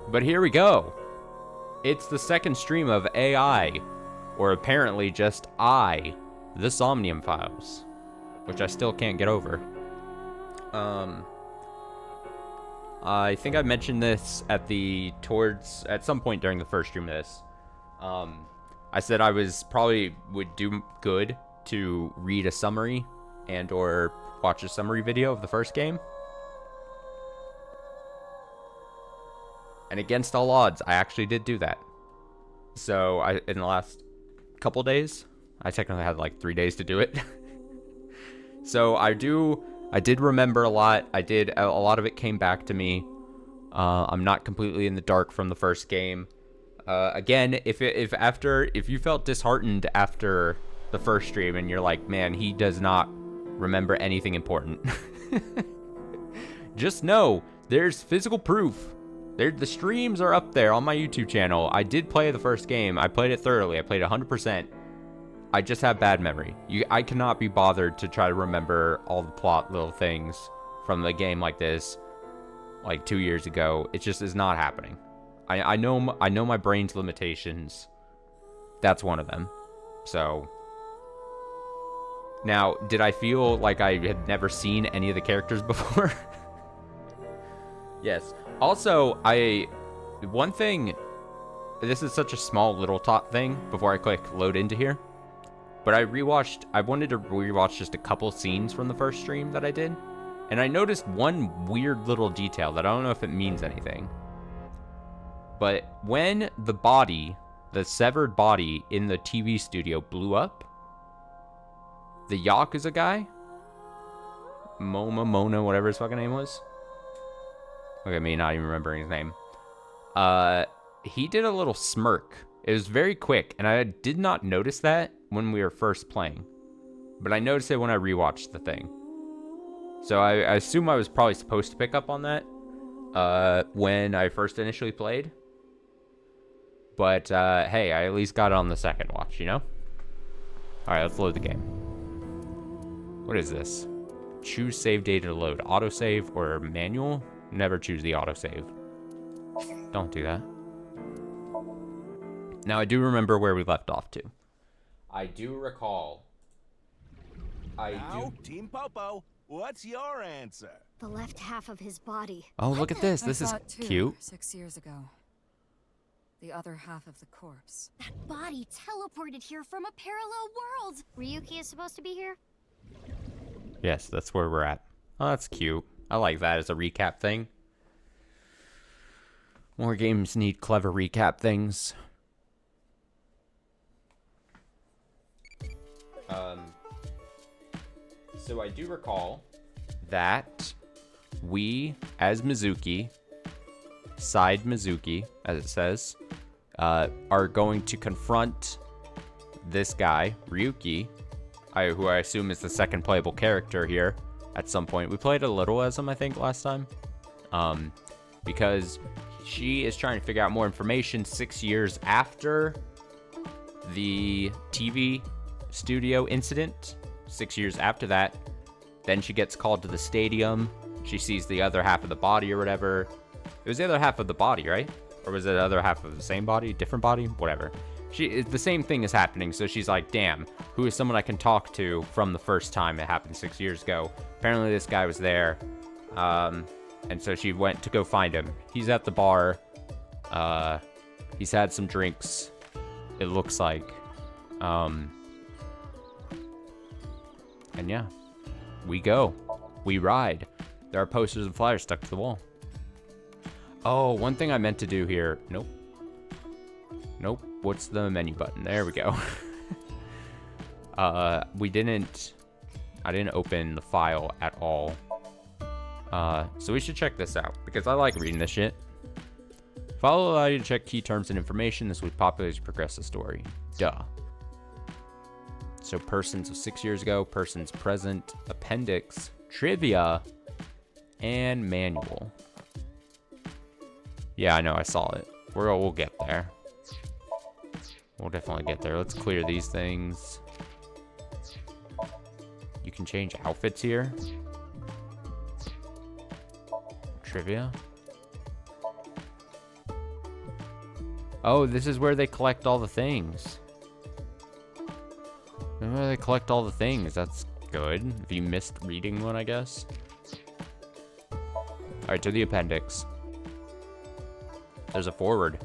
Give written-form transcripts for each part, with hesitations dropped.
But here we go. It's the second stream of AI, or apparently just the Somnium files, which I still can't get over. I think I mentioned this at some point during the first stream of this. I said I would do good to read a summary and or watch a summary video of the first game. And against all odds, I actually did do that. So in the last couple days, I technically had like 3 days to do it. So I did remember a lot. A lot of it came back to me. I'm not completely in the dark from the first game. Again, if you felt disheartened after the first stream and you're like, man, he does not remember anything important, just know there's physical proof. The streams are up there on my YouTube channel. I did play the first game. I played it thoroughly. I played 100%. I just have bad memory. I cannot be bothered to try to remember all the plot little things from the game like this, like 2 years ago. It just is not happening. I know my brain's limitations. That's one of them. So now, did I feel like I had never seen any of the characters before? Yes. Also, one thing, this is such a small little tot thing before I click load into here, but I wanted to rewatch just a couple scenes from the first stream that I did, and I noticed one weird little detail that I don't know if it means anything. But when the severed body in the TV studio blew up, the Yakuza guy, Mona, whatever his fucking name was. Look at me not even remembering his name. He did a little smirk. It was very quick, and I did not notice that when we were first playing. But I noticed it when I rewatched the thing. So I assume I was probably supposed to pick up on that when I first initially played. But hey, I at least got it on the second watch, you know? Alright, let's load the game. What is this? Choose save data to load. Autosave or manual? Never choose the autosave. Don't do that. Now, I do remember where we left off to. I do recall. Team Popo, what's your answer? The left half of his body. Oh, look at this. This is cute. 6 years ago. The other half of the corpse. That body teleported here from a parallel world. Ryuki is supposed to be here? Yes, that's where we're at. Oh, that's cute. I like that as a recap thing. More games need clever recap things. So I do recall that we, as Mizuki, side Mizuki, as it says, are going to confront this guy, Ryuki, who I assume is the second playable character here at some point. We played a little as him, I think, last time. Because she is trying to figure out more information 6 years after the TV studio incident. 6 years after that. Then she gets called to the stadium. She sees the other half of the body or whatever. It was the other half of the body, right? Or was it the other half of the same body? Different body? Whatever. The same thing is happening, so she's like, damn, who is someone I can talk to from the first time it happened 6 years ago? Apparently this guy was there, and so she went to go find him. He's at the bar. He's had some drinks, it looks like. And yeah, we go. We ride. There are posters and flyers stuck to the wall. Oh, one thing I meant to do here. Nope. Nope. What's the menu button? There we go. I didn't open the file at all. So we should check this out because I like reading this shit. File will allow you to check key terms and information. This will populate as you progress the story. Duh. So persons of 6 years ago, persons present, appendix, trivia, and manual. Yeah, I know, I saw it. We'll get there. We'll definitely get there. Let's clear these things. You can change outfits here. Trivia. Oh, this is where they collect all the things. Where they collect all the things. That's good. If you missed reading one, I guess. Alright, to the appendix. There's a forward.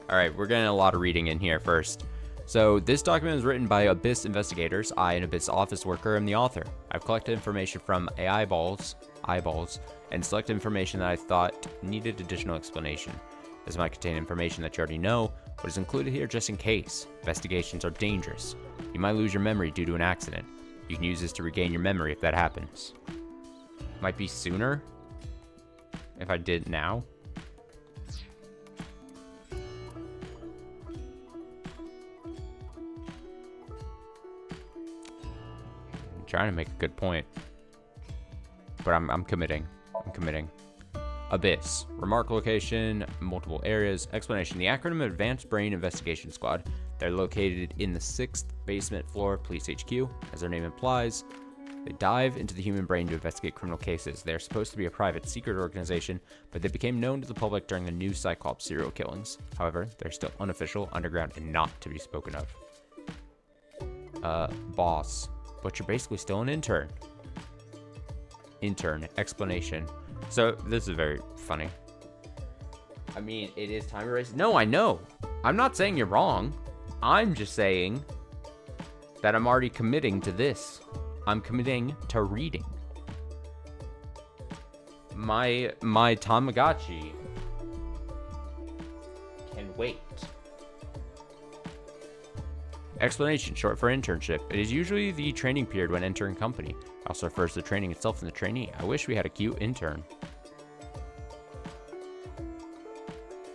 Alright, we're getting a lot of reading in here first. So, this document was written by Abyss investigators. I, an Abyss office worker, am the author. I've collected information from eyeballs, and selected information that I thought needed additional explanation. This might contain information that you already know, but is included here just in case. Investigations are dangerous. You might lose your memory due to an accident. You can use this to regain your memory if that happens. Might be sooner if I did now. I'm trying to make a good point, but I'm committing. I'm committing. Abyss. Remark location, multiple areas. Explanation. The acronym Advanced Brain Investigation Squad. They're located in the 6th basement floor police HQ. As their name implies, they dive into the human brain to investigate criminal cases. They are supposed to be a private secret organization, but they became known to the public during the new Cyclops serial killings. However, they're still unofficial, underground, and not to be spoken of. Boss. But you're basically still an intern. Intern. Explanation. So, this is very funny. I mean, it is time erased. No, I know. I'm not saying you're wrong. I'm just saying that I'm already committing to this. I'm committing to reading. My Tamagotchi can wait. Explanation, short for internship. It is usually the training period when entering company. Also refers to training itself and the trainee. I wish we had a cute intern.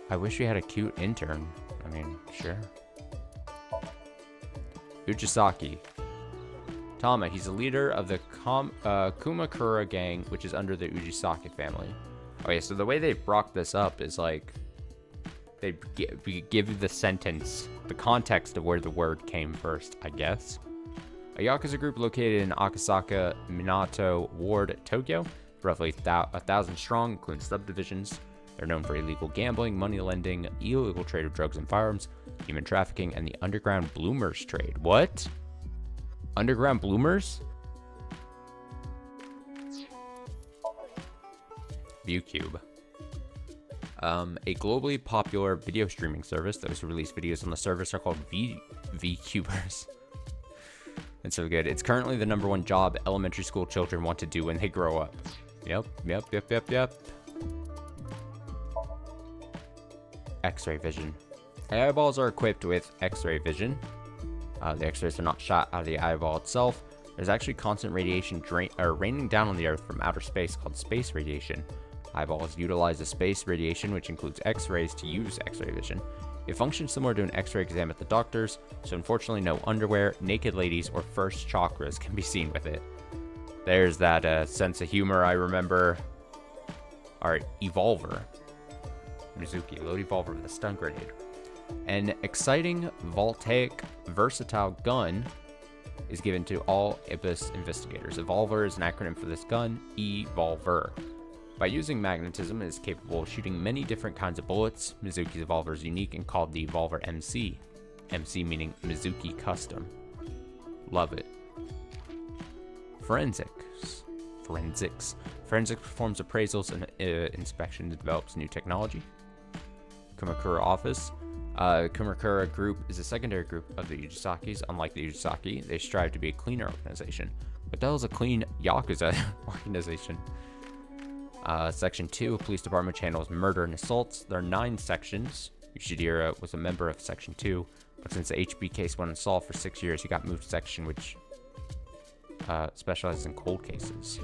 I wish we had a cute intern. I mean, sure. Uchisaki. Tama, he's the leader of the Kumakura gang, which is under the Ujisaki family. Okay, so the way they brought this up is like, they give the sentence, the context of where the word came first, I guess. A Yakuza group located in Akasaka, Minato Ward, Tokyo, roughly 1,000 strong, including subdivisions. They're known for illegal gambling, money lending, illegal trade of drugs and firearms, human trafficking, and the underground bloomers trade. What? Underground bloomers? ViewCube. A globally popular video streaming service. Those who release videos on the service are called VCubers. It's so good. It's currently the #1 job elementary school children want to do when they grow up. Yep. X-ray vision. Eyeballs are equipped with X-ray vision. The X-rays are not shot out of the eyeball itself. There's actually constant radiation raining down on the Earth from outer space called space radiation. Eyeballs utilize the space radiation, which includes X-rays, to use X-ray vision. It functions similar to an X-ray exam at the doctor's, so unfortunately no underwear, naked ladies, or first chakras can be seen with it. There's that sense of humor I remember. Alright, Evolver. Mizuki, load Evolver with a stun grenade. An exciting, voltaic, versatile gun is given to all Abyss investigators. Evolver is an acronym for this gun, Evolver. By using magnetism, it is capable of shooting many different kinds of bullets. Mizuki's Evolver is unique and called the Evolver MC. MC meaning Mizuki Custom. Love it. Forensics. Forensics performs appraisals and inspections and develops new technology. Kumakura Office. Kumakura Group is a secondary group of the Ujisakis. Unlike the Ujisaki, they strive to be a cleaner organization. What the hell is a clean Yakuza organization? Section 2, Police Department handles murder and assaults. There are 9 sections. Yoshidira was a member of Section 2, but since the HB case went unsolved for 6 years, he got moved to Section which specializes in cold cases.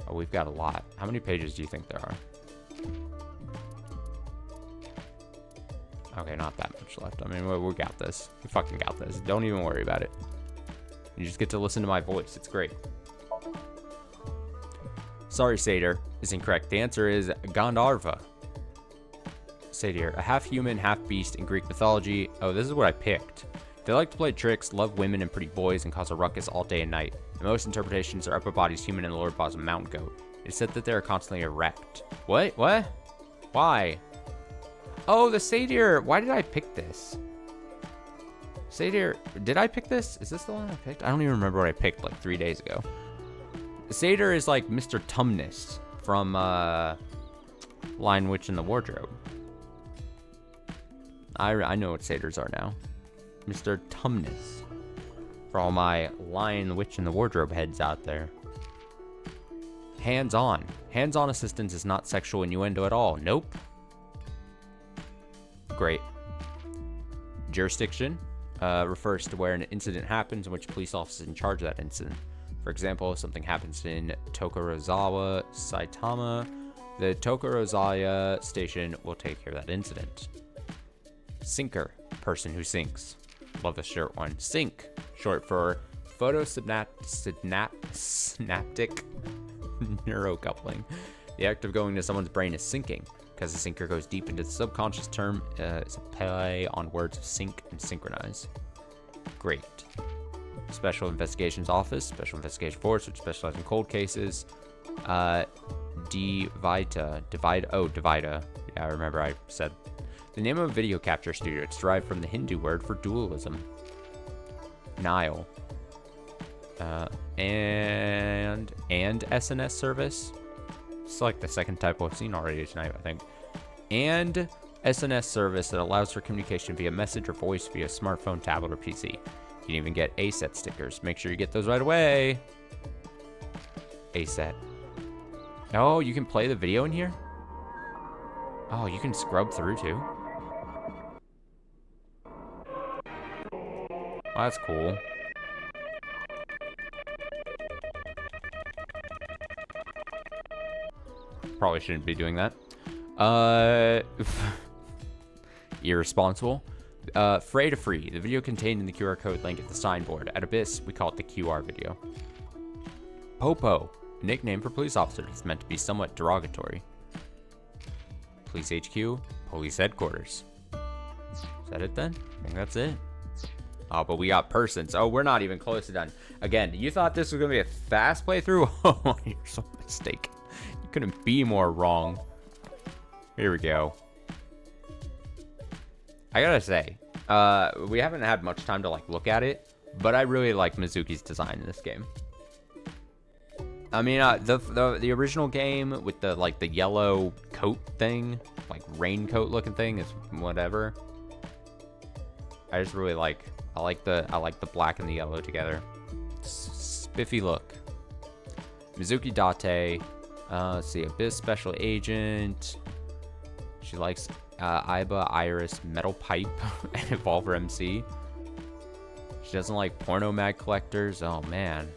Oh, we've got a lot. How many pages do you think there are? Okay, not that much left. I mean, we got this. We fucking got this. Don't even worry about it. You just get to listen to my voice. It's great. Sorry, Satyr is incorrect. The answer is Gandharva. Satyr, a half-human, half-beast in Greek mythology. Oh, this is what I picked. They like to play tricks, love women and pretty boys, and cause a ruckus all day and night. In most interpretations, their upper body is human and the lower body is a mountain goat. It is said that they are constantly erect. What? Why? Oh, the satyr. Why did I pick this? Satyr, did I pick this? Is this the one I picked? I don't even remember what I picked like 3 days ago. The satyr is like Mr. Tumnus from Lion Witch in the Wardrobe. I know what satyrs are now. Mr. Tumnus. For all my Lion Witch in the Wardrobe heads out there. Hands-on. Hands-on assistance is not sexual innuendo at all. Nope. Great. Jurisdiction refers to where an incident happens in which police officers in charge of that incident. For example, if something happens in Tokorozawa, Saitama, the Tokorozawa station will take care of that incident. Sinker, person who sinks. Love the short one. Sync, short for photosynaptic neurocoupling. The act of going to someone's brain is syncing. Because the sinker goes deep into the subconscious term, it's a play on words of sync and synchronize. Great. Special Investigations Office, Special Investigation Force, which specializes in cold cases. Divida. Yeah, I remember I said. The name of a video capture studio. It's derived from the Hindu word for dualism. Nile. And SNS service. It's like the second typo I've seen already tonight, I think. And SNS service that allows for communication via message or voice via smartphone, tablet, or PC. You can even get ASET stickers. Make sure you get those right away. ASET. Oh, you can play the video in here? Oh, you can scrub through too? Well, that's cool. Probably shouldn't be doing that. Irresponsible. Fray to Free. The video contained in the QR code link at the signboard. At Abyss, we call it the QR video. Popo. A nickname for police officers. It's meant to be somewhat derogatory. Police HQ. Police headquarters. Is that it then? I think that's it. Oh, but we got persons. Oh, we're not even close to done. Again, you thought this was going to be a fast playthrough? Oh, you're so mistaken. You couldn't be more wrong. Here we go. I gotta say, we haven't had much time to like look at it, but I really like Mizuki's design in this game. I mean, the original game with the like the yellow coat thing, like raincoat looking thing, is whatever. I just really like. I like the black and the yellow together. Spiffy look. Mizuki Date. Let's see, Abyss Special Agent. She likes Iba, Iris, Metal Pipe, and Evolver MC. She doesn't like porno mag collectors. Oh, man.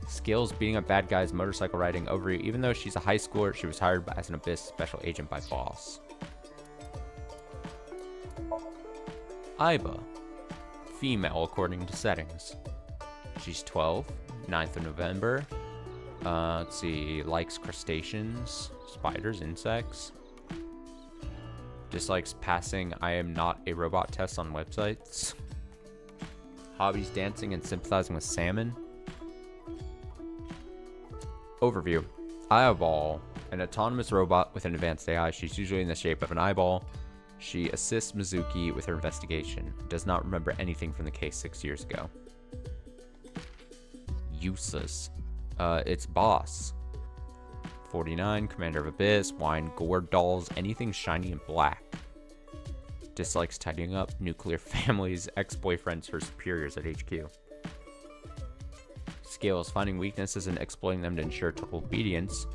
Skills, beating up bad guys, motorcycle riding, over. Even though she's a high schooler, she was hired as an Abyss Special Agent by boss. Iba. Female, according to settings. She's 12. 9th of November. Let's see. Likes crustaceans, spiders, insects. Dislikes passing I am not a robot tests on websites. Hobbies, dancing and sympathizing with salmon. Overview. Eyeball. An autonomous robot with an advanced AI. She's usually in the shape of an eyeball. She assists Mizuki with her investigation. Does not remember anything from the case 6 years ago. Useless. It's boss. 49, commander of Abyss, wine, gore, dolls, anything shiny and black. Dislikes tidying up, nuclear families, ex-boyfriends, her superiors at HQ. Skills, finding weaknesses and exploiting them to ensure total obedience.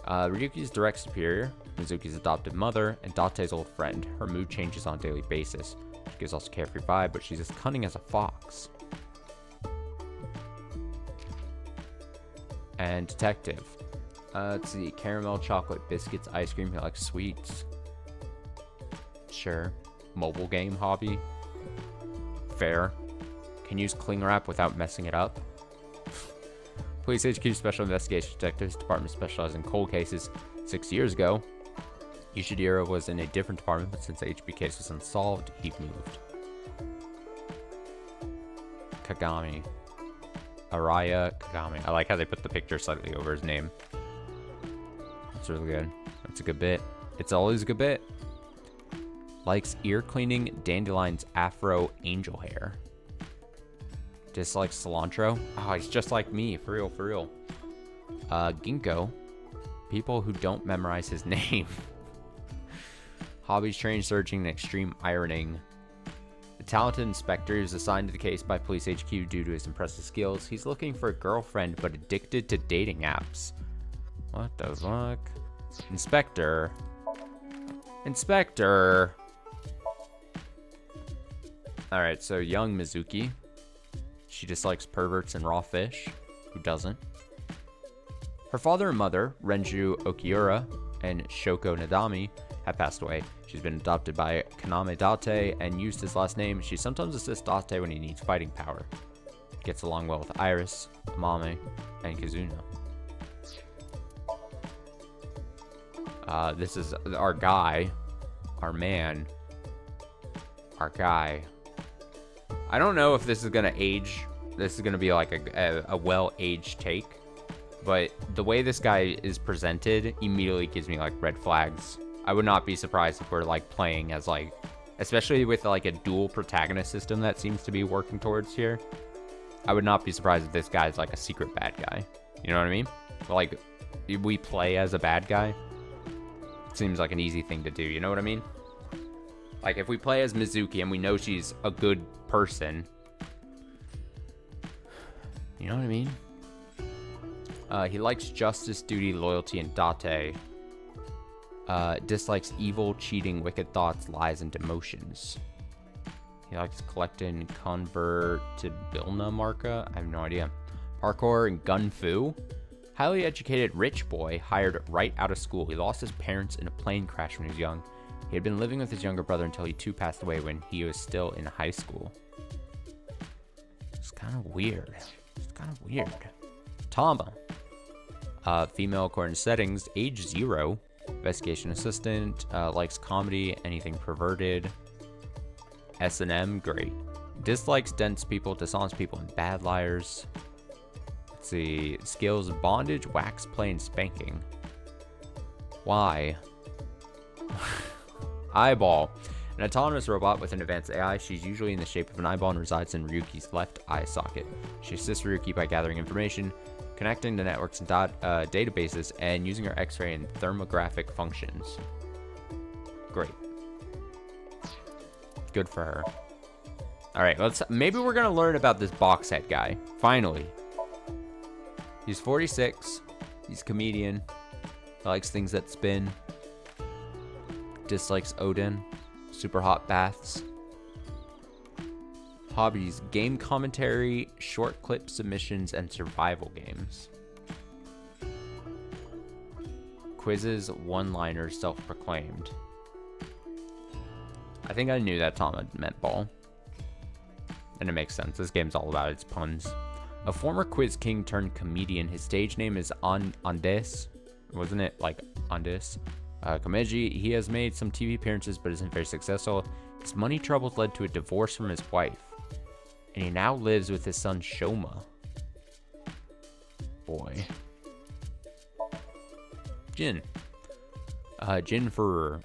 Ryuki's direct superior, Mizuki's adopted mother, and Date's old friend. Her mood changes on a daily basis. She gives off a carefree vibe, but she's as cunning as a fox. And detective. Let's see, caramel, chocolate, biscuits, ice cream. He likes sweets. Sure. Mobile game hobby. Fair. Can use cling wrap without messing it up. Police HQ Special Investigation Detectives Department specializes in cold cases. 6 years ago, Yoshidira was in a different department, but since the HB case was unsolved, he moved. Kagami. Araya Kagami. I like how they put the picture slightly over his name. That's really good. That's a good bit. It's always a good bit. Likes ear cleaning, dandelions, afro, angel hair. Dislikes cilantro. Oh, he's just like me. For real, for real. Ginkgo. People who don't memorize his name. Hobbies, train searching, and extreme ironing. A talented inspector who's assigned to the case by Police HQ due to his impressive skills. He's looking for a girlfriend, but addicted to dating apps. What the fuck? Inspector. Inspector. Alright, so young Mizuki. She dislikes perverts and raw fish. Who doesn't? Her father and mother, Renju Okiura and Shoko Nadami, have passed away. She's been adopted by Kaname Date and used his last name. She sometimes assists Date when he needs fighting power. Gets along well with Iris, Mame, and Kizuna. This is our guy, our man, our guy. I don't know if this is gonna age. This is gonna be like a well-aged take, but the way this guy is presented immediately gives me like red flags. I would not be surprised if we're like playing as like, especially with like a dual protagonist system that seems to be working towards here. I would not be surprised if this guy's like a secret bad guy. You know what I mean? Like, we play as a bad guy. Seems like an easy thing to do. You know what I mean? Like if we play as Mizuki and we know she's a good person. You know what I mean? He likes justice, duty, loyalty, and Date. Dislikes evil, cheating, wicked thoughts, lies, and demotions. He likes collecting convertibilna marca. I have no idea. Parkour and gun fu. Highly educated rich boy hired right out of school. He lost his parents in a plane crash when he was young. He had been living with his younger brother until he too passed away when he was still in high school. It's kind of weird. It's kind of weird. Tama. Female according to settings. Age 0. Investigation assistant. Likes comedy. Anything perverted. S&M. Great. Dislikes dense people, dishonest people, and bad liars. Let's see. Skills: bondage, wax play, and spanking. Why? Eyeball. An autonomous robot with an advanced AI. She's usually in the shape of an eyeball and resides in Ryuki's left eye socket. She assists Ryuki by gathering information, connecting to networks and databases, and using her X-ray and thermographic functions. Great. Good for her. All right, maybe we're gonna learn about this box head guy. Finally. He's 46. He's a comedian. He likes things that spin. Dislikes Odin. Super hot baths. Hobbies: game commentary, short clip submissions, and survival games. Quizzes, one-liners, self-proclaimed. I think I knew that Tama meant ball. And it makes sense. This game's all about its puns. A former quiz king turned comedian. His stage name is Andes. Wasn't it like Andes? Komeji. He has made some TV appearances but isn't very successful. His money troubles led to a divorce from his wife. And he now lives with his son Shoma. Boy. Jin. Jin Furue.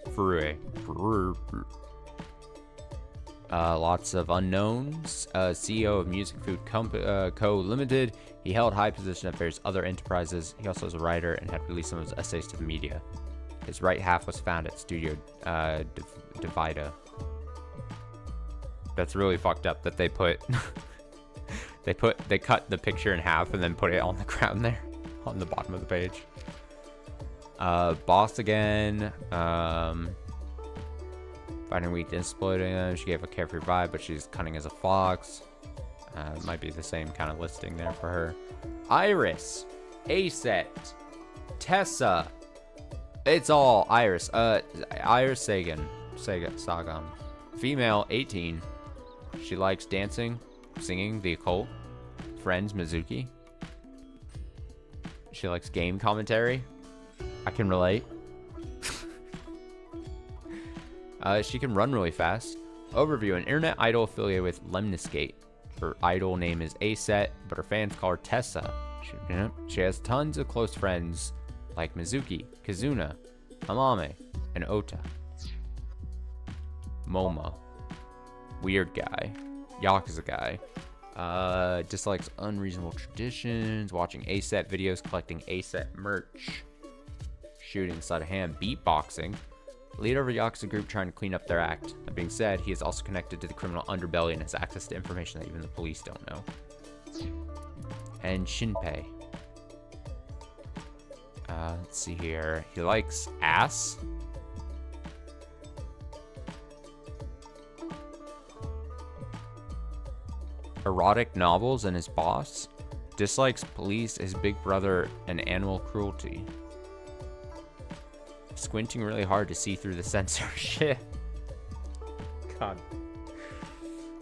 Lots of unknowns. CEO of Music Food Co. Limited. He held high position at various other enterprises. He also was a writer and had released some of his essays to the media. His right half was found at Studio Divida. That's really fucked up that they put they cut the picture in half and then put it on the ground there on the bottom of the page. Boss again. Finding weakness, exploiting them. She gave a carefree vibe, but she's cunning as a fox. It might be the same kind of listing there for her. Iris, Aset, Tessa. It's all Iris. Iris Sagan. Female, 18. She likes dancing, singing, the occult. Friends, Mizuki. She likes game commentary. I can relate. She can run really fast. Overview: an internet idol affiliated with Lemniscate. Her idol name is Aset, but her fans call her Tessa. She has tons of close friends like Mizuki, Kizuna, Amame, and Ota. Moma. Weird guy. Yakuza guy. Dislikes unreasonable traditions, watching ASET videos, collecting ASET merch, shooting sleight of hand, beatboxing. Leader of a Yakuza group trying to clean up their act. That being said, he is also connected to the criminal underbelly and has access to information that even the police don't know. And Shinpei. Let's see here. He likes ass. Erotic novels and his boss. Dislikes police, his big brother, and animal cruelty. Squinting really hard to see through the censorship. God.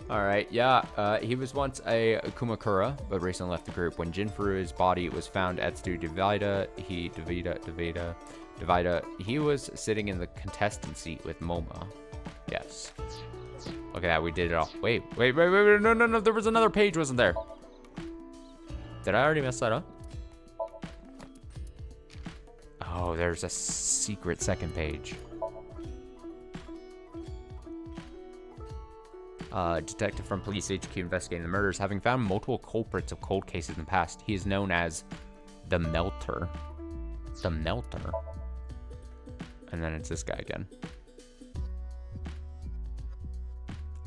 Alright, yeah, he was once a Kumakura, but recently left the group. When Jinfuru's body was found at Studio Divida, he was sitting in the contestant seat with Moma. Yes. Look at that, we did it all. Wait, no, there was another page, wasn't there? Did I already mess that up? Oh, there's a secret second page. Detective from Police HQ investigating the murders. Having found multiple culprits of cold cases in the past, he is known as the Melter. The Melter. And then it's this guy again.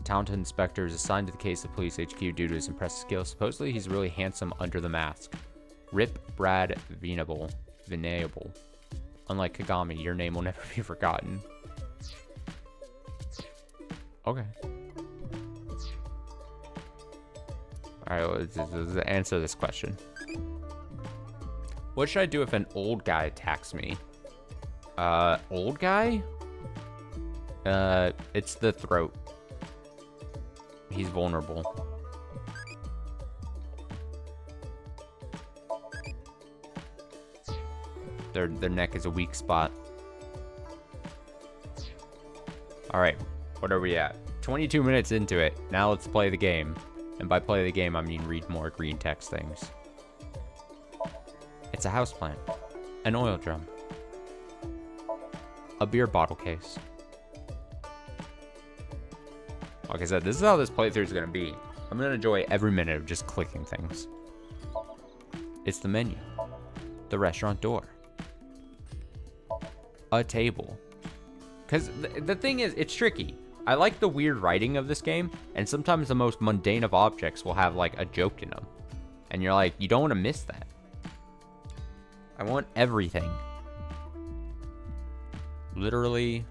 Talented inspector is assigned to the case of Police HQ due to his impressive skills. Supposedly, he's really handsome under the mask. Rip Brad Venable. Unlike Kagami, your name will never be forgotten. Okay. Alright, let's answer this question. What should I do if an old guy attacks me? Old guy? It's the throat. He's vulnerable. Their neck is a weak spot. Alright, what are we at? 22 minutes into it. Now let's play the game. And by play the game, I mean read more green text things. It's a houseplant. An oil drum. A beer bottle case. Like I said, this is how this playthrough is going to be. I'm going to enjoy every minute of just clicking things. It's the menu. The restaurant door. A table. Because the thing is, it's tricky. I like the weird writing of this game, and sometimes the most mundane of objects will have like a joke in them. And you're like, you don't want to miss that. I want everything. Literally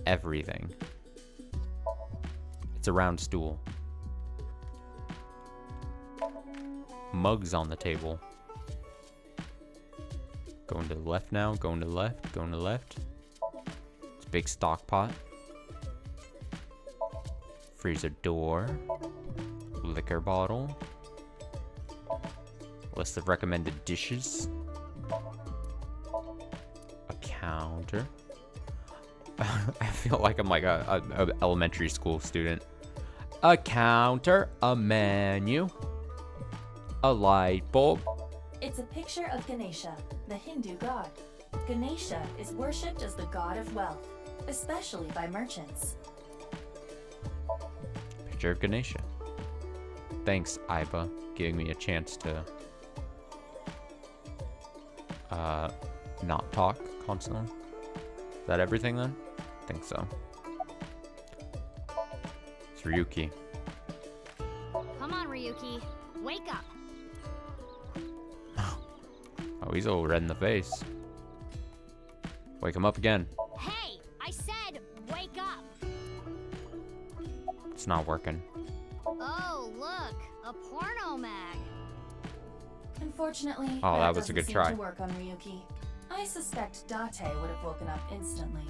everything. It's a round stool. Mugs on the table. Going to the left now, going to the left, going to the left. It's a big stock pot. Freezer door. Liquor bottle. List of recommended dishes. A counter. I feel like I'm like a elementary school student. A counter, a menu, a light bulb. It's a picture of Ganesha, the Hindu god. Ganesha is worshipped as the god of wealth, especially by merchants. Picture of Ganesha. Thanks, Iba, giving me a chance to not talk constantly. Is that everything then? I think so. It's Ryuki. Come on, Ryuki. Wake up. Oh, he's all red in the face. Wake him up again. Hey, I said wake up. It's not working. Oh, look, a porno mag. Unfortunately, Oh, that was a doesn't good seem try. to work on Ryuki. I suspect Date would have woken up instantly.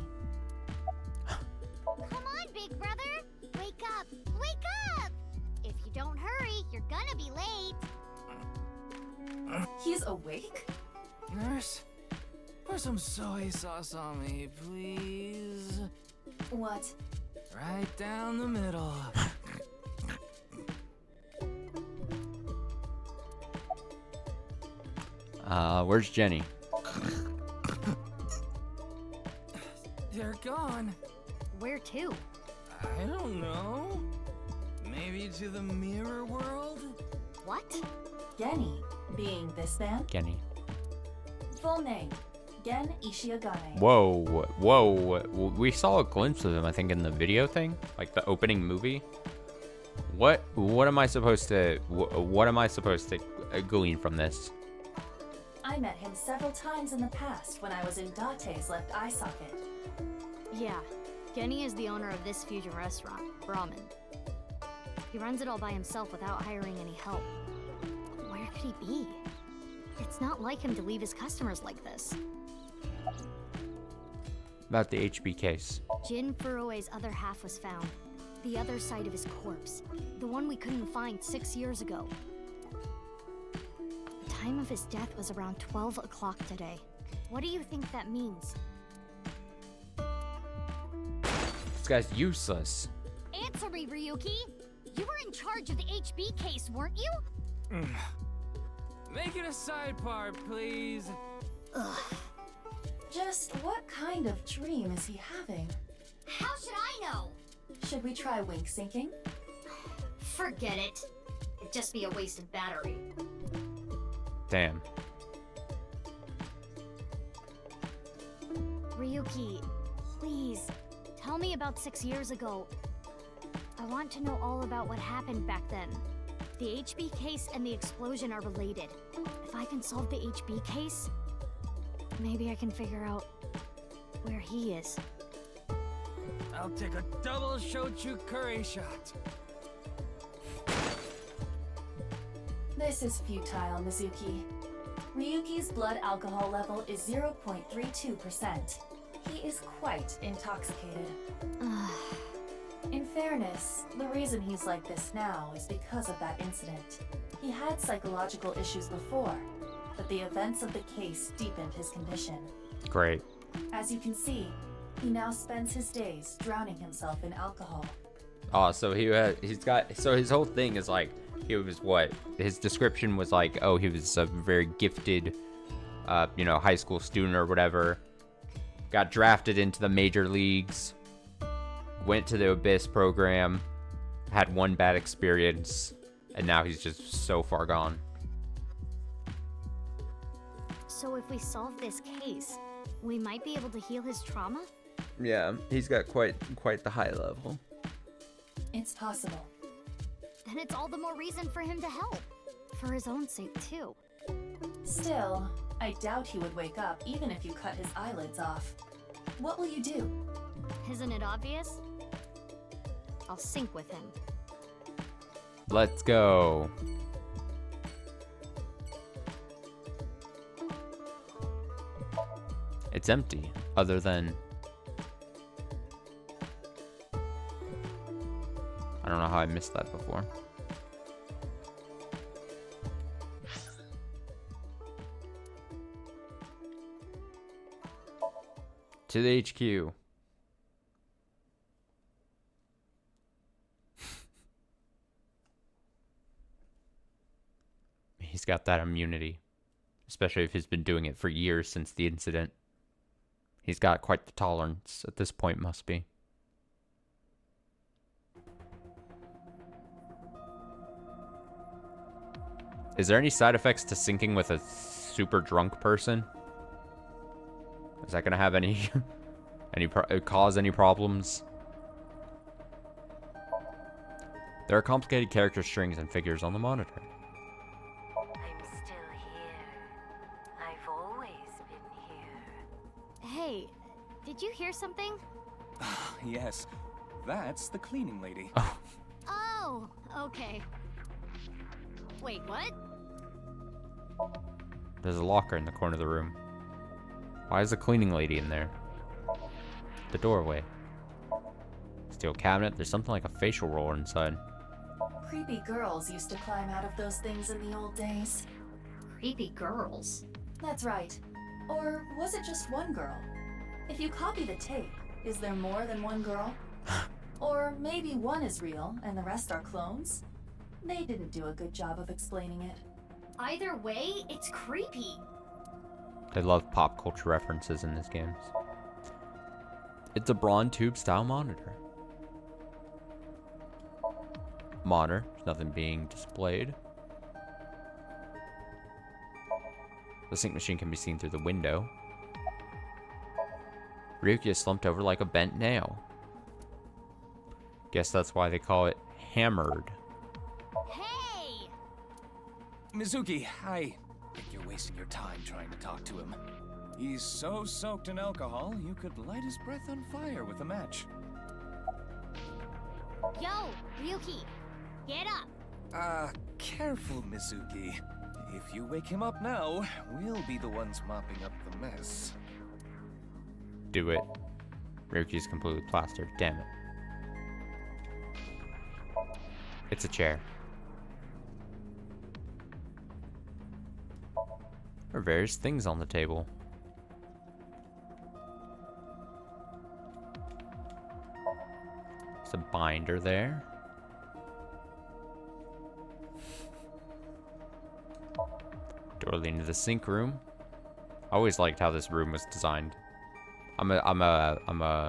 Come on, big brother. Wake up. Wake up. If you don't hurry, you're gonna be late. He's awake? Nurse, pour some soy sauce on me, please. What? Right down the middle. Where's Jenny? They're gone. Where to? I don't know. Maybe to the mirror world? What? Genny, being this man. Genny. Full name, Gen Ishiagane. Whoa, whoa. We saw a glimpse of him, I think, in the video thing, like the opening movie. What am I supposed to glean from this? I met him several times in the past when I was in Date's left eye socket. Yeah, Genny is the owner of this fusion restaurant, Brahmin. He runs it all by himself without hiring any help. Where could he be? It's not like him to leave his customers like this. About the HB case. Jin Furue's other half was found. The other side of his corpse. The one we couldn't find 6 years ago. The time of his death was around 12 o'clock today. What do you think that means? This guy's useless. Answer me, Ryuki! You were in charge of the HB case, weren't you? Make it a sidebar, please. Ugh. Just what kind of dream is he having? How should I know? Should we try wink syncing? Forget it. It'd just be a waste of battery. Damn. Ryuki, please, tell me about 6 years ago. I want to know all about what happened back then. The HB case and the explosion are related. If I can solve the HB case, maybe I can figure out where he is. I'll take a double shochu curry shot. This is futile, Mizuki. Ryuki's blood alcohol level is 0.32%. He is quite intoxicated. In fairness, the reason he's like this now is because of that incident. He had psychological issues before, but the events of the case deepened his condition. Great. As you can see, he now spends his days drowning himself in alcohol. Oh, so so his whole thing is like, he was what? His description was like, oh, he was a very gifted, high school student or whatever. Got drafted into the major leagues. Went to the Abyss program. Had one bad experience. And now he's just so far gone. So if we solve this case, we might be able to heal his trauma? Yeah, he's got quite the high level. It's possible. Then it's all the more reason for him to help. For his own sake, too. Still, I doubt he would wake up even if you cut his eyelids off. What will you do? Isn't it obvious? I'll sync with him. Let's go. It's empty, other than... I don't know how I missed that before. To the HQ. He's got that immunity, especially if he's been doing it for years since the incident. He's got quite the tolerance at this point, must be. Is there any side effects to syncing with a super drunk person? Is that gonna have any cause any problems? There are complicated character strings and figures on the monitor. I'm still here. I've always been here. Hey, did you hear something? Yes, that's the cleaning lady. Oh, okay. Wait, what? There's a locker in the corner of the room. Why is the cleaning lady in there? The doorway. Steel cabinet. There's something like a facial roller inside. Creepy girls used to climb out of those things in the old days. Creepy girls. That's right. Or was it just one girl? If you copy the tape, is there more than one girl? Or maybe one is real and the rest are clones? They didn't do a good job of explaining it. Either way, it's creepy. They love pop culture references in these games. It's a brawn tube style monitor. Monitor. There's nothing being displayed. The sync machine can be seen through the window. Ryuki is slumped over like a bent nail. Guess that's why they call it hammered. Hey! Mizuki, I think you're wasting your time trying to talk to him. He's so soaked in alcohol, you could light his breath on fire with a match. Yo, Ryuki, get up. Careful, Mizuki. If you wake him up now, we'll be the ones mopping up the mess. Do it. Ryuki's completely plastered. Damn it. It's a chair. There are various things on the table. There's a binder there. Door leading to the sink room. I always liked how this room was designed. I'm a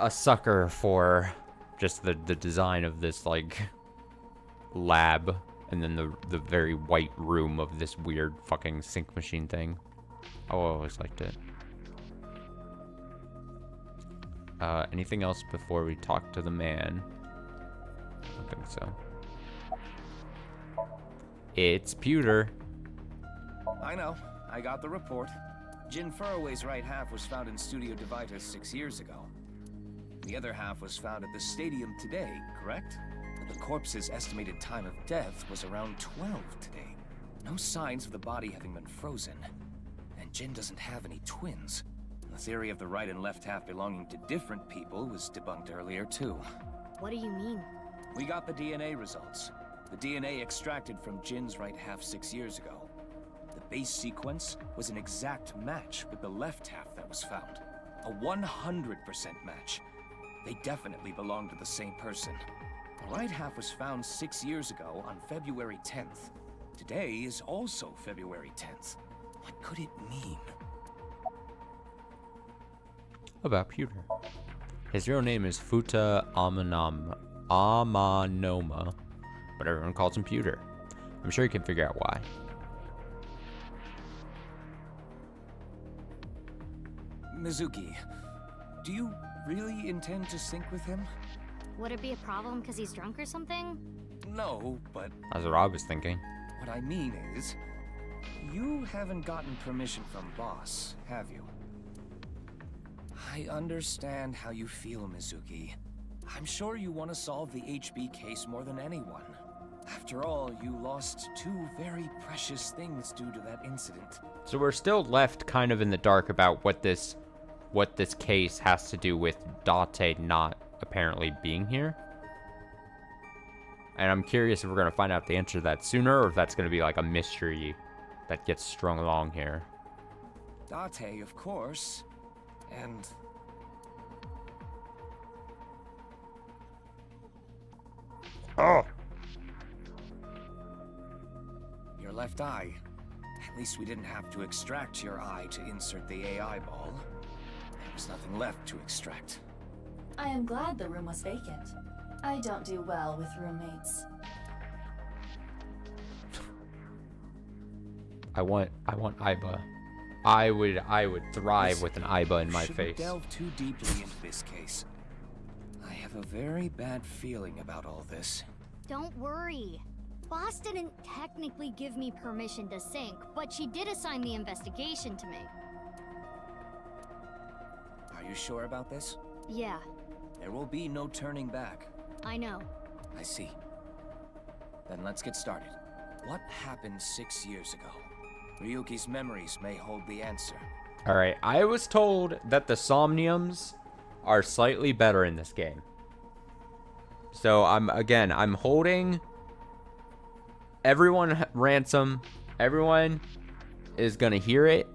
sucker for just the design of this like lab, and then the very white room of this weird fucking sink machine thing. I always liked it. Anything else before we talk to the man? I don't think so. It's Pewter. I know. I got the report. Jin Furroway's right half was found in Studio Divitus 6 years ago. The other half was found at the stadium today, correct? But the corpse's estimated time of death was around 12 today. No signs of the body having been frozen. And Jin doesn't have any twins. The theory of the right and left half belonging to different people was debunked earlier, too. What do you mean? We got the DNA results. The DNA extracted from Jin's right half 6 years ago. The base sequence was an exact match with the left half that was found. A 100% match. They definitely belong to the same person. The right half was found 6 years ago on February 10th. Today is also February 10th. What could it mean? About Pewter. His real name is Futa Amanoma, but everyone calls him Pewter. I'm sure you can figure out why. Mizuki, do you really intend to sync with him? Would it be a problem because he's drunk or something? No, but That's what I was thinking. what I mean is, you haven't gotten permission from Boss, have you? I understand how you feel, Mizuki. I'm sure you want to solve the HB case more than anyone. After all, you lost two very precious things due to that incident. So we're still left kind of in the dark about what this case has to do with Date not apparently being here. And I'm curious if we're going to find out the answer to that sooner, or if that's going to be like a mystery that gets strung along here. Date, of course. And Oh! your left eye. At least we didn't have to extract your eye to insert the AI ball. There was nothing left to extract. I am glad the room was vacant. I don't do well with roommates. I want Aiba. I would thrive with an Aiba in my Shouldn't face. delve too deeply into this case. I have a very bad feeling about all this. Don't worry. Boss didn't technically give me permission to sync, but she did assign the investigation to me. Are you sure about this? Yeah, There will be no turning back. I know. I see. Then let's get started. What happened 6 years ago? Ryuki's memories may hold the answer. Alright, I was told that the Somniums are slightly better in this game. So I'm holding everyone ransom. Everyone is gonna hear it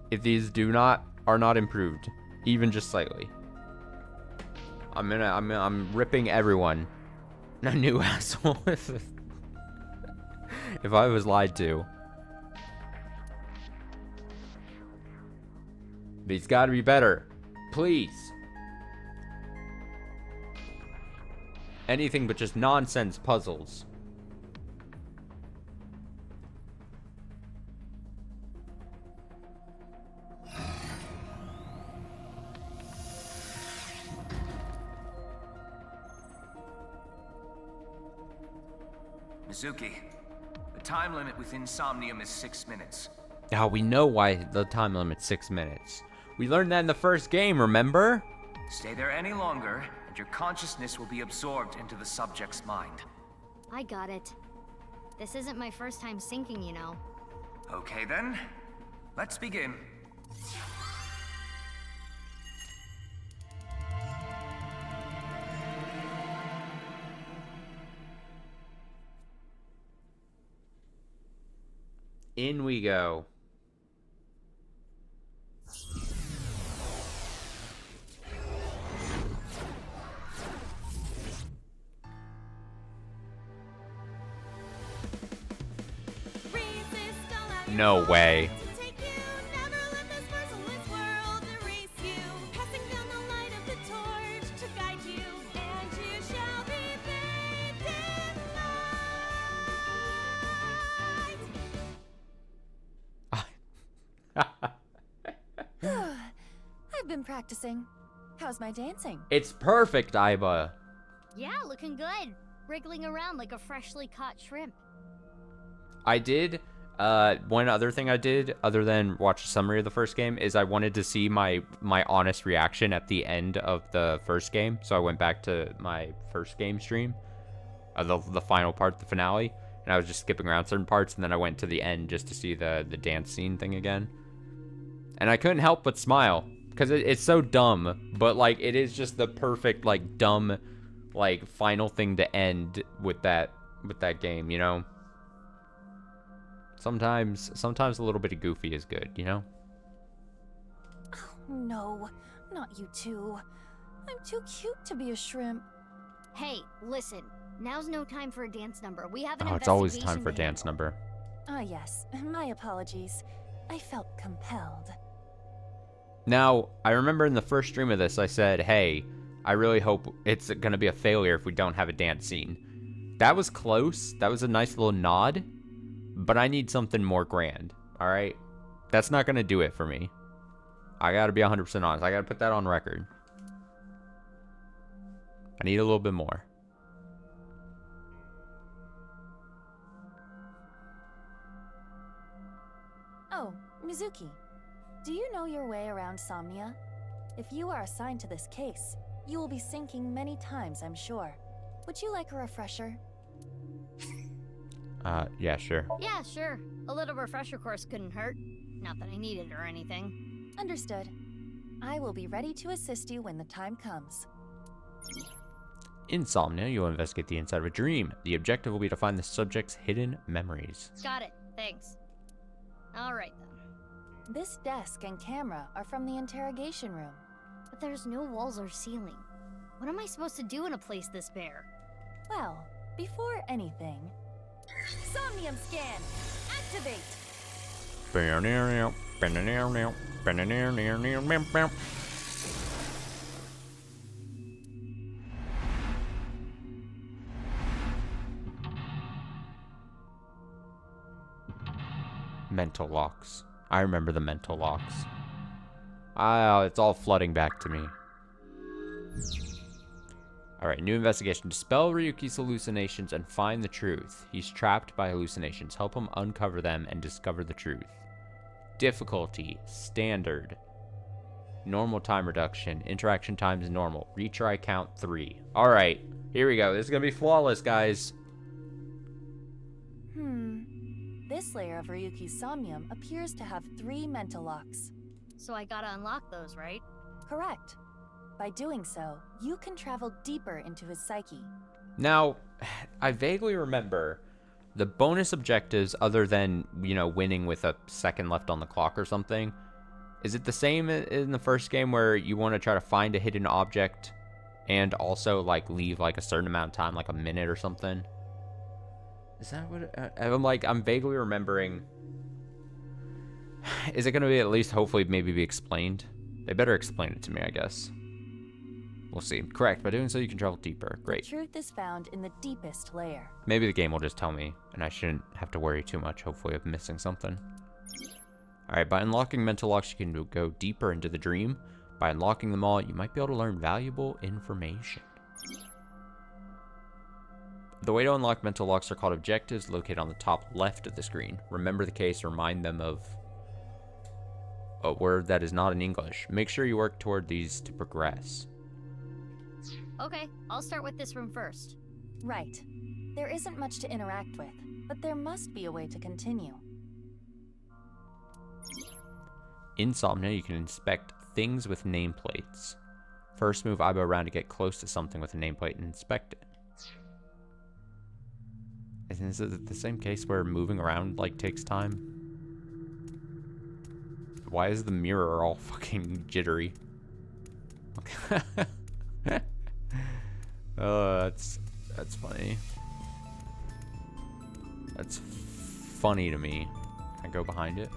if these are not improved, even just slightly. I'm ripping everyone a new asshole if I was lied to. These gotta be better. Please. Anything but just nonsense puzzles. Mizuki, the time limit within Somnium is 6 minutes. Now we know why the time limit's 6 minutes. We learned that in the first game, remember? Stay there any longer, and your consciousness will be absorbed into the subject's mind. I got it. This isn't my first time sinking, you know. Okay then, let's begin. In we go. No way. I've been practicing. How's my dancing? It's perfect, Aiba. Yeah, looking good. Wriggling around like a freshly caught shrimp. I did, one other thing I did, other than watch a summary of the first game, is I wanted to see my honest reaction at the end of the first game. So I went back to my first game stream, the final part, the finale, and I was just skipping around certain parts, and then I went to the end just to see the dance scene thing again. And I couldn't help but smile, because it's so dumb, but, like, it is just the perfect, like, dumb, like, final thing to end with that game, you know? Sometimes a little bit of goofy is good, you know? Oh, no, not you two. I'm too cute to be a shrimp. Hey, listen. Now's no time for a dance number. We have an Oh, it's always investigation time for a to dance handle. number. Ah, yes. My apologies. I felt compelled. Now, I remember in the first stream of this, I said, hey, I really hope it's going to be a failure if we don't have a dance scene. That was close. That was a nice little nod. But I need something more grand, all right? That's not going to do it for me. I got to be 100% honest. I got to put that on record. I need a little bit more. Oh, Mizuki. Do you know your way around Somnia? If you are assigned to this case, you will be sinking many times, I'm sure. Would you like a refresher? Yeah, sure. Yeah, sure. A little refresher course couldn't hurt. Not that I need it or anything. Understood. I will be ready to assist you when the time comes. In Somnia, you'll investigate the inside of a dream. The objective will be to find the subject's hidden memories. Got it. Thanks. All right, then. This desk and camera are from the interrogation room. But there's no walls or ceiling. What am I supposed to do in a place this bare? Well, before anything, Somnium scan! Activate! Mental locks. I remember the mental locks. It's all flooding back to me. Alright, new investigation. Dispel Ryuki's hallucinations and find the truth. He's trapped by hallucinations. Help him uncover them and discover the truth. Difficulty, standard. Normal time reduction. Interaction time is normal. Retry count 3. Alright, here we go. This is gonna be flawless, guys. This layer of Ryuki's Somnium appears to have 3 mental locks. So I gotta unlock those, right? Correct. By doing so, you can travel deeper into his psyche. Now, I vaguely remember the bonus objectives, other than, you know, winning with a second left on the clock or something. Is it the same in the first game where you want to try to find a hidden object and also, like, leave, like, a certain amount of time, like a minute or something? Is that what I'm vaguely remembering Is it going to be at least hopefully maybe be explained? They better explain it to me, I guess. We'll see. Correct. By doing so, you can travel deeper. Great. Truth is found in the deepest layer. Maybe the game will just tell me, and I shouldn't have to worry too much, hopefully, of missing something. Alright, by unlocking mental locks, you can go deeper into the dream. By unlocking them all, you might be able to learn valuable information. The way to unlock mental locks are called objectives, located on the top left of the screen. Remember the case, remind them of a word that is not in English. Make sure you work toward these to progress. Okay, I'll start with this room first. Right. There isn't much to interact with, but there must be a way to continue. In Somnia, you can inspect things with nameplates. First, move Aiba around to get close to something with a nameplate and inspect it. Isn't this the same case where moving around, like, takes time? Why is the mirror all fucking jittery? Okay. Oh, that's funny. That's funny to me. Can I go behind it?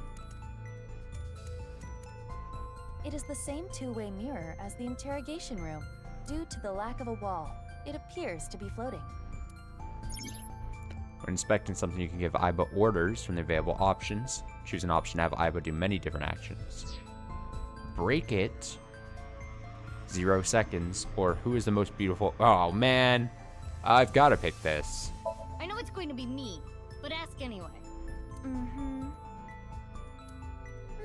It is the same two-way mirror as the interrogation room. Due to the lack of a wall, it appears to be floating. When inspecting something, you can give Aiba orders from the available options. Choose an option to have Aiba do many different actions. Break it. 0 seconds. Or who is the most beautiful? Oh, man. I've got to pick this. I know it's going to be me, but ask anyway.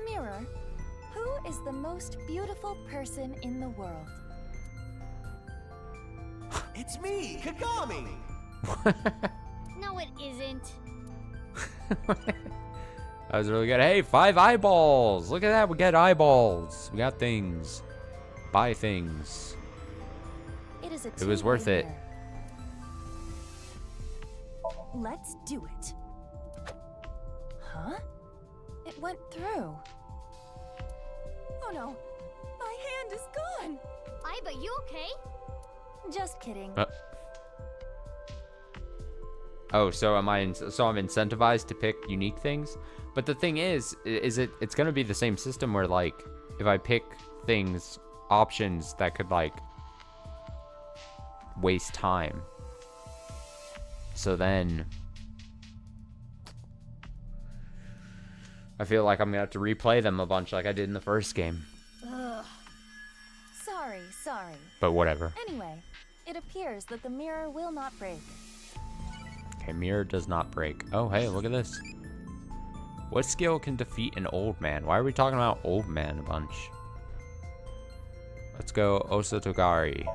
Mirror, who is the most beautiful person in the world? It's me, Kagami! No, it isn't. That was really good. Hey, 5 eyeballs. Look at that. We got eyeballs. We got things. Buy things. It is a It was worth it. mirror. Let's do it. Huh? It went through. Oh no, my hand is gone. Aiba, you okay? Just kidding. Oh, so am I? So I'm incentivized to pick unique things. But the thing is it's gonna be the same system where, like, if I pick things, options that could, like, waste time. So then I feel like I'm gonna have to replay them a bunch like I did in the first game. Ugh. Sorry. But whatever. Anyway, it appears that the mirror will not break. Okay, mirror does not break. Oh, hey, look at this. What skill can defeat an old man? Why are we talking about old man a bunch? Let's go Osotogari.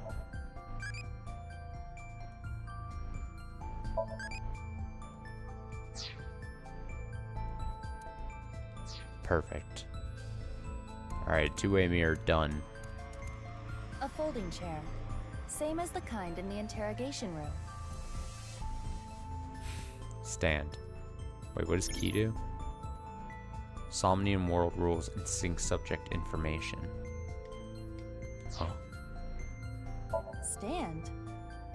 Perfect. Alright, two-way mirror done. A folding chair. Same as the kind in the interrogation room. Stand. Wait, what does key do? Somnium world rules and sync subject information. Oh. Stand?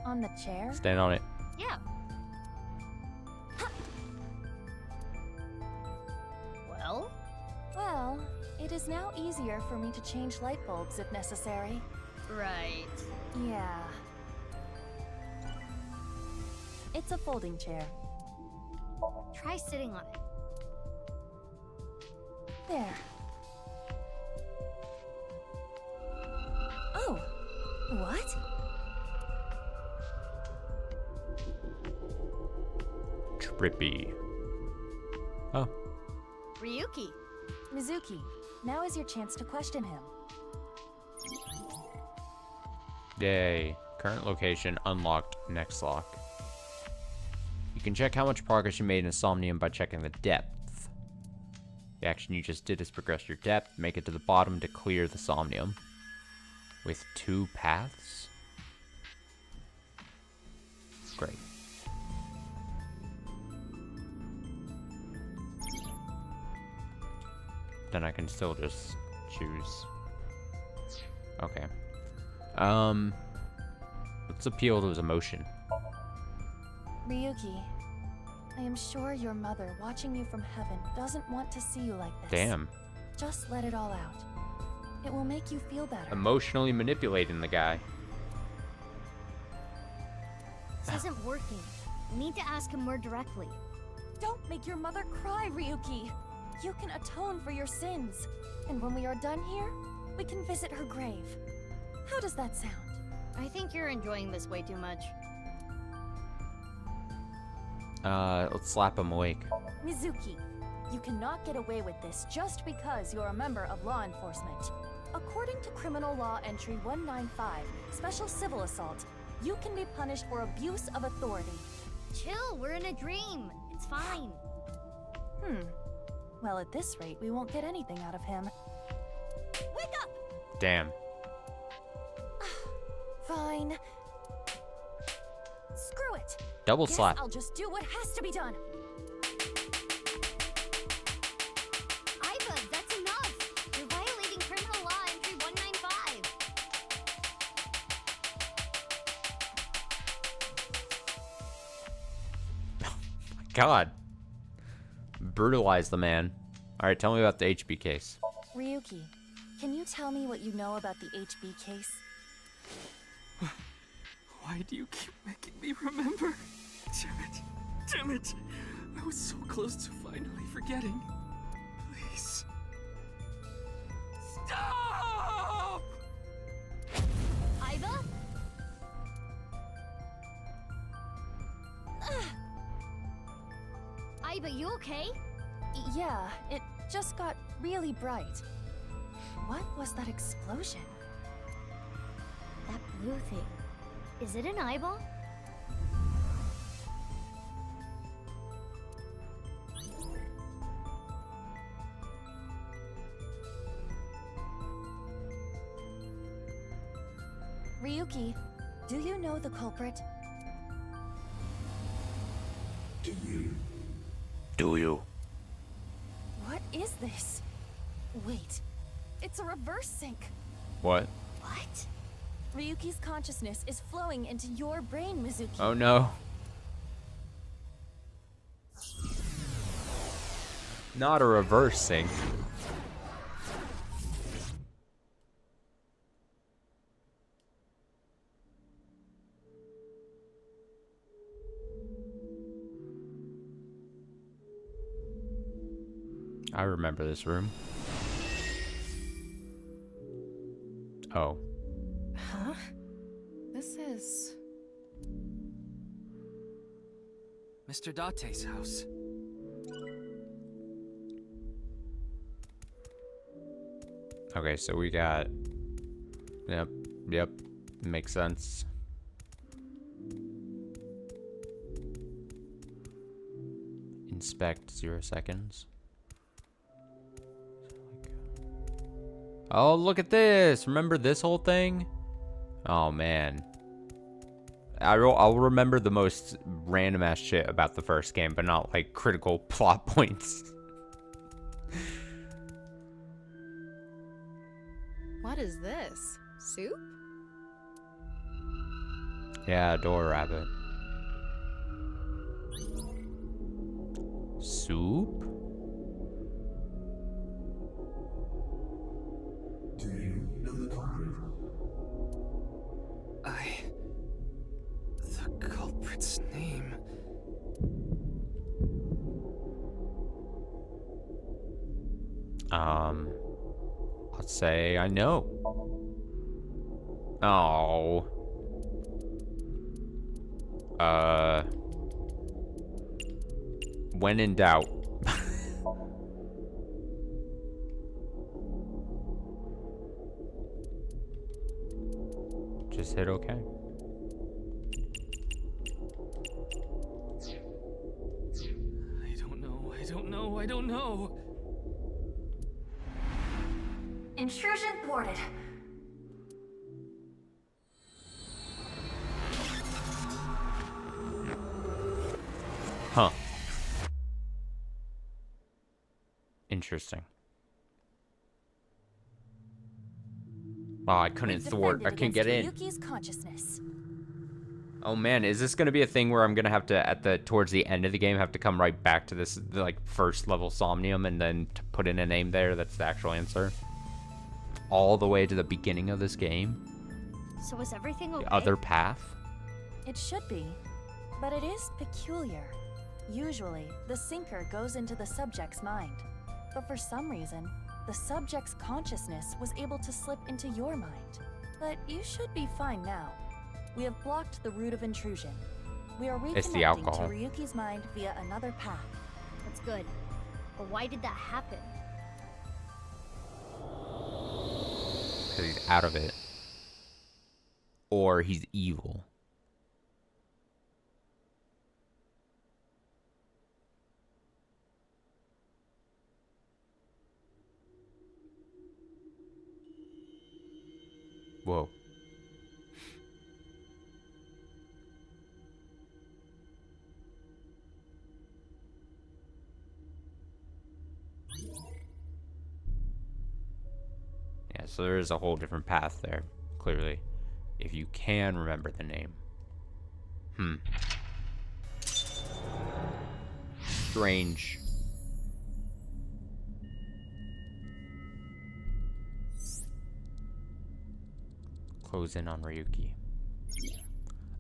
On the chair? Stand on it. Yeah. Well? Well, it is now easier for me to change light bulbs if necessary. Right. Yeah. It's a folding chair. Try sitting on it. There. Oh! What? Trippy. Oh. Ryuki. Mizuki, now is your chance to question him. Yay. Current location unlocked. Next lock. You can check how much progress you made in Somnium by checking the depth. The action you just did is progress your depth. Make it to the bottom to clear the Somnium. With 2 paths? Great. Then I can still just choose. Okay. Let's appeal to his emotion. Ryuki, I am sure your mother, watching you from heaven, doesn't want to see you like this. Damn. Just let it all out. It will make you feel better. Emotionally manipulating the guy. This isn't working. We need to ask him more directly. Don't make your mother cry, Ryuki. You can atone for your sins. And when we are done here, we can visit her grave. How does that sound? I think you're enjoying this way too much. Let's slap him awake. Mizuki, you cannot get away with this just because you're a member of law enforcement. According to Criminal Law Entry 195, Special Civil Assault, you can be punished for abuse of authority. Chill, we're in a dream. It's fine. Well, at this rate, we won't get anything out of him. Wake up! Damn. Fine. Screw it. Double Guess slap. I'll just do what has to be done. Iva, that's enough. You're violating Criminal Law Entry 195. God. Brutalize the man. Alright, tell me about the HB case. Ryuki, can you tell me what you know about the HB case? Why do you keep making me remember? Damn it. Damn it. I was so close to finally forgetting. Please. Stop! Iva? Iva, you okay? Yeah, it just got really bright. What was that explosion? That blue thing. Is it an eyeball? Ryuki, do you know the culprit? Do you? What is this? Wait, it's a reverse sync. What? What? Ryuki's consciousness is flowing into your brain, Mizuki. Oh no. Not a reverse sync. I remember this room. Oh. Huh? This is... Mr. Date's house. Okay, so we got... Yep. Makes sense. Inspect 0 seconds. Oh, look at this! Remember this whole thing? Oh, man. I'll remember the most random ass shit about the first game, but not like critical plot points. What is this? Soup? Yeah, door rabbit. Soup? Do you know the culprit? The culprit's name. Let's say I know. Oh. When in doubt. Just hit OK. I don't know. Intrusion thwarted. Huh. Interesting. Oh, I couldn't thwart. I couldn't get in. Ryuki's consciousness. Oh man, is this gonna be a thing where I'm gonna have to towards the end of the game have to come right back to this like first level Somnium and then to put in a name there that's the actual answer? All the way to the beginning of this game? So is everything okay? The other path? It should be, but it is peculiar. Usually, the sinker goes into the subject's mind, but for some reason, the subject's consciousness was able to slip into your mind. But you should be fine now. We have blocked the route of intrusion. We are It's the reconnecting to alcohol. Ryuki's mind via another path. That's good. But why did that happen? Because he's out of it. Or he's evil. Whoa. Yeah, so there is a whole different path there, clearly. If you can remember the name. Strange. Close in on Ryuki.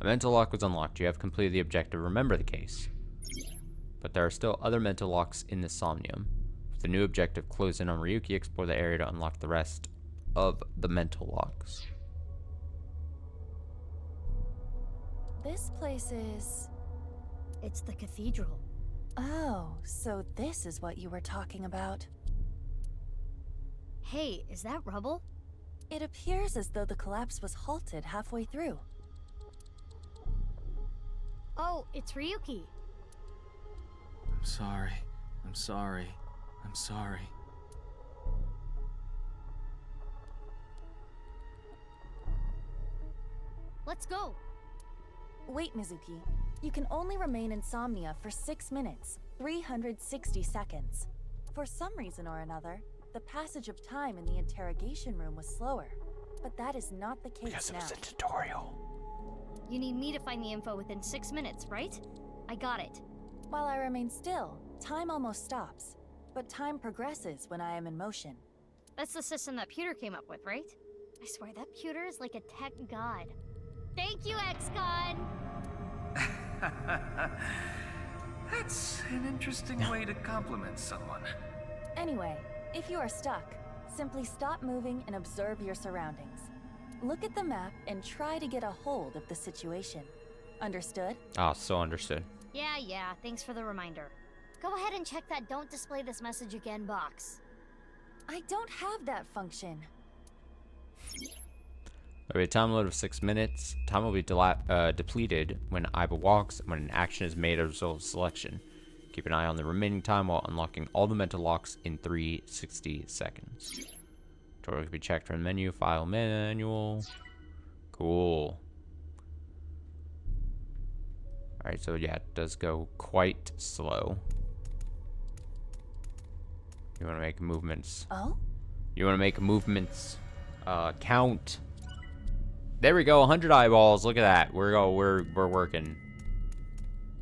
A mental lock was unlocked. You have completed the objective. Remember the case. But there are still other mental locks in the Somnium. With the new objective, close in on Ryuki, explore the area to unlock the rest of the mental locks. This place is... It's the cathedral. Oh, so this is what you were talking about. Hey, is that rubble? It appears as though the collapse was halted halfway through. Oh, it's Ryuki. I'm sorry. I'm sorry. I'm sorry. Let's go. Wait, Mizuki. You can only remain insomnia for 6 minutes, 360 seconds. For some reason or another, the passage of time in the interrogation room was slower. But that is not the case Because it now. was a tutorial. You need me to find the info within 6 minutes, right? I got it. While I remain still, time almost stops. But time progresses when I am in motion. That's the system that Pewter came up with, right? I swear that Pewter is like a tech god. Thank you, ex-con! That's an interesting way to compliment someone. Anyway, if you are stuck, simply stop moving and observe your surroundings. Look at the map and try to get a hold of the situation. Understood? Ah, so understood. Yeah, thanks for the reminder. Go ahead and check that "Don't display this message again" box. I don't have that function. There'll be a time limit of 6 minutes. Time will be depleted when Aiba walks and when an action is made as a result of selection. Keep an eye on the remaining time while unlocking all the mental locks in 360 seconds. Tutorial can be checked from the menu, file manual. Cool. Alright, so yeah, it does go quite slow. You want to make movements. Oh? You want to make movements. Count. There we go, 100 eyeballs. Look at that. We're working.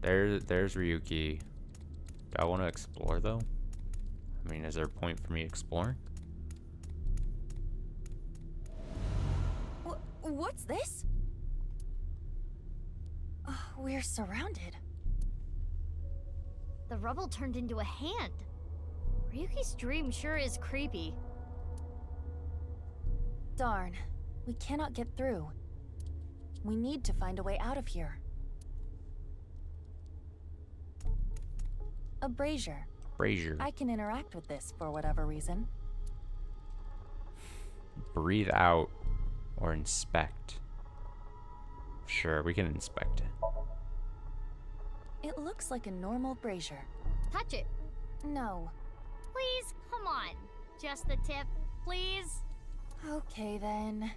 There's Ryuki. Do I want to explore though? I mean, is there a point for me exploring? What's this? We're surrounded. The rubble turned into a hand. Ryuki's dream sure is creepy. Darn. We cannot get through. We need to find a way out of here. A brazier. Brazier. I can interact with this for whatever reason. Breathe out or inspect. Sure, we can inspect it. It looks like a normal brazier. Touch it. No. Please, come on. Just the tip, please. Okay then.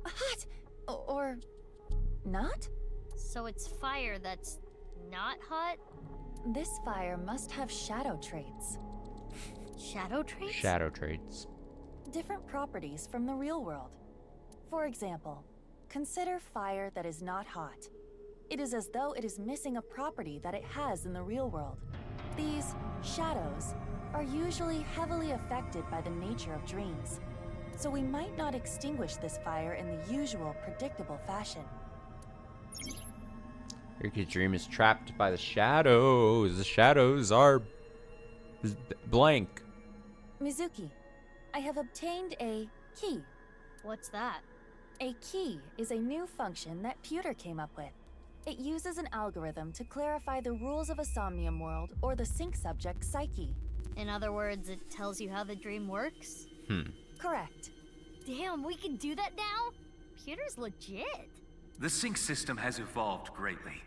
Hot! Or not? So it's fire that's not hot? This fire must have shadow traits. Shadow traits? Shadow traits. Different properties from the real world. For example, Consider fire that is not hot. It is as though it is missing a property that it has in the real world. These shadows are usually heavily affected by the nature of dreams, so we might not extinguish this fire in the usual predictable fashion. Ryuki's dream is trapped by the shadows. The shadows are blank. Mizuki, I have obtained a key. What's that? A key is a new function that Pewter came up with. It uses an algorithm to clarify the rules of a Somnium world or the sync subject's psyche. In other words, it tells you how the dream works? Correct. Damn, we can do that now? Pewter's legit. The sync system has evolved greatly.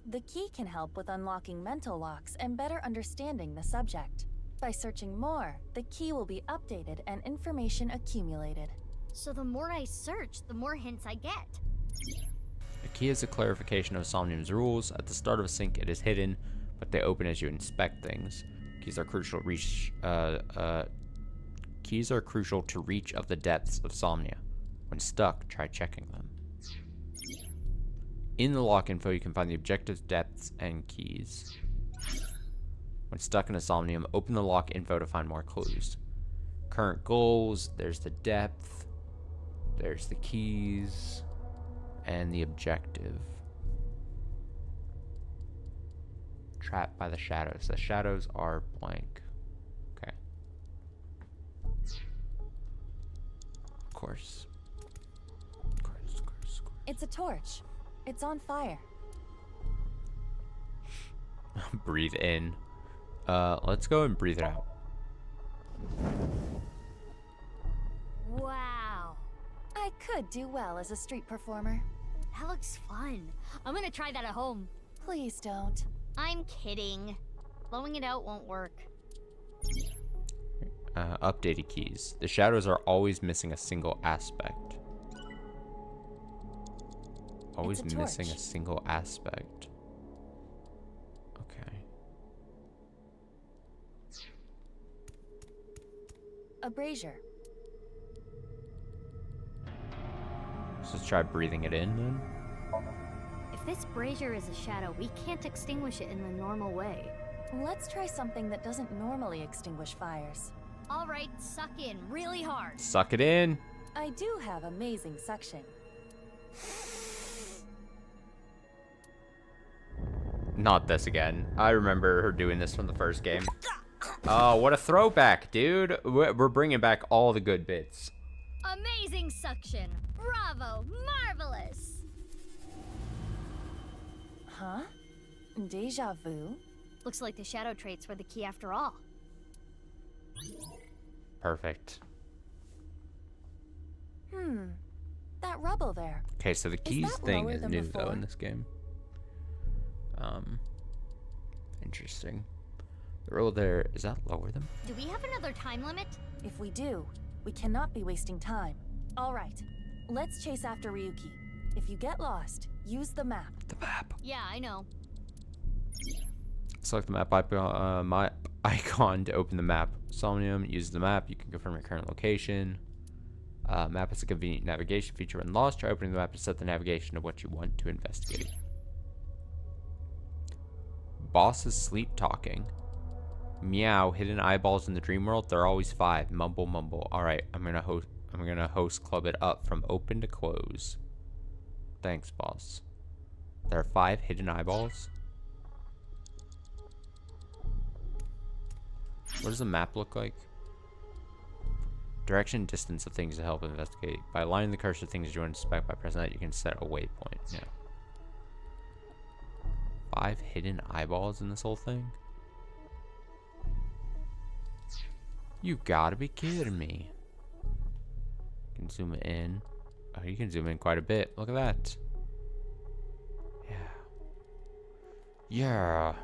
The key can help with unlocking mental locks and better understanding the subject. By searching more, the key will be updated and information accumulated. So the more I search, the more hints I get. A key is a clarification of Somnium's rules. At the start of a sync, it is hidden, but they open as you inspect things. Keys are crucial to reach of the depths of Somnia. When stuck, try checking them. In the lock info, you can find the objectives, depths, and keys. When stuck in a Somnium, open the lock info to find more clues. Current goals, there's the depth, there's the keys, and the objective. Trapped by the shadows. The shadows are blank. Okay. Of course. Of course. It's a torch. It's on fire. Breathe in. Let's go and breathe it out. Wow. I could do well as a street performer. That looks fun. I'm gonna try that at home. Please don't. I'm kidding. Blowing it out won't work. Updated keys. The shadows are always missing a single aspect. Always It's a missing a torch. single aspect. Okay. A brazier. So let's try breathing it in then. If this brazier is a shadow, we can't extinguish it in the normal way. Let's try something that doesn't normally extinguish fires. All right, suck in really hard. Suck it in. I do have amazing suction. Not this again. I remember her doing this from the first game. Oh, what a throwback, dude. We're bringing back all the good bits. Amazing suction. Bravo. Marvelous. Huh? Deja vu? Looks like the shadow traits were the key after all. Perfect. That rubble there. Okay, so the keys that thing lower is than new though before? in this game. Interesting. The roll there, is that lower than? Do we have another time limit? If we do, we cannot be wasting time. All right, let's chase after Ryuki. If you get lost, use the map. The map. Yeah, I know. Select the map icon to open the map. Somnium, use the map. You can confirm your current location. Map is a convenient navigation feature. When lost, try opening the map to set the navigation to what you want to investigate. Boss is sleep talking. Meow, hidden eyeballs in the dream world. There are always 5. Mumble, mumble. All right, I'm gonna host club it up from open to close. Thanks, boss. There are 5 hidden eyeballs. What does the map look like? Direction and distance of things to help investigate. By aligning the cursor to things you want to inspect by pressing that, you can set a waypoint. Yeah. 5 hidden eyeballs in this whole thing? You gotta be kidding me. You can zoom in. Oh, you can zoom in quite a bit. Look at that. Yeah. Yeah.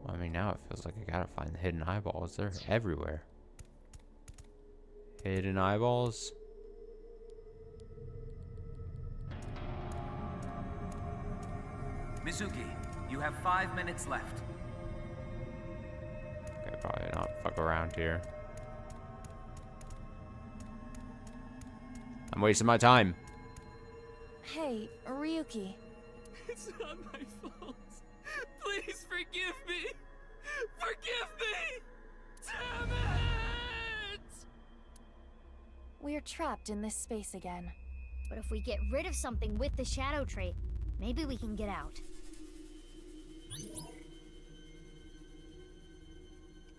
I mean, now it feels like I gotta find the hidden eyeballs. They're everywhere. Hidden eyeballs. Mizuki, you have 5 minutes left. Okay, probably not fuck around here. I'm wasting my time. Hey, Ryuki. It's not my fault. Please forgive me. Forgive me. Damn it! We're trapped in this space again. But if we get rid of something with the shadow trait, maybe we can get out.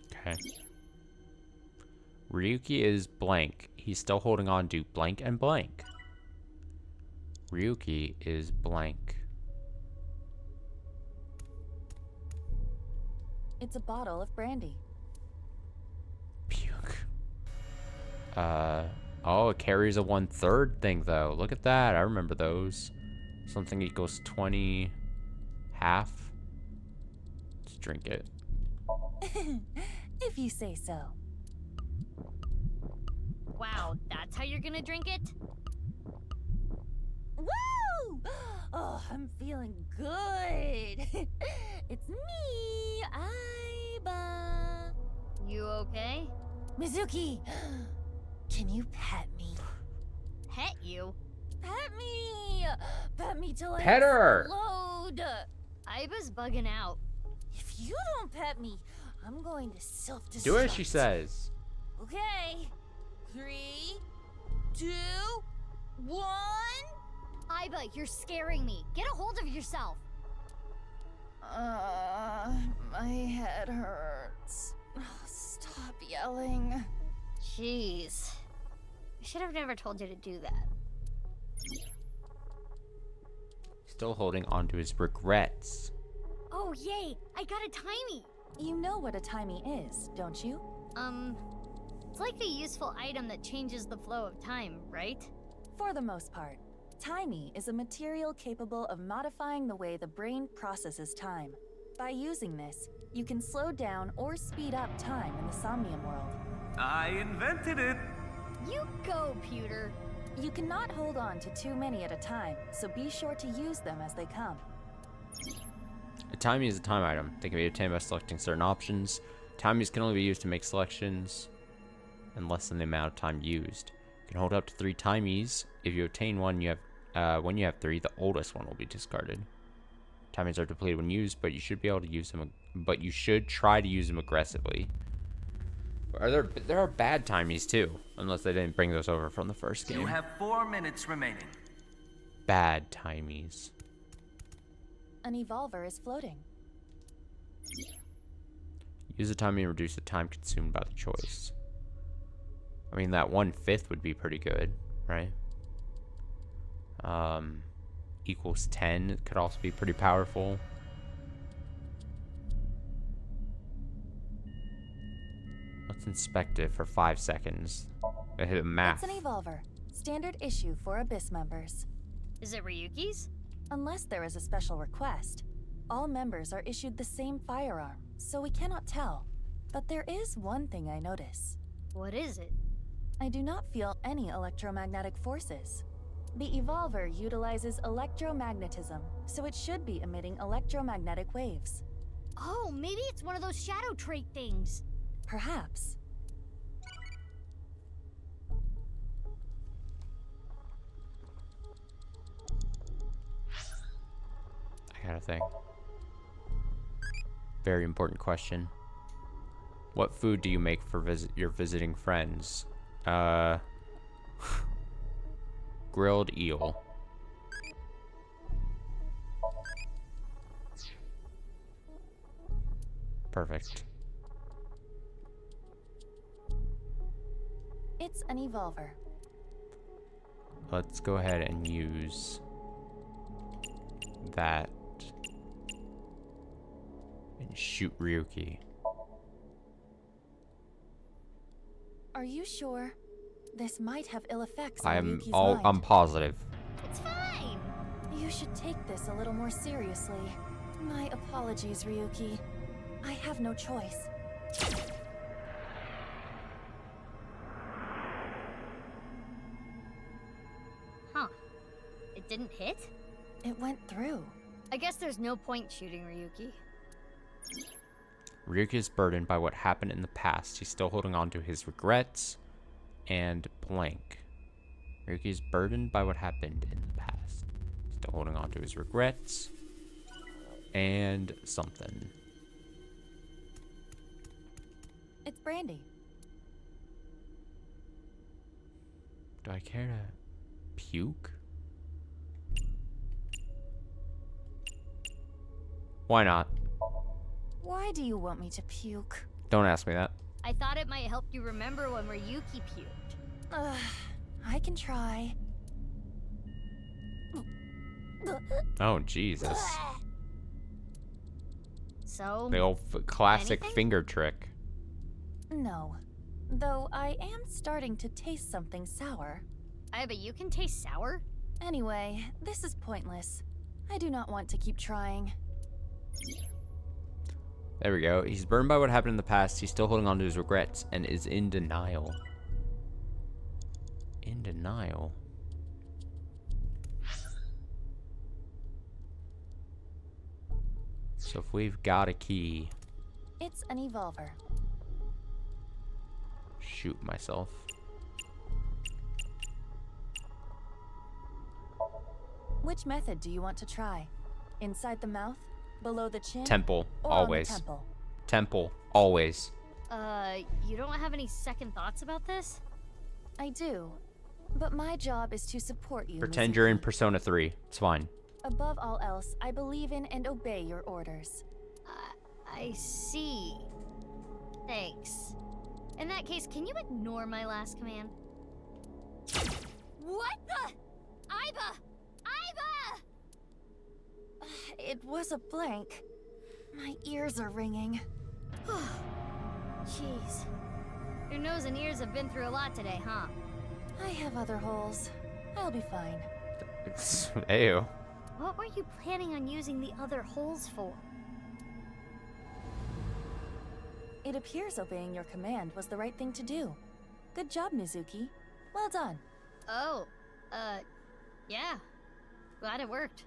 Okay. Ryuki is blank. He's still holding on to blank and blank. Ryuki is blank. It's a bottle of brandy. Puke. Oh, it carries a 1/3 thing though. Look at that. I remember those. Something equals 20 half. Let's drink it. If you say so. Wow, that's how you're gonna drink it? Woo! Oh, I'm feeling good. It's me, Aiba. You okay? Mizuki, can you pet me? Pet you? Pet me! Pet me till I Pet her! explode! Iba's bugging out. If you don't pet me, I'm going to self-destruct. Do as she says. Okay. 3, 2, 1. Iba, you're scaring me. Get a hold of yourself. My head hurts. Stop yelling. Jeez. I should have never told you to do that. Still holding on to his regrets. Oh, yay! I got a timey! You know what a timey is, don't you? It's like a useful item that changes the flow of time, right? For the most part. Timey is a material capable of modifying the way the brain processes time. By using this, you can slow down or speed up time in the Somnium world. I invented it. You go, Pewter. You cannot hold on to too many at a time, so be sure to use them as they come. A timey is a time item. They can be obtained by selecting certain options. Timies can only be used to make selections in less than the amount of time used. You can hold up to 3 timies. If you obtain one, when you have 3, the oldest one will be discarded. Timies are depleted when used, but you should be able to use them. But you should try to use them aggressively. There are bad timies too, unless they didn't bring those over from the first game. You have 4 minutes remaining. Bad timies. An evolver is floating. Use a timey and reduce the time consumed by the choice. I mean, that 1/5 would be pretty good, right? Equals 10 could also be pretty powerful. Let's inspect it for 5 seconds. I hit a math. It's an evolver. Standard issue for Abyss members. Is it Ryuki's? Unless there is a special request. All members are issued the same firearm, so we cannot tell. But there is one thing I notice. What is it? I do not feel any electromagnetic forces. The evolver utilizes electromagnetism, so it should be emitting electromagnetic waves. Oh, maybe it's one of those shadow trait things. Perhaps. I got a thing. Very important question. What food do you make for your visiting friends? Grilled eel. Perfect. It's an evolver. Let's go ahead and use that and shoot Ryuki. Are you sure? This might have ill effects on Ryuki's I'm mind. positive. It's fine. You should take this a little more seriously. My apologies, Ryuki. I have no choice. Huh. It didn't hit? It went through. I guess there's no point shooting Ryuki. Ryuki is burdened by what happened in the past. He's still holding on to his regrets and blank. Ryuki's burdened by what happened in the past. Still holding on to his regrets. And something. It's Brandy. Do I care to puke? Why not? Why do you want me to puke? Don't ask me that. I thought it might help you remember when Ryuki puked. Ugh, I can try. Oh, Jesus. So, The old classic anything? finger trick. No. Though I am starting to taste something sour. I bet you can taste sour? Anyway, this is pointless. I do not want to keep trying. There we go. He's burned by what happened in the past. He's still holding on to his regrets and is in denial. In denial. So if we've got a key, It's an evolver. shoot myself. Which method do you want to try? Inside the mouth? Below the chin? Temple, or always. On the temple? Temple, always. You don't have any second thoughts about this? I do. But my job is to support you. Pretend you're in Mizuki. Persona 3. It's fine. Above all else, I believe in and obey your orders. I see. Thanks. In that case, can you ignore my last command? What the? Aiba! Aiba! It was a blank. My ears are ringing. Jeez. Your nose and ears have been through a lot today, huh? I have other holes. I'll be fine. Ew. What were you planning on using the other holes for? It appears obeying your command was the right thing to do. Good job, Mizuki. Well done. Oh, yeah. Glad it worked.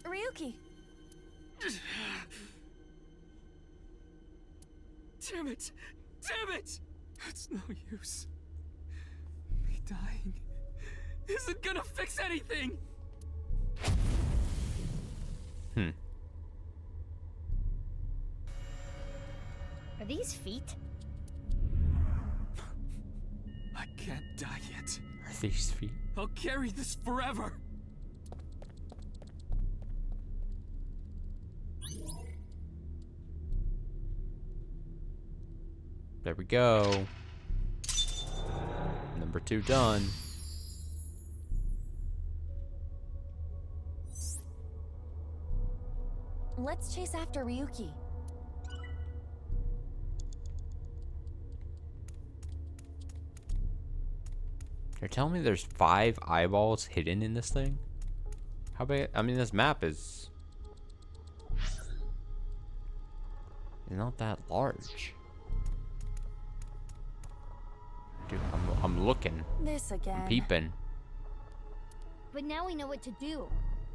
Ryuki! Damn it! Damn it! It's no use. Me dying isn't gonna fix anything! Are these feet? I can't die yet. Are these feet? I'll carry this forever! There we go. Number 2 done. Let's chase after Ryuki. You're telling me there's 5 eyeballs hidden in this thing? How big? I mean, this map is not that large. Dude, I'm looking. This again. I'm peeping. But now we know what to do.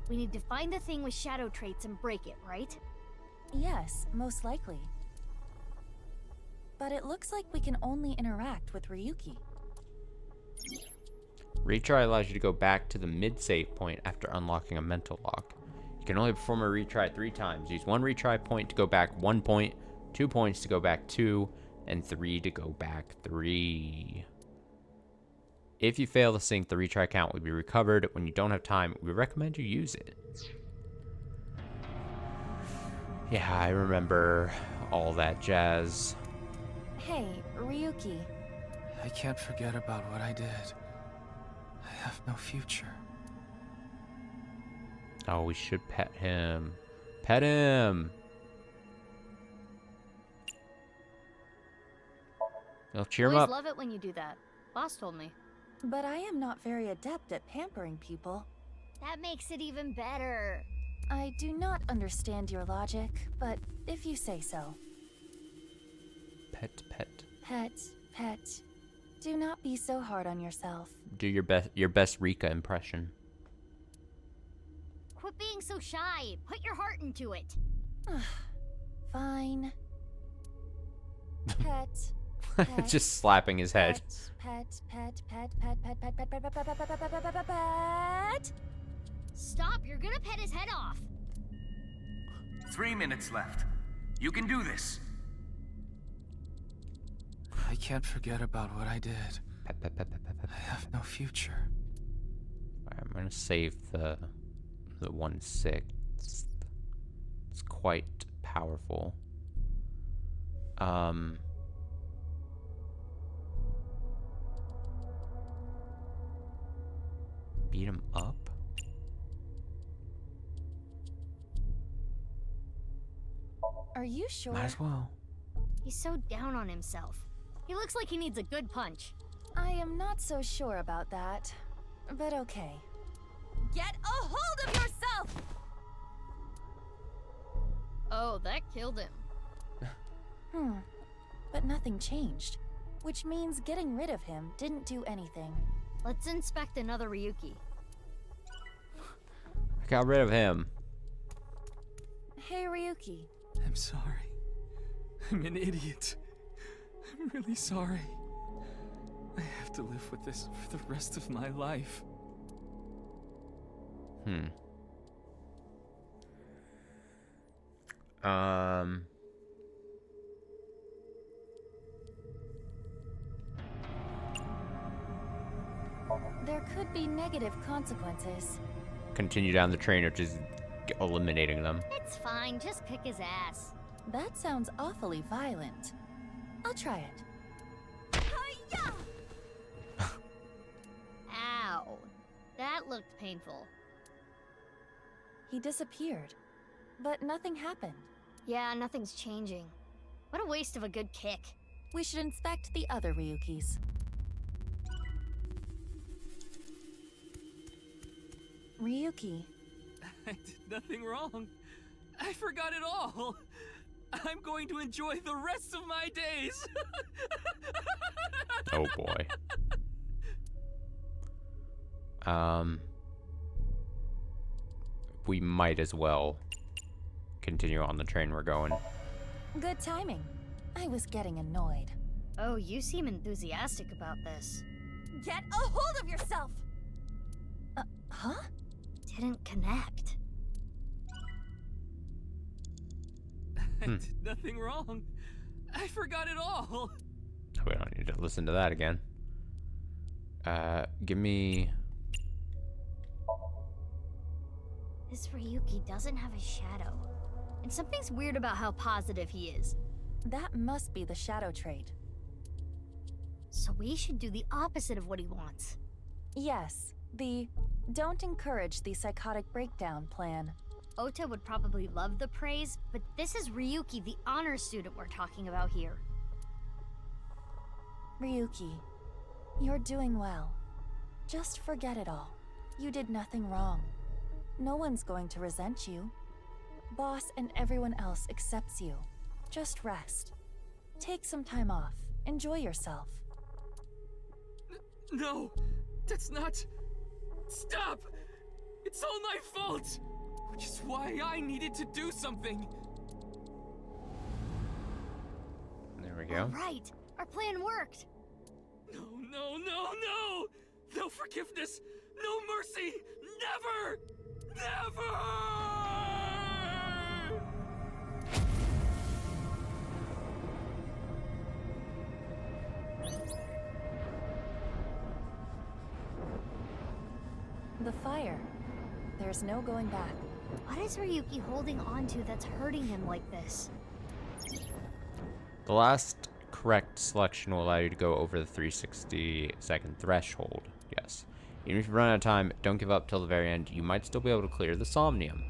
We need to find the thing with shadow traits and break it, right? Yes, most likely. But it looks like we can only interact with Ryuki. Retry allows you to go back to the mid-save point after unlocking a mental lock. You can only perform a retry 3 times. Use 1 retry point to go back 1 point, 2 points to go back 2, and 3 to go back 3. If you fail to sync, the retry count will be recovered. When you don't have time, we recommend you use it. Yeah, I remember all that jazz. Hey, Ryuki. I can't forget about what I did. I have no future. Oh, we should pet him. Pet him! It'll cheer him Boys up. love it when you do that. Boss told me. But I am not very adept at pampering people. That makes it even better. I do not understand your logic, but if you say so. Pet, pet. Pet, pet. Do not be so hard on yourself. Do your best Rika impression. Quit being so shy? Put your heart into it. Fine. Pet. Pet. Just slapping his head. Pet. Pet. Stop, you're gonna pet his head off. 3 minutes left. You can do this. I can't forget about what I did. Pet, pet, pet, pet, pet, pet. I have no future. Alright, I'm gonna save the 1/6. It's quite powerful. Beat him up? Are you sure? Might as well. He's so down on himself. He looks like he needs a good punch. I am not so sure about that. But okay. Get a hold of yourself! Oh, that killed him. But nothing changed. Which means getting rid of him didn't do anything. Let's inspect another Ryuki. I got rid of him. Hey, Ryuki. I'm sorry. I'm an idiot. I'm really sorry. I have to live with this for the rest of my life. There could be negative consequences. Continue down the train or just eliminating them. It's fine, just kick his ass. That sounds awfully violent. I'll try it. Ow. That looked painful. He disappeared, but nothing happened. Yeah, nothing's changing. What a waste of a good kick. We should inspect the other Ryukis. Ryuki. I did nothing wrong. I forgot it all. I'm going to enjoy the rest of my days. Oh boy. We might as well continue on the train we're going. Good timing. I was getting annoyed. Oh, you seem enthusiastic about this. Get a hold of yourself! Huh? Didn't connect. I did nothing wrong. I forgot it all. We don't need to listen to that again. Give me... This Ryuki doesn't have a shadow. And something's weird about how positive he is. That must be the shadow trait. So we should do the opposite of what he wants. Yes, the don't encourage the psychotic breakdown plan. Ota would probably love the praise, but this is Ryuki, the honor student we're talking about here. Ryuki, you're doing well. Just forget it all. You did nothing wrong. No one's going to resent you. Boss and everyone else accepts you. Just rest. Take some time off. Enjoy yourself. No, that's not... Stop! It's all my fault! Which is why I needed to do something. There we go. All right, our plan worked. No, no, no, no! No forgiveness! No mercy! Never! Never! The fire. There's no going back. What is Ryuki holding on to that's hurting him like this? The last correct selection will allow you to go over the 360-second threshold. Yes. Even if you run out of time, don't give up till the very end. You might still be able to clear the Somnium.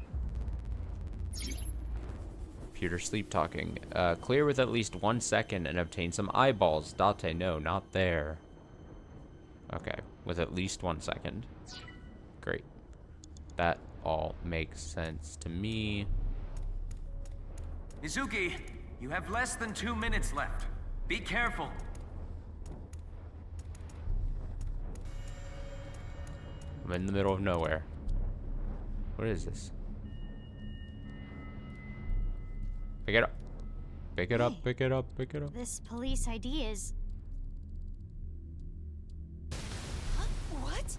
Computer sleep talking. Clear with at least 1 second and obtain some eyeballs. Date, no, not there. Okay, with at least 1 second. Great. That all makes sense to me. Izuki, you have less than 2 minutes left. Be careful. I'm in the middle of nowhere. What is this? Pick it up. Pick it up, pick it up, pick it up. This police ID is... What?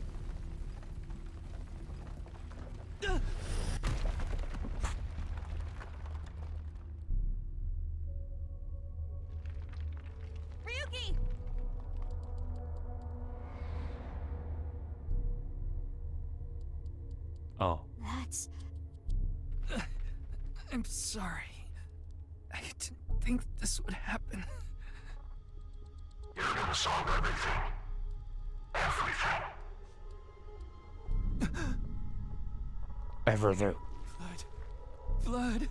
Ryuki! Oh. That's... I'm sorry. I didn't think this would happen. You're gonna solve everything. Everything. Everything. Blood.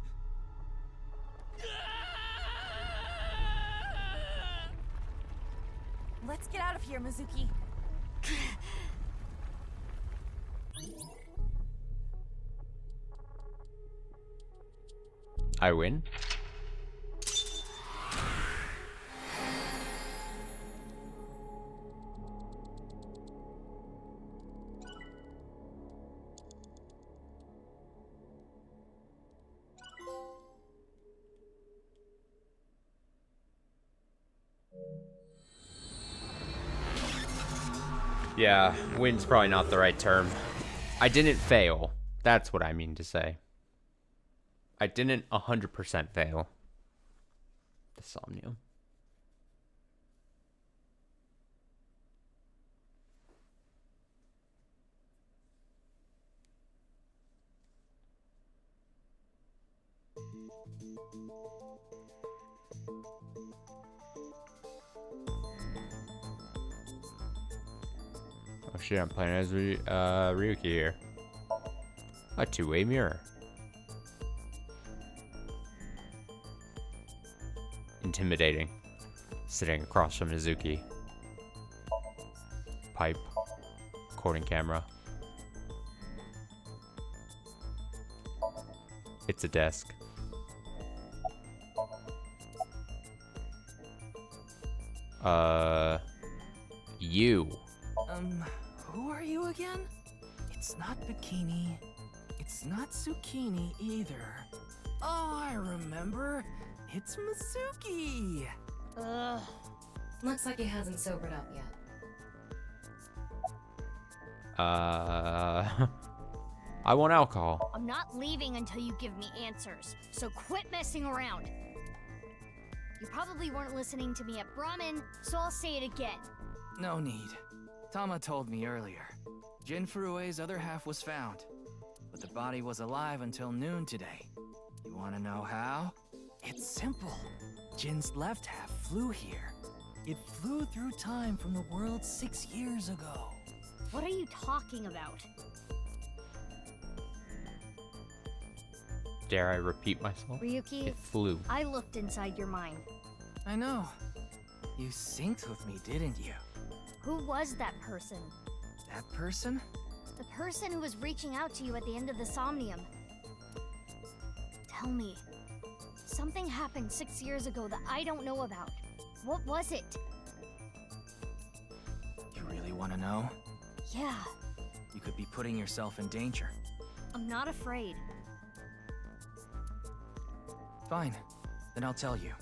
Let's get out of here, Mizuki. I win. Yeah, win's probably not the right term. I didn't fail. That's what I mean to say. I didn't 100% fail. The Somnium. Oh shit, I'm playing as Ryuki here. A two-way mirror. Intimidating. Sitting across from Mizuki. Pipe. Recording camera. It's a desk. You. Who are you again? It's not Bikini. It's not Zucchini either. Oh, I remember. It's Mizuki. Ugh. Looks like he hasn't sobered up yet. I want alcohol. I'm not leaving until you give me answers, so quit messing around. You probably weren't listening to me at Brahmin, so I'll say it again. No need. Tama told me earlier. Jin Furue's other half was found, but the body was alive until noon today. You want to know how? It's simple. Jin's left half flew here. It flew through time from the world 6 years ago. What are you talking about? Dare I repeat myself? Ryuki, It flew. I looked inside your mind. I know. You synced with me, didn't you? Who was that person? That person? The person who was reaching out to you at the end of the Somnium. Tell me. Something happened 6 years ago that I don't know about. What was it? You really want to know? Yeah, You could be putting yourself in danger. I'm not afraid. Fine. Then I'll tell you.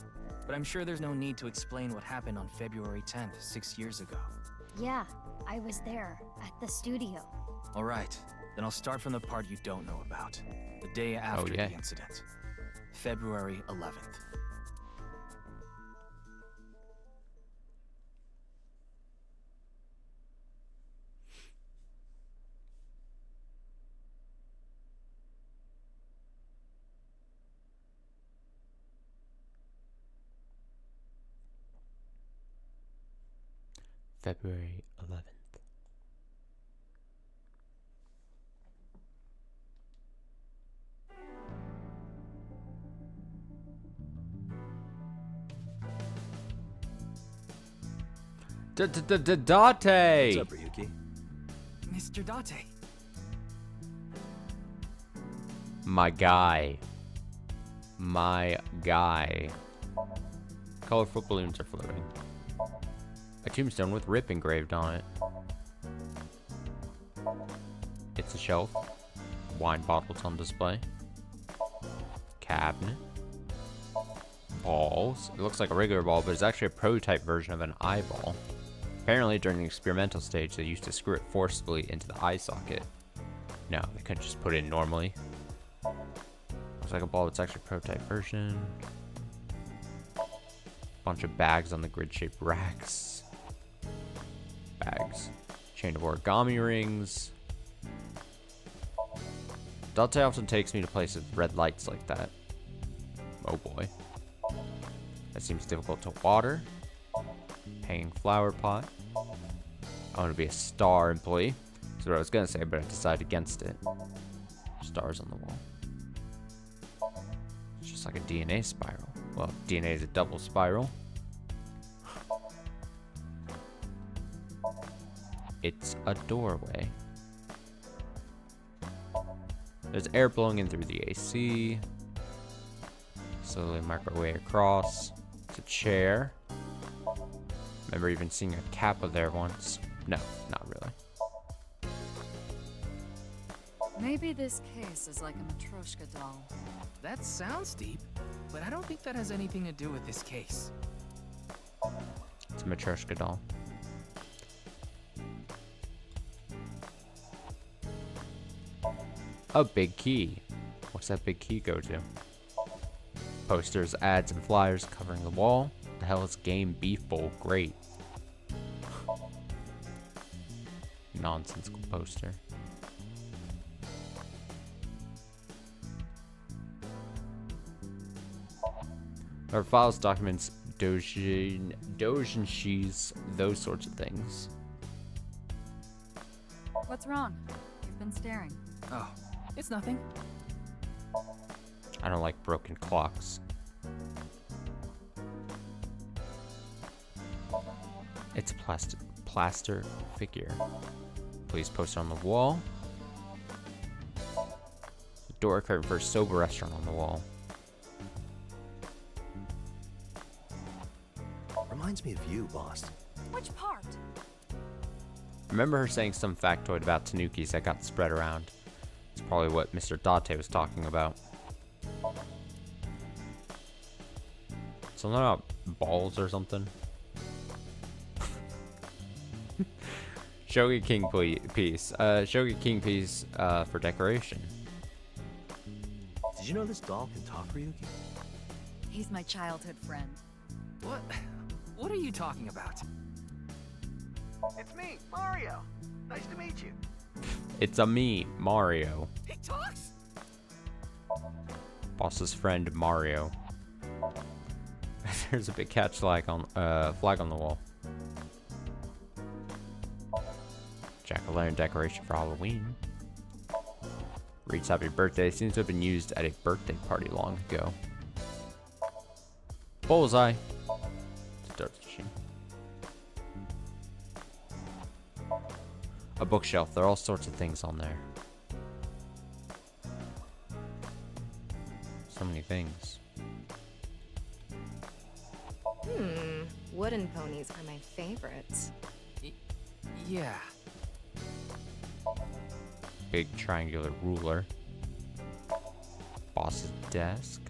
But I'm sure there's no need to explain what happened on February 10th, 6 years ago. Yeah, I was there, at the studio. Alright, then I'll start from the part you don't know about. The day after yeah. the incident. February 11th. February 11th. Date! What's up, Ryuki? Mr. Date. My guy. My guy. Colorful balloons are floating. A tombstone with RIP engraved on it. It's a shelf. Wine bottles on display. Cabinet. balls. It looks like a regular ball, but it's actually a prototype version of an eyeball. Apparently, during the experimental stage, they used to screw it forcibly into the eye socket. No, they couldn't just put it in normally. Looks like a ball. It's actually a prototype version. Bunch of bags on the grid-shaped racks. Bags. Chain of origami rings. Dante often takes me to places with red lights like that. Oh boy. That seems difficult to water. Hanging flower pot. I want to be a star employee. That's what I was going to say, but I decided against it. Stars on the wall. It's just like a DNA spiral. Well, DNA is a double spiral. It's a doorway. There's air blowing in through the AC. Slowly make our way across. It's a chair. Remember even seeing a Kappa there once. No, not really. Maybe this case is like a Matryoshka doll. That sounds deep, but I don't think that has anything to do with this case. It's a Matryoshka doll. A big key. What's that big key go to? Posters, ads, and flyers covering the wall. The hell is Game Beef Bowl? Great. Nonsensical poster. Our files, documents, doujinshis, those sorts of things. What's wrong? You've been staring. Oh, it's nothing. I don't like broken clocks. It's a plaster figure. Please post it on the wall. The door curtain for a sober restaurant on the wall. Reminds me of you, boss. Which part? Remember her saying some factoid about tanukis that got spread around. It's probably what Mr. Date was talking about. Something about balls or something. Shogi King piece. Shogi King piece for decoration. Did you know this doll can talk, Ryuki? He's my childhood friend. What? What are you talking about? It's me, Mario. Nice to meet you. It's a me, Mario. He talks? Boss's friend, Mario. There's a big catch flag on the wall. Jack-o'-lantern decoration for Halloween. Reads happy birthday. Seems to have been used at a birthday party long ago. Bullseye. Starts machine. A bookshelf. There are all sorts of things on there. So many things. Wooden ponies are my favorites. Yeah. Big triangular ruler. Boss's desk.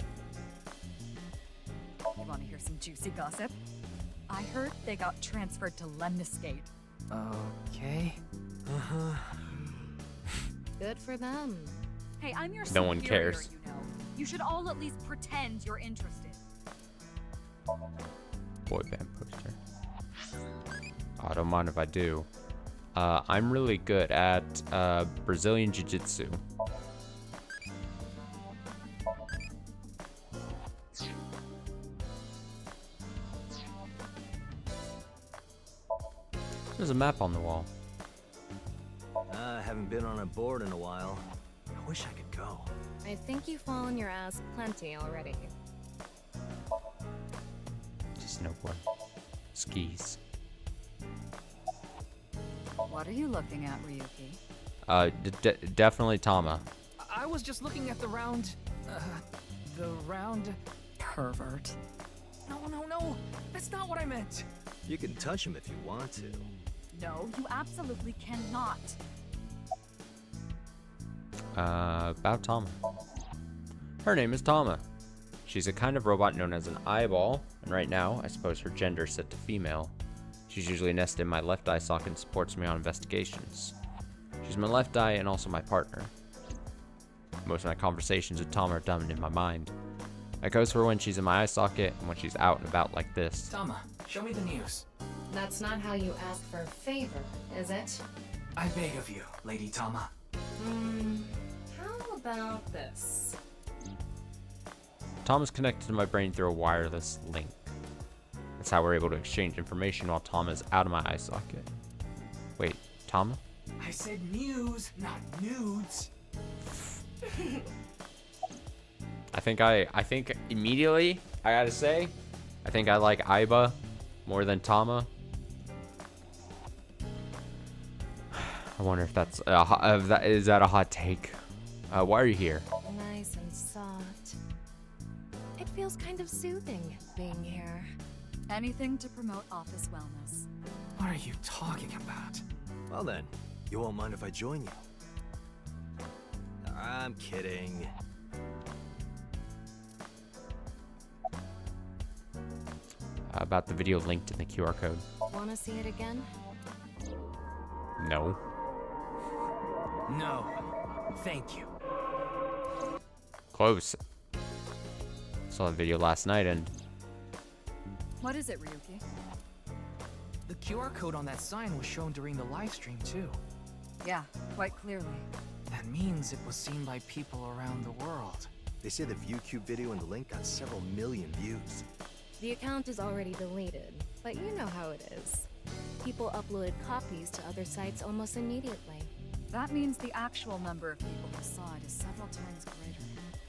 You want to hear some juicy gossip? I heard they got transferred to Lemniscate. Okay. Good for them. Hey, I'm your No one superior, cares. you know. You should all at least pretend you're interested. Boy band poster. I don't mind if I do. I'm really good at Brazilian Jiu-Jitsu. There's a map on the wall. I haven't been on a board in a while. I wish I could go. I think you've fallen your ass plenty already. Just snowboard. Skis. What are you looking at, Ryuki? Definitely Tama. I was just looking at the round... Pervert. No. That's not what I meant. You can touch him if you want to. No, you absolutely cannot. About Tama. Her name is Tama. She's a kind of robot known as an eyeball, and right now, I suppose her gender is set to female. She's usually nested in my left eye socket and supports me on investigations. She's my left eye and also my partner. Most of my conversations with Tama are done in my mind. I go to her when she's in my eye socket and when she's out and about like this. Tama, show me the news. That's not how you ask for a favor, is it? I beg of you, Lady Tama. How about this? Tama's connected to my brain through a wireless link. That's how we're able to exchange information while Tama's out of my eye socket. Wait, Tama? I said news, not nudes. I think immediately, I gotta say, I think I like Aiba more than Tama. I wonder if that's is that a hot take? Why are you here? Nice and soft. It feels kind of soothing being here. Anything to promote office wellness. What are you talking about? Well then, you won't mind if I join you. I'm kidding. About the video linked in the QR code. Wanna see it again? No. No. Thank you. Close. Saw the video last night and What is it, Ryuki? The QR code on that sign was shown during the live stream too. Yeah, quite clearly. That means it was seen by people around the world. They say the ViewCube video and the link got several million views. The account is already deleted, but you know how it is. People uploaded copies to other sites almost immediately. That means the actual number of people who saw it is several times greater.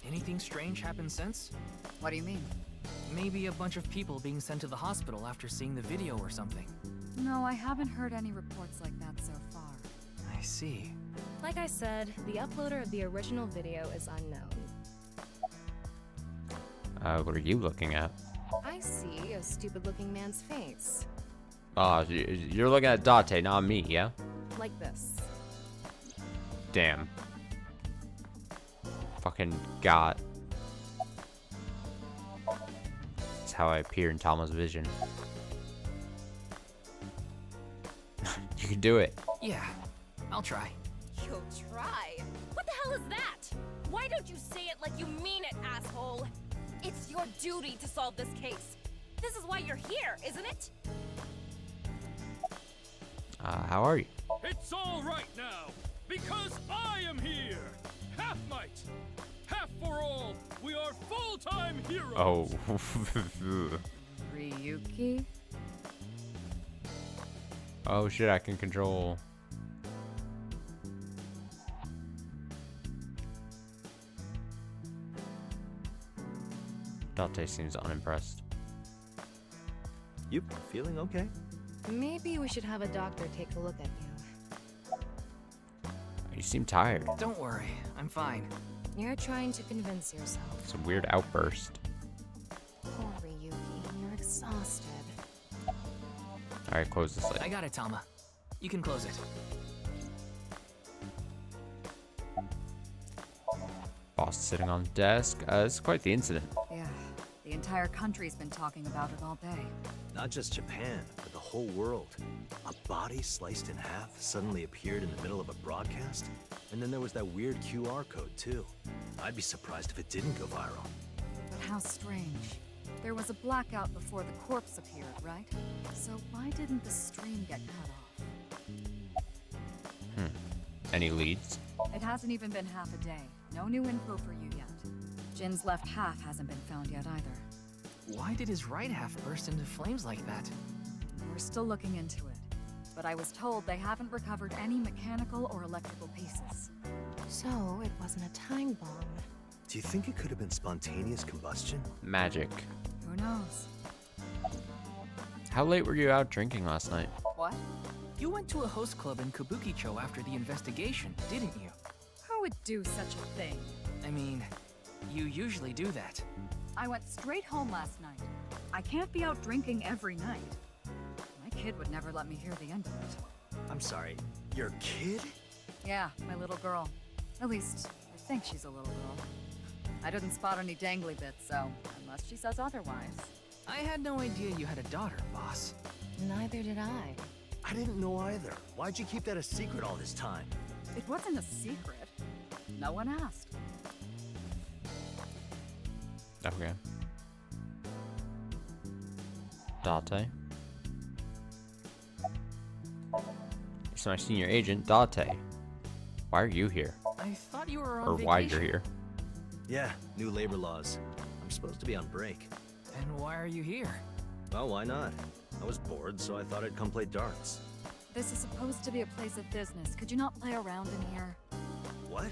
Anything strange happened since? What do you mean? Maybe a bunch of people being sent to the hospital after seeing the video or something. No, I haven't heard any reports like that so far. I see. Like I said, the uploader of the original video is unknown. what are you looking at? I see a stupid-looking man's face. Oh, you're looking at Date, not me, yeah? Like this. Damn. Fucking got. That's how I appear in Tama's vision. You can do it. Yeah, I'll try. You'll try? What the hell is that? Why don't you say it like you mean it, asshole? It's your duty to solve this case. This is why you're here, isn't it? How are you? It's all right now, because I am here! Half might! Half for all! We are full-time heroes! Oh. Ryuki? Oh shit, I can control. Date seems unimpressed. You feeling okay? Maybe we should have a doctor take a look at you. You seem tired. Don't worry, I'm fine. You're trying to convince yourself. It's a weird outburst. Poor Ryuki, you're exhausted. Alright, close this I lid. got it, Tama. You can close it. Boss sitting on the desk. It's quite the incident. Yeah, the entire country's been talking about it all day. Not just Japan, but the whole world. A body sliced in half suddenly appeared in the middle of a broadcast, and then there was that weird QR code too. I'd be surprised if it didn't go viral. But how strange. There was a blackout before the corpse appeared, right? So why didn't the stream get cut off? Any leads? It hasn't even been half a day. No new info for you yet. Jin's left half hasn't been found yet either. Why did his right half burst into flames like that? We're still looking into it. But I was told they haven't recovered any mechanical or electrical pieces. So, it wasn't a time bomb. Do you think it could have been spontaneous combustion? Magic. Who knows? How late were you out drinking last night? What? You went to a host club in Kabukicho after the investigation, didn't you? Who would do such a thing? I mean, you usually do that. I went straight home last night. I can't be out drinking every night. My kid would never let me hear the end of it. I'm sorry, your kid? Yeah, my little girl. At least, I think she's a little girl. I didn't spot any dangly bits, so unless she says otherwise. I had no idea you had a daughter, boss. Neither did I. I didn't know either. Why'd you keep that a secret all this time? It wasn't a secret. No one asked. Okay. Date. It's my senior agent, Date. Why are you here? I thought you were on Or vacation. why you're here? Yeah, new labor laws. I'm supposed to be on break. Then why are you here? Well, why not? I was bored, so I thought I'd come play darts. This is supposed to be a place of business. Could you not play around in here? What?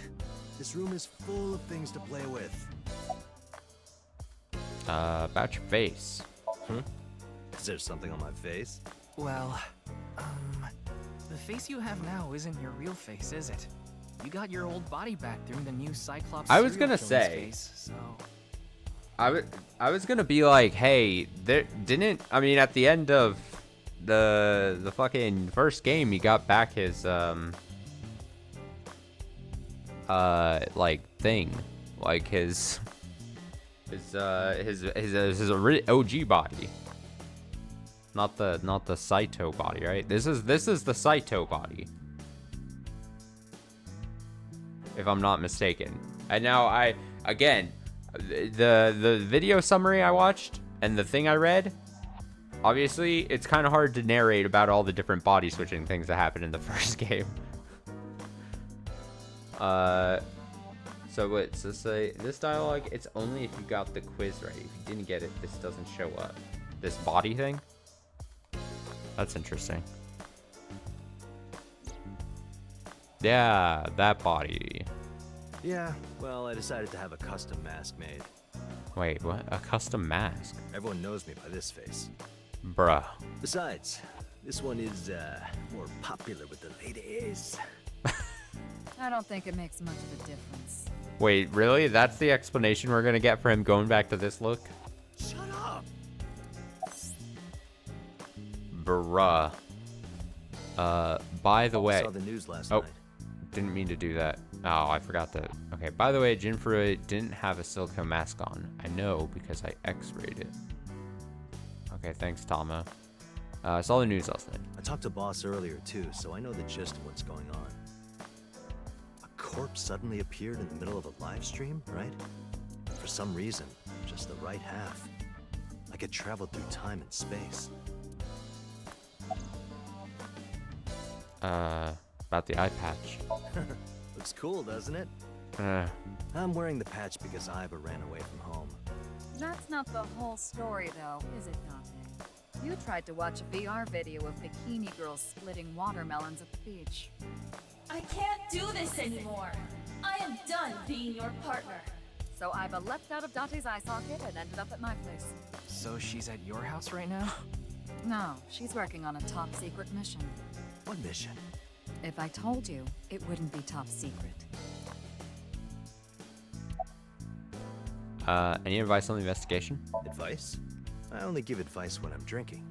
This room is full of things to play with. About your face. Is there something on my face? Well, the face you have now isn't your real face, is it? You got your old body back during the new Cyclops I was serial gonna killing say. phase, so... I was gonna be like, hey, there didn't. I mean, at the end of the fucking first game, he got back his like thing, like his OG body, not the Saito body, right? This is the Saito body, if I'm not mistaken. And now the video summary I watched and the thing I read, obviously it's kind of hard to narrate about all the different body switching things that happened in the first game. So what? So say this dialogue, it's only if you got the quiz right. If you didn't get it, this doesn't show up. This body thing? That's interesting. Yeah, that body. Yeah, well, I decided to have a custom mask made. Wait, what? A custom mask? Everyone knows me by this face. Bruh. Besides, this one is, more popular with the ladies. I don't think it makes much of a difference. Wait, really? That's the explanation we're gonna get for him going back to this look? Shut up! Bruh. By the way... I saw the news last night. Didn't mean to do that. Oh, I forgot that. Okay, by the way, Jinfurui didn't have a silicone mask on. I know because I x-rayed it. Okay, thanks, Tama. I saw the news last night. I talked to Boss earlier, too, so I know the gist of what's going on. A corpse suddenly appeared in the middle of a live stream, right? For some reason, just the right half. Like it traveled through time and space. About the eye patch. Looks cool, doesn't it? I'm wearing the patch because Iva ran away from home. That's not the whole story, though, is it, Dante? You tried to watch a VR video of bikini girls splitting watermelons at the beach. I can't do this anymore. I am done being your partner. So Iva leapt out of Dante's eye socket and ended up at my place. So she's at your house right now? No, she's working on a top secret mission. What mission? If I told you, it wouldn't be top secret. Any advice on the investigation? Advice? I only give advice when I'm drinking.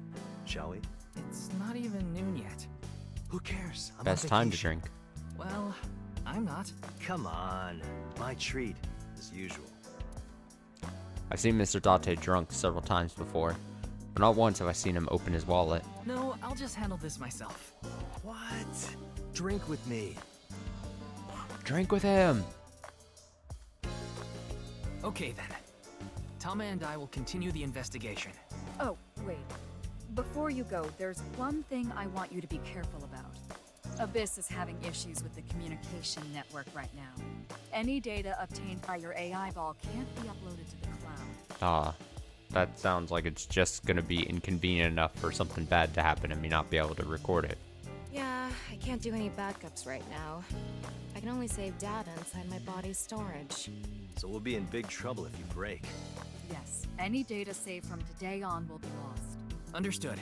Shall we? It's not even noon yet. Who cares? I'm Best on time to vacation. drink. Well, I'm not. Come on. My treat, as usual. I've seen Mr. Date drunk several times before, but not once have I seen him open his wallet. No, I'll just handle this myself. What? Drink with me. Drink with him! Okay then. Tama and I will continue the investigation. Oh, wait. Before you go, there's one thing I want you to be careful about. Abyss is having issues with the communication network right now. Any data obtained by your AI ball can't be uploaded to the cloud. That sounds like it's just gonna be inconvenient enough for something bad to happen and me not be able to record it. Yeah, I can't do any backups right now. I can only save data inside my body's storage. So we'll be in big trouble if you break. Yes, any data saved from today on will be lost. Understood.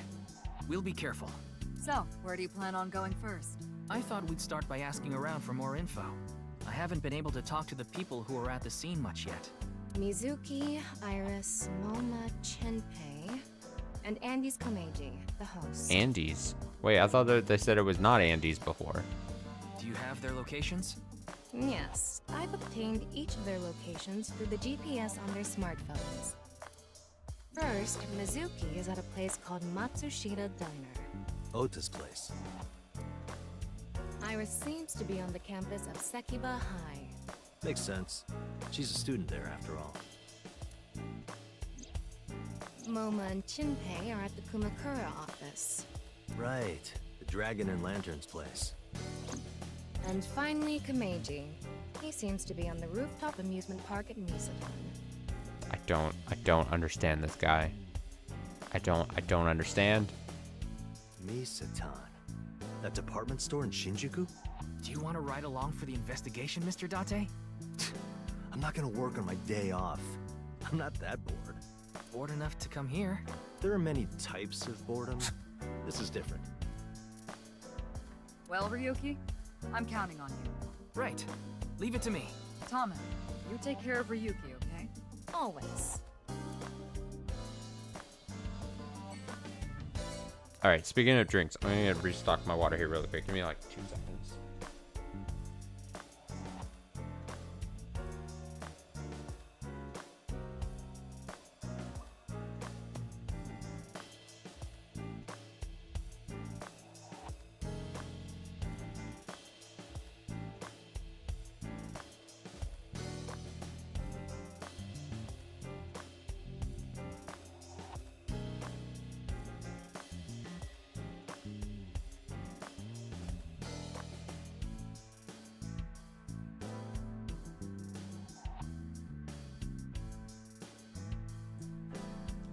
We'll be careful. So, where do you plan on going first? I thought we'd start by asking around for more info. I haven't been able to talk to the people who are at the scene much yet. Mizuki, Iris, Moma, Chenpei, and Andy's Komeiji, the host. Andy's? Wait, I thought that they said it was not Andy's before. Do you have their locations? Yes, I've obtained each of their locations through the GPS on their smartphones. First, Mizuki is at a place called Matsushita Diner. Ota's place. Iris seems to be on the campus of Sekiba High. Makes sense. She's a student there after all. Moma and Chinpei are at the Kumakura office. Right. The Dragon and Lanterns place. And finally, Kameji. He seems to be on the rooftop amusement park at Misaton. I don't understand this guy. I don't understand. Misatan. That department store in Shinjuku? Do you want to ride along for the investigation, Mr. Date? I'm not gonna work on my day off. I'm not that bored. Bored enough to come here. There are many types of boredom. This is different. Well, Ryuki, I'm counting on you. Right. Leave it to me. Tama, you take care of Ryuki, okay? Always. All right, speaking of drinks, I'm gonna restock my water here really quick. Give me like 2 seconds.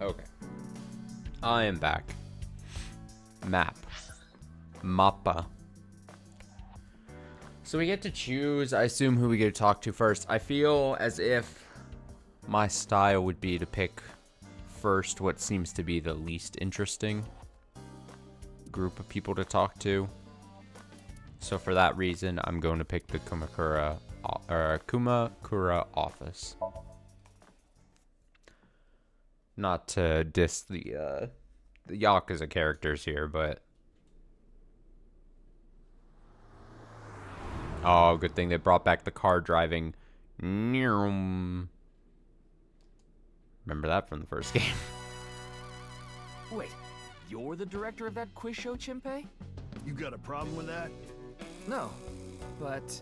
Okay. I am back. Map. Mappa. So we get to choose, I assume, who we get to talk to first. I feel as if my style would be to pick first what seems to be the least interesting group of people to talk to. So for that reason, I'm going to pick the Kumakura office. Not to diss the Yakuza characters here, but oh, good thing they brought back the car driving. Remember that from the first game. Wait, you're the director of that quiz show, Chinpei? You got a problem with that? No, but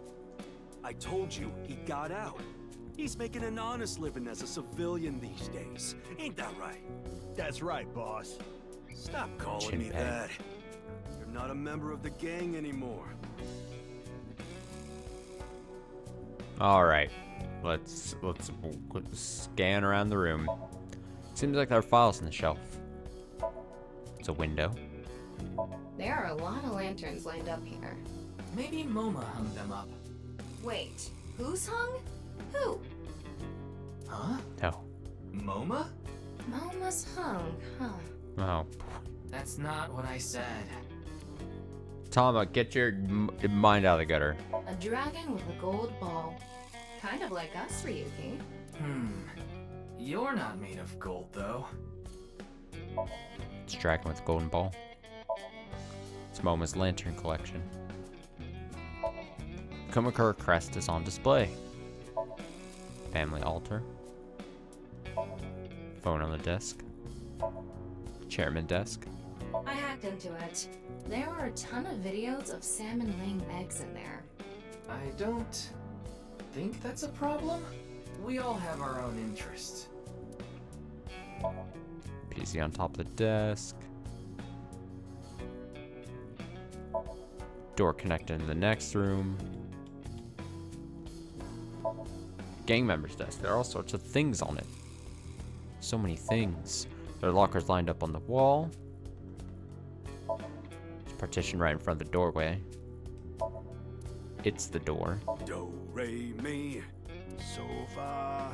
I told you he got out. He's making an honest living as a civilian these days. Ain't that right? That's right, boss. Stop calling me that. You're not a member of the gang anymore. All right, let's scan around the room. Seems like there are files on the shelf. It's a window. There are a lot of lanterns lined up here. maybe Moma hung them up. Wait, who's hung? Who? Huh? No. Moma? Moma's hung, huh? Oh. That's not what I said. Tama, get your mind out of the gutter. A dragon with a gold ball. Kind of like us, Ryuki. You're not made of gold, though. It's a dragon with a golden ball. It's Moma's lantern collection. Kumakura crest is on display. Family altar. Phone on the desk. Chairman desk. I hacked into it. There are a ton of videos of salmon laying eggs in there. I don't think that's a problem. We all have our own interests. PC on top of the desk. Door connected to the next room. Gang members' desk. There are all sorts of things on it. So many things. There are lockers lined up on the wall. There's a partition right in front of the doorway. It's the door. Do, re, mi, sofa.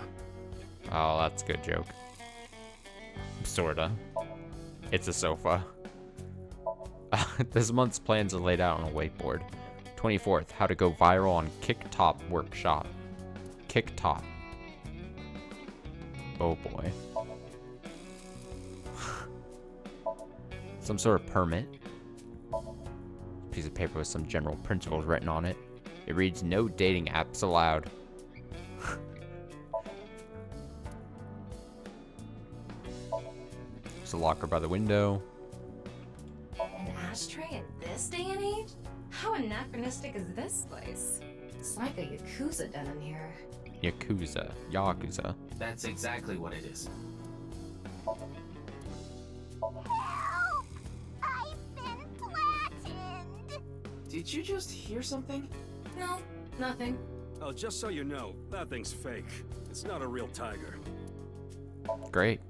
Oh, that's a good joke. Sorta. It's a sofa. This month's plans are laid out on a whiteboard. 24th, how to go viral on Kicktop workshop. Kicktop. Oh boy. Some sort of permit. Piece of paper with some general principles written on it. It reads, "No dating apps allowed." There's a locker by the window. An ashtray in this day and age? How anachronistic is this place? It's like a Yakuza den in here. Yakuza. That's exactly what it is. I've been flattened! Did you just hear something? No, nothing. Oh, just so you know, that thing's fake. It's not a real tiger. Great.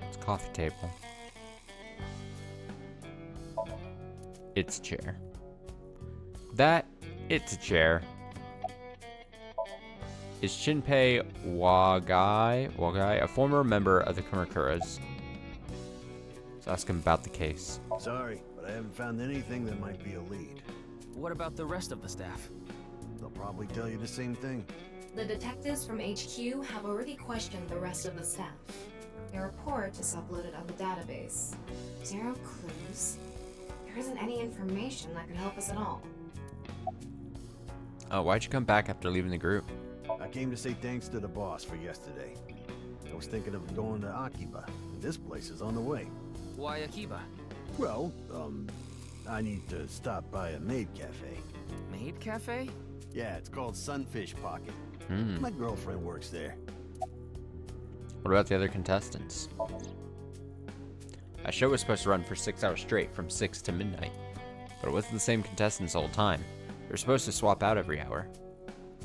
It's a coffee table. It's a chair. It's a chair. Is Shinpei Wagai a former member of the Kumakuras? Let's ask him about the case. Sorry, but I haven't found anything that might be a lead. What about the rest of the staff? They'll probably tell you the same thing. The detectives from HQ have already questioned the rest of the staff. Your report is uploaded on the database. 0 clues. There isn't any information that could help us at all. Oh, why'd you come back after leaving the group? I came to say thanks to the boss for yesterday. I was thinking of going to Akiba. This place is on the way. Why Akiba? Well, I need to stop by a maid cafe. Maid cafe? Yeah, it's called Sunfish Pocket. Hmm. My girlfriend works there. What about the other contestants? A show was supposed to run for 6 hours straight from 6 to midnight, but it wasn't the same contestants all the time. They were supposed to swap out every hour.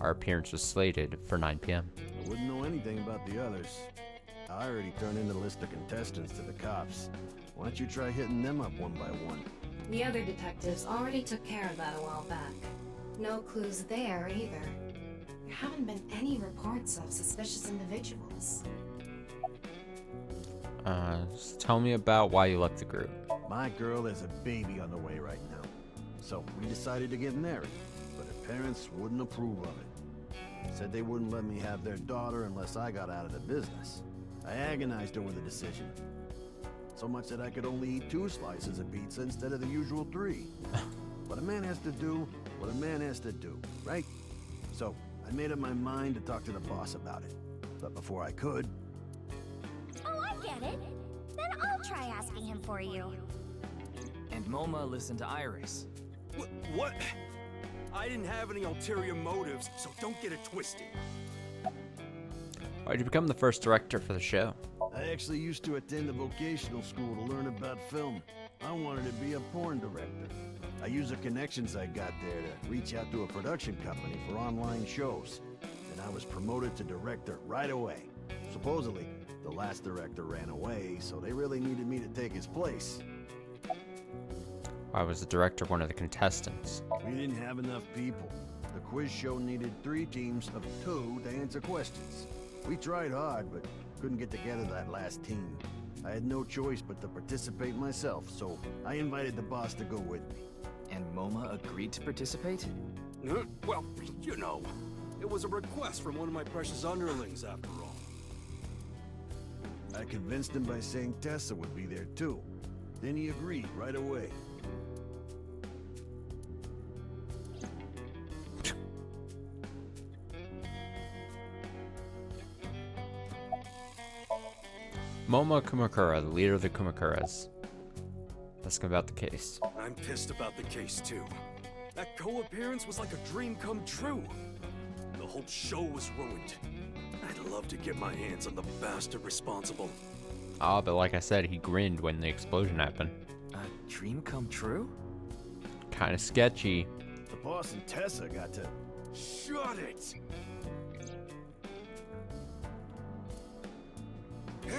Our appearance was slated for 9 p.m. I wouldn't know anything about the others. I already turned in the list of contestants to the cops. Why don't you try hitting them up one by one? The other detectives already took care of that a while back. No clues there either. There haven't been any reports of suspicious individuals. Tell me about why you left the group. My girl has a baby on the way right now. So we decided to get married, but her parents wouldn't approve of it. Said they wouldn't let me have their daughter unless I got out of the business. I agonized over the decision. So much that I could only eat 2 slices of pizza instead of the usual 3. But a man has to do what a man has to do, right? So I made up my mind to talk to the boss about it. But before I could... Oh, I get it. Then I'll try asking him for you. And Moma listened to Iris. What? I didn't have any ulterior motives, so don't get it twisted. Why'd you become the first director for the show? I actually used to attend a vocational school to learn about film. I wanted to be a porn director. I used the connections I got there to reach out to a production company for online shows. And I was promoted to director right away. Supposedly, the last director ran away, so they really needed me to take his place. Why was the director one of the contestants? We didn't have enough people. The quiz show needed 3 teams of 2 to answer questions. We tried hard, but couldn't get together that last team. I had no choice but to participate myself, so I invited the boss to go with me. And Moma agreed to participate? Well, you know, it was a request from one of my precious underlings, after all. I convinced him by saying Tessa would be there too. Then he agreed right away. Moma Kumakura, the leader of the Kumakuras. Let's go about the case. I'm pissed about the case, too. That co-appearance was like a dream come true. The whole show was ruined. I'd love to get my hands on the bastard responsible. Ah, but like I said, he grinned when the explosion happened. A dream come true? Kinda sketchy. The boss and Tessa got to... Shut it!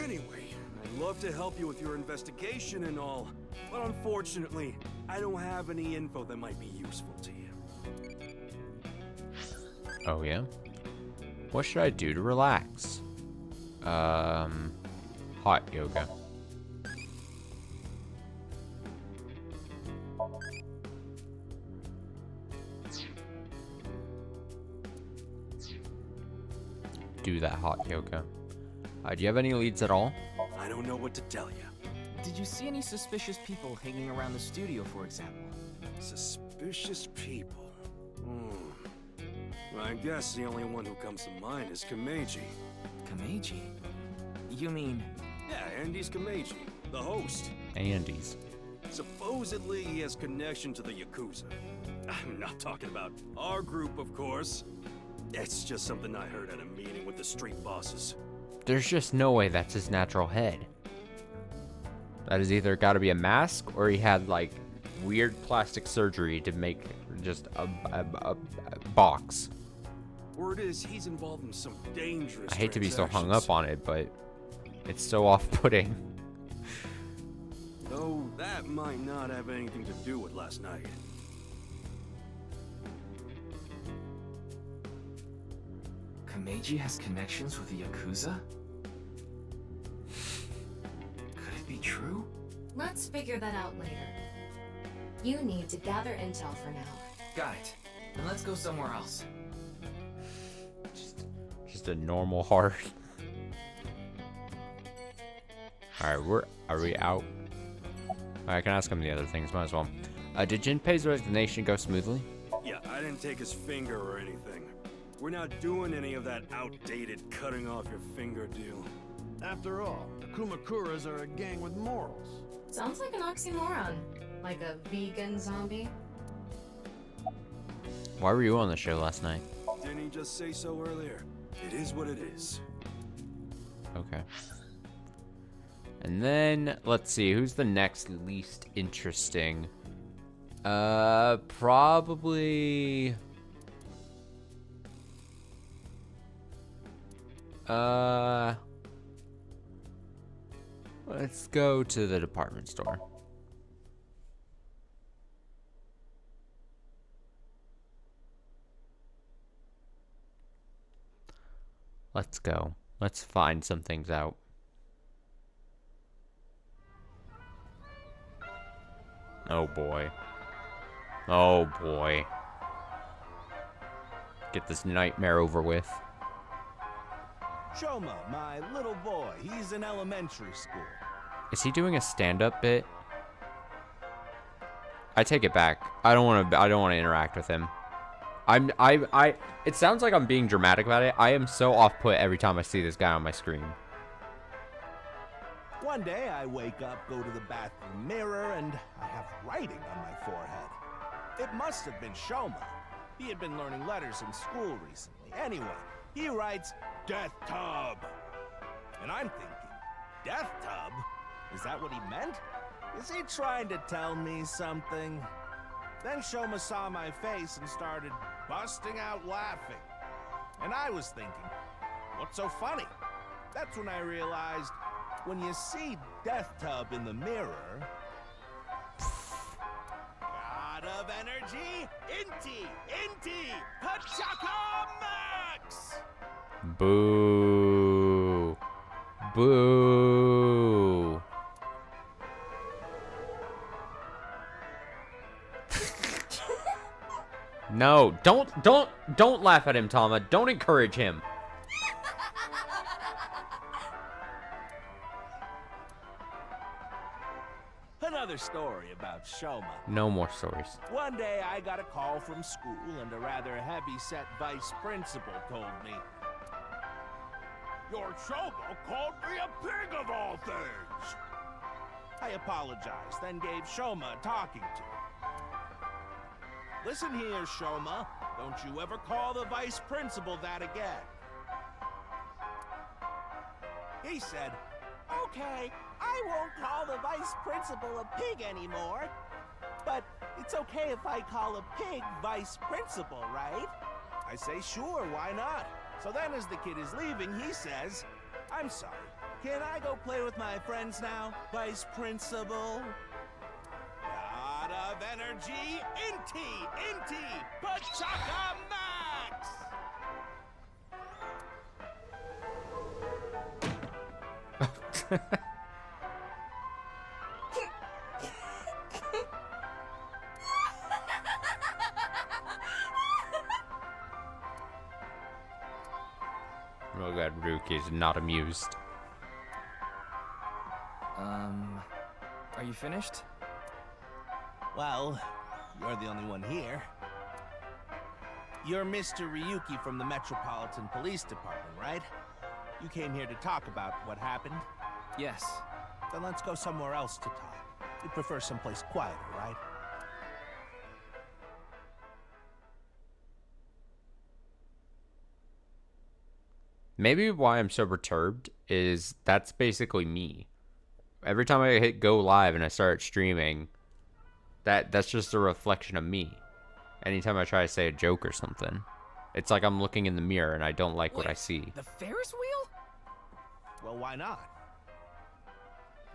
Anyway, I'd love to help you with your investigation and all, but unfortunately, I don't have any info that might be useful to you. Oh yeah? What should I do to relax? Hot yoga. Do that hot yoga. Do you have any leads at all? I don't know what to tell you. Did you see any suspicious people hanging around the studio, for example? Suspicious people. Well, I guess the only one who comes to mind is Kameji. Kameji? You mean... Yeah, Andy's Kameji, the host. Andy's. Supposedly he has connection to the Yakuza. I'm not talking about our group, of course. It's just something I heard at a meeting with the street bosses. There's just no way that's his natural head. That has either got to be a mask or he had like weird plastic surgery to make just a box. Word is he's involved in some dangerous I hate to be so hung transactions. up on it, but it's so off-putting. Though that might not have anything to do with last night. Kameji has connections with the Yakuza? Could it be true? Let's figure that out later. You need to gather intel for now. Got it. Then let's go somewhere else. Just a normal heart. Alright, are we out? I can ask him the other things, might as well. Did Jinpei's resignation go smoothly? Yeah, I didn't take his finger or anything. We're not doing any of that outdated cutting off your finger deal. After all, the Kumakuras are a gang with morals. Sounds like an oxymoron. Like a vegan zombie. Why were you on the show last night? Didn't he just say so earlier? It is what it is. Okay. And then, let's see, who's the next least interesting? Probably... Let's go to the department store. Let's go. Let's find some things out. Oh boy. Oh boy. Get this nightmare over with. Shoma, my little boy, he's in elementary school. Is he doing a stand-up bit? I take it back. I don't want to interact with him. It sounds like I'm being dramatic about it. I am so off-put every time I see this guy on my screen. One day I wake up, go to the bathroom mirror, and I have writing on my forehead. It must have been Shoma. He had been learning letters in school recently. Anyway, he writes, Death Tub. And I'm thinking, Death Tub? Is that what he meant? Is he trying to tell me something? Then Shoma saw my face and started busting out laughing. And I was thinking, what's so funny? That's when I realized, when you see Death Tub in the mirror... God of energy, Inti, Pachaka Max! Boo. Boo. No, don't laugh at him, Tama. Don't encourage him. Another story about Shoma. No more stories. One day I got a call from school and a rather heavy-set vice principal told me, Your Shoma called me a pig of all things! I apologized, then gave Shoma a talking to. Listen here, Shoma. Don't you ever call the vice principal that again. He said, Okay, I won't call the vice principal a pig anymore. But it's okay if I call a pig vice principal, right? I say, sure, why not? So then as the kid is leaving, he says, I'm sorry, can I go play with my friends now, vice principal? God of energy, Inti, Pachaka Max! Oh god, Ruki's not amused. You finished? Well, you're the only one here. You're Mr. Ryuki from the Metropolitan Police Department, right? You came here to talk about what happened? Yes. Then let's go somewhere else to talk. You prefer someplace quieter, right? Maybe why I'm so perturbed is that's basically me. Every time I hit go live and I start streaming, that's just a reflection of me. Anytime I try to say a joke or something, it's like I'm looking in the mirror and I don't like what I see. The Ferris wheel? Well, why not?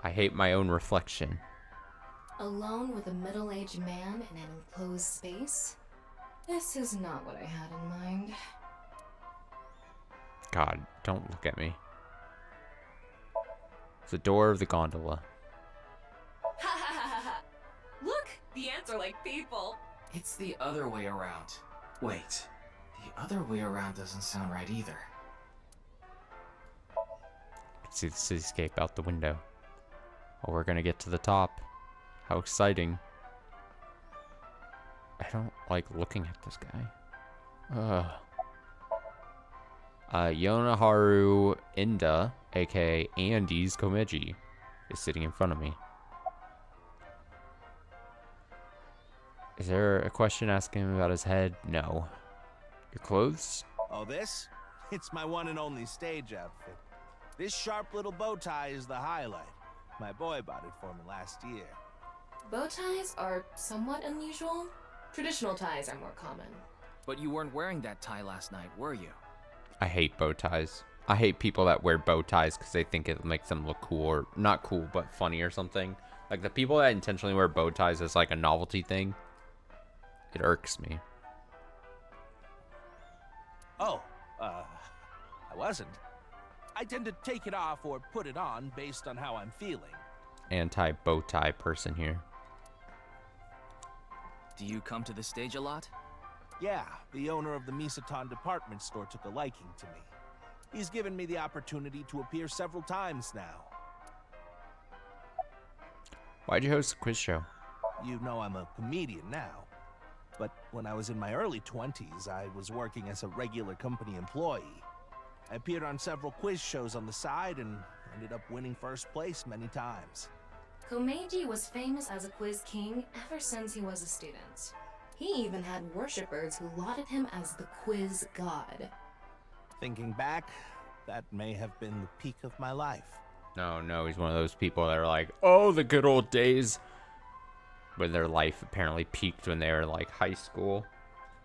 I hate my own reflection. Alone with a middle-aged man in an enclosed space? This is not what I had in mind. God, don't look at me. It's the door of the gondola. Look, the ants are like people. It's the other way around. Wait, the other way around doesn't sound right either. See the cityscape out the window. Oh, we're gonna get to the top. How exciting. I don't like looking at this guy. Yonaharu Inda, aka Andy's Komeji, is sitting in front of me. Is there a question asking him about his head? No. Your clothes? Oh, this? It's my one and only stage outfit. This sharp little bow tie is the highlight. My boy bought it for me last year. Bow ties are somewhat unusual. Traditional ties are more common. But you weren't wearing that tie last night, were you? I hate bow ties. I hate people that wear bow ties because they think it makes them look cool, or not cool, but funny or something. Like the people that intentionally wear bow ties as like a novelty thing, it irks me. Oh, I wasn't. I tend to take it off or put it on based on how I'm feeling. Anti-bow tie person here. Do you come to the stage a lot? Yeah, the owner of the Misaton department store took a liking to me. He's given me the opportunity to appear several times now. Why'd you host a quiz show? You know I'm a comedian now. But when I was in my early 20s, I was working as a regular company employee. I appeared on several quiz shows on the side and ended up winning first place many times. Komeiji was famous as a quiz king ever since he was a student. He even had worshippers who lauded him as the quiz god. Thinking back, that may have been the peak of my life. No, he's one of those people that are like, oh, the good old days. When their life apparently peaked when they were like high school.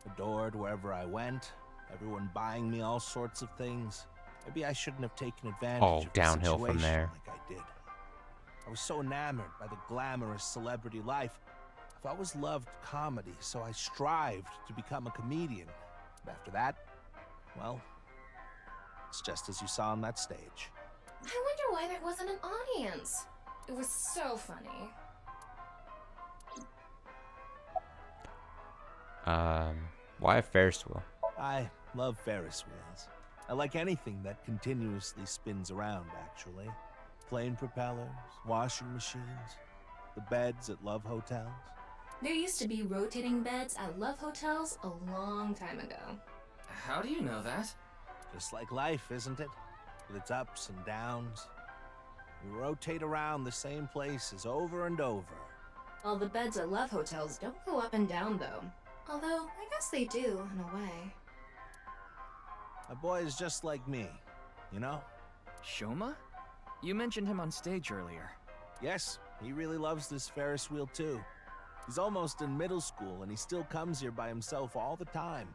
Adored wherever I went, everyone buying me all sorts of things. Maybe I shouldn't have taken advantage of downhill the from situation there. like I did. I was so enamored by the glamorous celebrity life. I've always loved comedy, so I strived to become a comedian. But after that, well, it's just as you saw on that stage. I wonder why there wasn't an audience. It was so funny. Why a Ferris wheel? I love Ferris wheels. I like anything that continuously spins around, actually. Plane propellers, washing machines, the beds at love hotels. There used to be rotating beds at love hotels a long time ago. How do you know that? Just like life, isn't it? With its ups and downs. We rotate around the same places over and over. Well, the beds at love hotels don't go up and down, though. Although, I guess they do, in a way. My boy is just like me, you know? Shoma? You mentioned him on stage earlier. Yes, he really loves this Ferris wheel too. He's almost in middle school and he still comes here by himself all the time.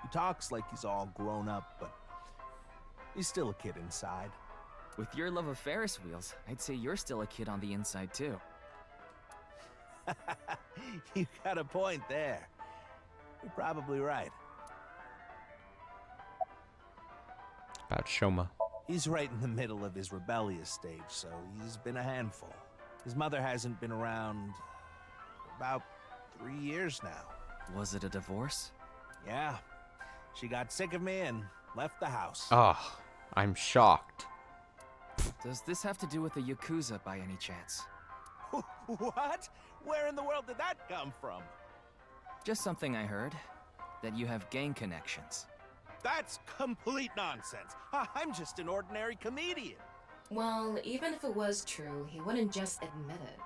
He talks like he's all grown up, but he's still a kid inside. With your love of Ferris wheels, I'd say you're still a kid on the inside too. You got a point there. You're probably right. About Shoma. He's right in the middle of his rebellious stage, so he's been a handful. His mother hasn't been around for about 3 years now. Was it a divorce? Yeah. She got sick of me and left the house. I'm shocked. Does this have to do with the Yakuza by any chance? What? Where in the world did that come from? Just something I heard. That you have gang connections. That's complete nonsense. I'm just an ordinary comedian. Well, even if it was true, he wouldn't just admit it.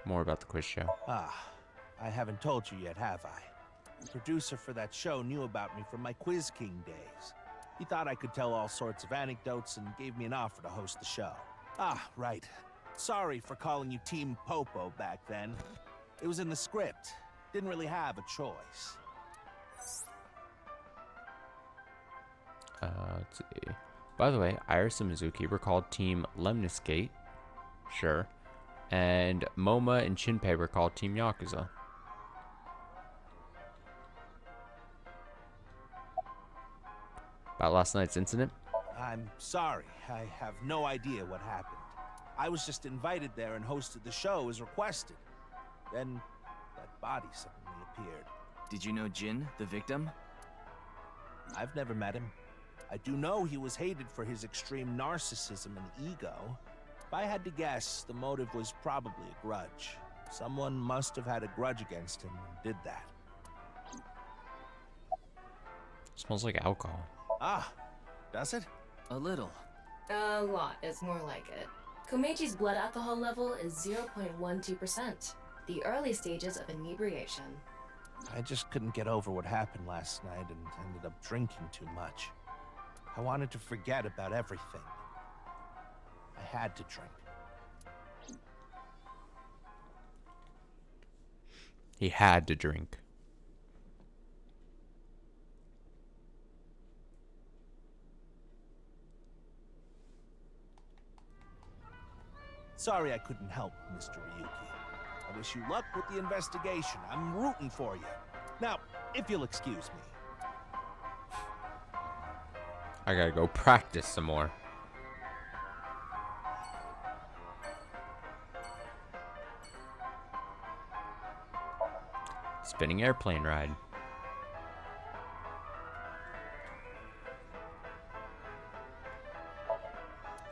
More about the quiz show. I haven't told you yet, have I? The producer for that show knew about me from my Quiz King days. He thought I could tell all sorts of anecdotes and gave me an offer to host the show. Right. Sorry for calling you Team Popo back then. It was in the script. Didn't really have a choice. Let's see. By the way, Iris and Mizuki were called Team Lemniscate. Sure. And Moma and Shinpei were called Team Yakuza. About last night's incident? I'm sorry. I have no idea what happened. I was just invited there and hosted the show as requested. Then, that body suddenly appeared. Did you know Jin, the victim? I've never met him. I do know he was hated for his extreme narcissism and ego. If I had to guess, the motive was probably a grudge. Someone must have had a grudge against him and did that. Smells like alcohol. Does it? A little. A lot is more like it. Komechi's blood alcohol level is 0.12%, the early stages of inebriation. I just couldn't get over what happened last night and ended up drinking too much. I wanted to forget about everything. I had to drink. He had to drink. Sorry I couldn't help, Mr. Ryuki. I wish you luck with the investigation. I'm rooting for you. Now, if you'll excuse me. I gotta go practice some more. Spinning airplane ride.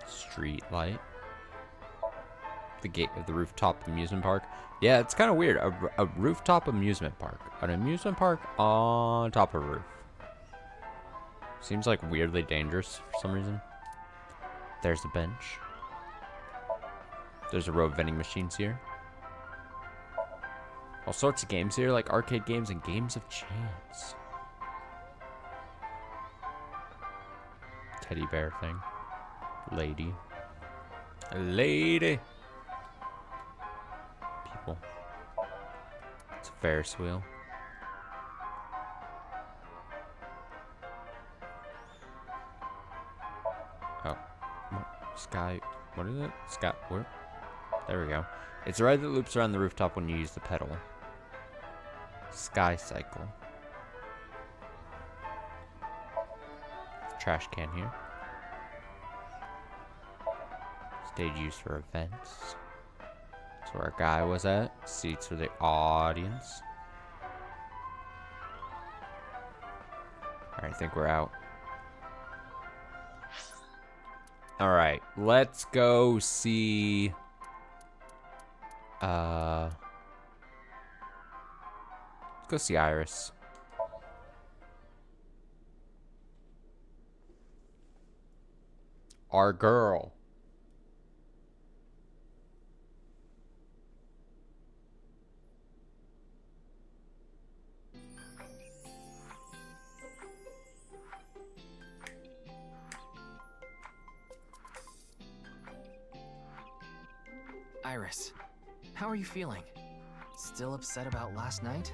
Street light. The gate of the rooftop amusement park. Yeah, it's kind of weird. A rooftop amusement park. An amusement park on top of a roof. Seems like weirdly dangerous for some reason. There's a bench. There's a row of vending machines here. All sorts of games here, like arcade games and games of chance. Teddy bear thing. Lady. Lady. People. It's a Ferris wheel. Oh. Sky. What is it? Sky. Where? There we go. It's a ride that loops around the rooftop when you use the pedal. Sky cycle. Trash can here. Stage used for events. That's where our guy was at. Seats for the audience. Alright, I think we're out. Alright, let's go see... let's go see Iris. Our girl. Iris, how are you feeling? Still upset about last night?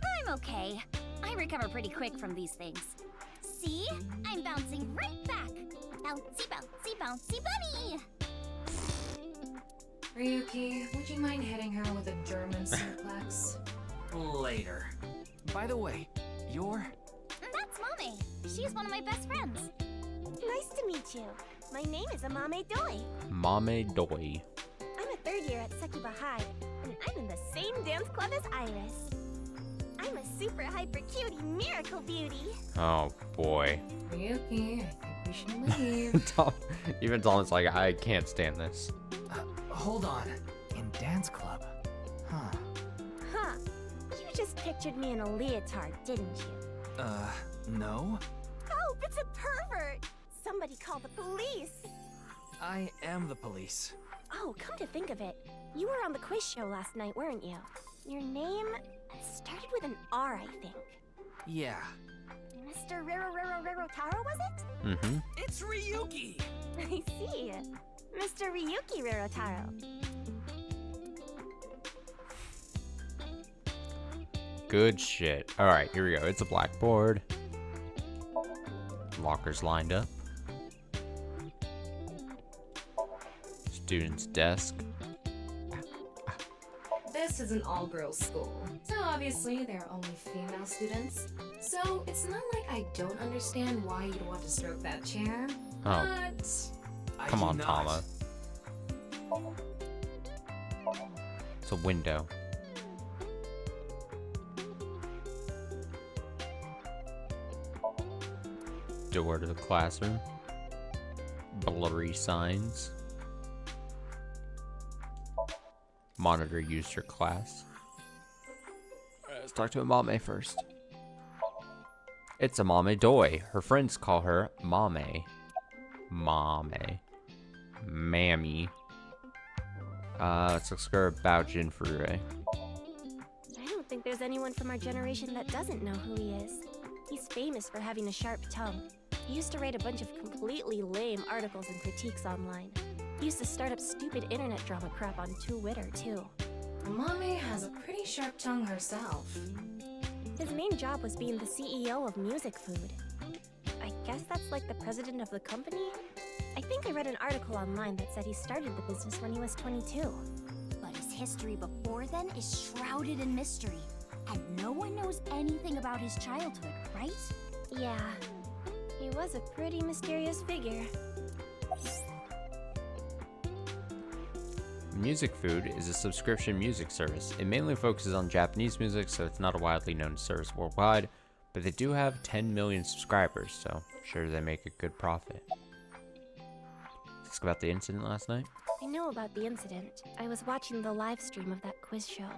I'm okay. I recover pretty quick from these things. See? I'm bouncing right back. Bouncy, bouncy, bouncy bunny! Ryuki, would you mind hitting her with a German suplex? Later. By the way, you're... That's Mame. She's one of my best friends. Nice to meet you. My name is Amame Doi. Mame Doi. I'm a third year at Sekiba High, and I'm in the same dance club as Iris. I'm a super hyper cutie miracle beauty. Oh boy. Ryuki, I think we Operation Leave. Even Tom's like, I can't stand this. Hold on. In dance club? Huh. Huh. You just pictured me in a leotard, didn't you? No? Oh, it's a pervert! Somebody call the police! I am the police. Oh, come to think of it, you were on the quiz show last night, weren't you? Your name started with an R, I think. Yeah. Mr. Taro, was it? Mm-hmm. It's Ryuki! I see. Mr. Ryuki Rarotaro. Good shit. All right, here we go. It's a blackboard. Lockers lined up. Student's desk. This is an all-girls school, so obviously there are only female students. So it's not like I don't understand why you'd want to stroke that chair, but... Come on, Tama. It's a window. Door to the classroom. Blurry signs. Monitor used for class. Let's talk to Mame first. It's a Mame Doi. Her friends call her Mame. Mame. Mammy. Let's ask her about Jin Furue. I don't think there's anyone from our generation that doesn't know who he is. He's famous for having a sharp tongue. He used to write a bunch of completely lame articles and critiques online. He used to start up stupid internet drama crap on Twitter, too. Mame has a pretty sharp tongue herself. His main job was being the CEO of Music Food. I guess that's like the president of the company? I think I read an article online that said he started the business when he was 22. But his history before then is shrouded in mystery. And no one knows anything about his childhood, right? Yeah, he was a pretty mysterious figure. Music Food is a subscription music service. It mainly focuses on Japanese music, so it's not a widely known service worldwide, but they do have 10 million subscribers, so I'm sure they make a good profit. Ask about the incident last night? I know about the incident. I was watching the live stream of that quiz show.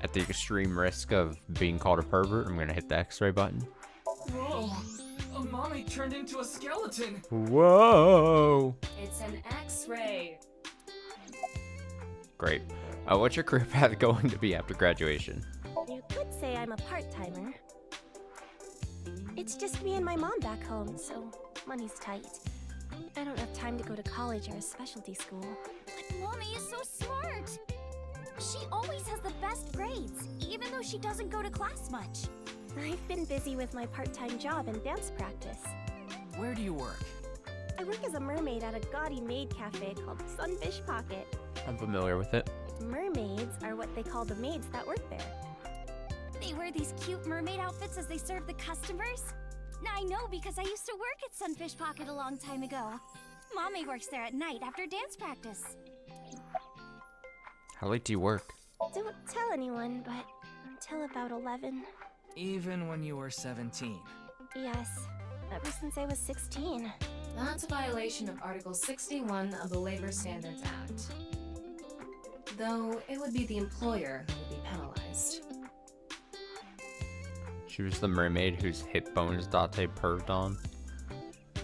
At the extreme risk of being called a pervert, I'm gonna hit the X-ray button. Whoa! Mommy turned into a skeleton! Whoa! It's an X-ray. Great. What's your career path going to be after graduation? You could say I'm a part-timer. It's just me and my mom back home, so money's tight. I don't have time to go to college or a specialty school. But Mommy is so smart! She always has the best grades, even though she doesn't go to class much. I've been busy with my part-time job and dance practice. Where do you work? I work as a mermaid at a gaudy maid cafe called Sunfish Pocket. I'm familiar with it. Mermaids are what they call the maids that work there. They wear these cute mermaid outfits as they serve the customers? I know because I used to work at Sunfish Pocket a long time ago. Mommy works there at night after dance practice. How late do you work? Don't tell anyone, but until about 11. Even when you were 17? Yes, ever since I was 16. That's a violation of Article 61 of the Labor Standards Act. Though it would be the employer who would be penalized. She was the mermaid whose hip bones Date perved on.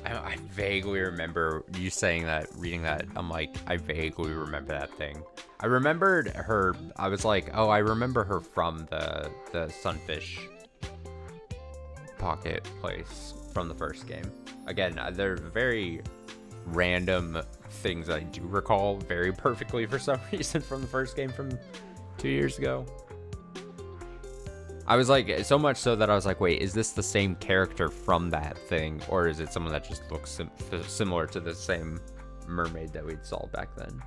I vaguely remember you saying that, reading that. I'm like, I vaguely remember that thing. I remembered her. I was like, oh, I remember her from the Sunfish Pocket place from the first game. Again, they're very random things I do recall very perfectly for some reason from the first game from 2 years ago. I was like, so much so that I was like, wait, is this the same character from that thing? Or is it someone that just looks similar to the same mermaid that we'd saw back then?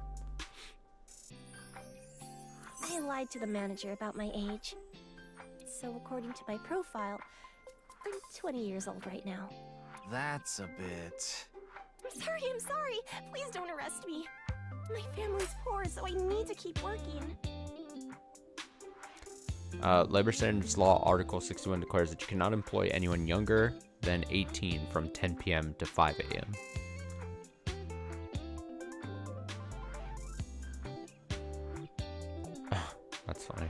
I lied to the manager about my age. So according to my profile, I'm 20 years old right now. That's a bit... I'm sorry. Please don't arrest me. My family's poor, so I need to keep working. Labor Standards Law Article 61 declares that you cannot employ anyone younger than 18 from 10 p.m. to 5 a.m. That's funny.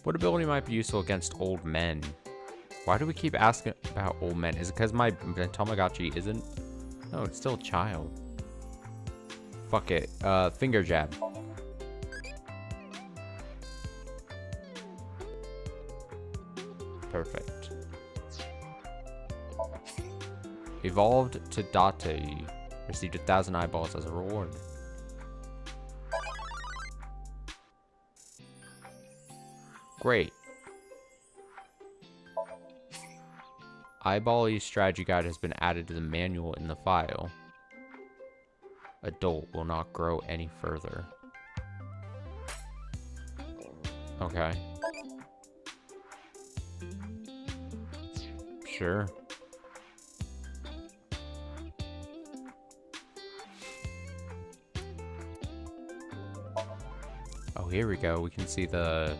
What ability might be useful against old men? Why do we keep asking about old men? Is it because my Tamagotchi isn't? No, it's still a child. Fuck it. Finger jab. Perfect. Evolved to Date. Received 1,000 eyeballs as a reward. Great. Eyeball use strategy guide has been added to the manual in the file. Adult will not grow any further. Okay. Sure. Oh, here we go. We can see the...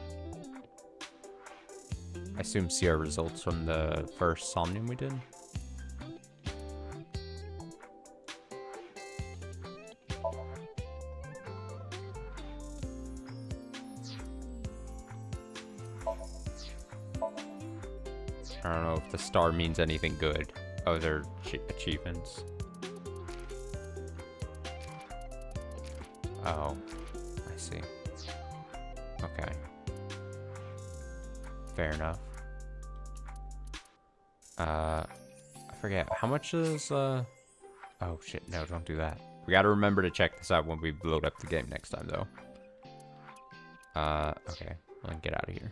I assume see our results from the first Somnium we did. I don't know if the star means anything good. Oh, they're achievements. Oh, I see. Okay. Fair enough. I forget. How much is, Oh, shit. No, don't do that. We gotta remember to check this out when we load up the game next time, though. Okay. Let's get out of here.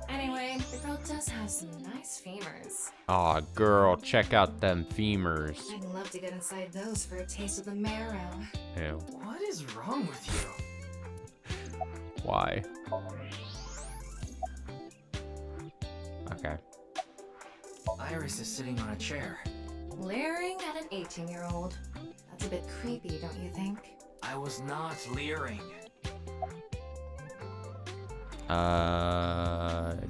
Anyway, the girl does have some nice femurs. Aw, girl, check out them femurs. I'd love to get inside those for a taste of the marrow. Ew. What is wrong with you? Why? Okay. Iris is sitting on a chair. Leering at an 18-year-old. That's a bit creepy, don't you think? I was not leering.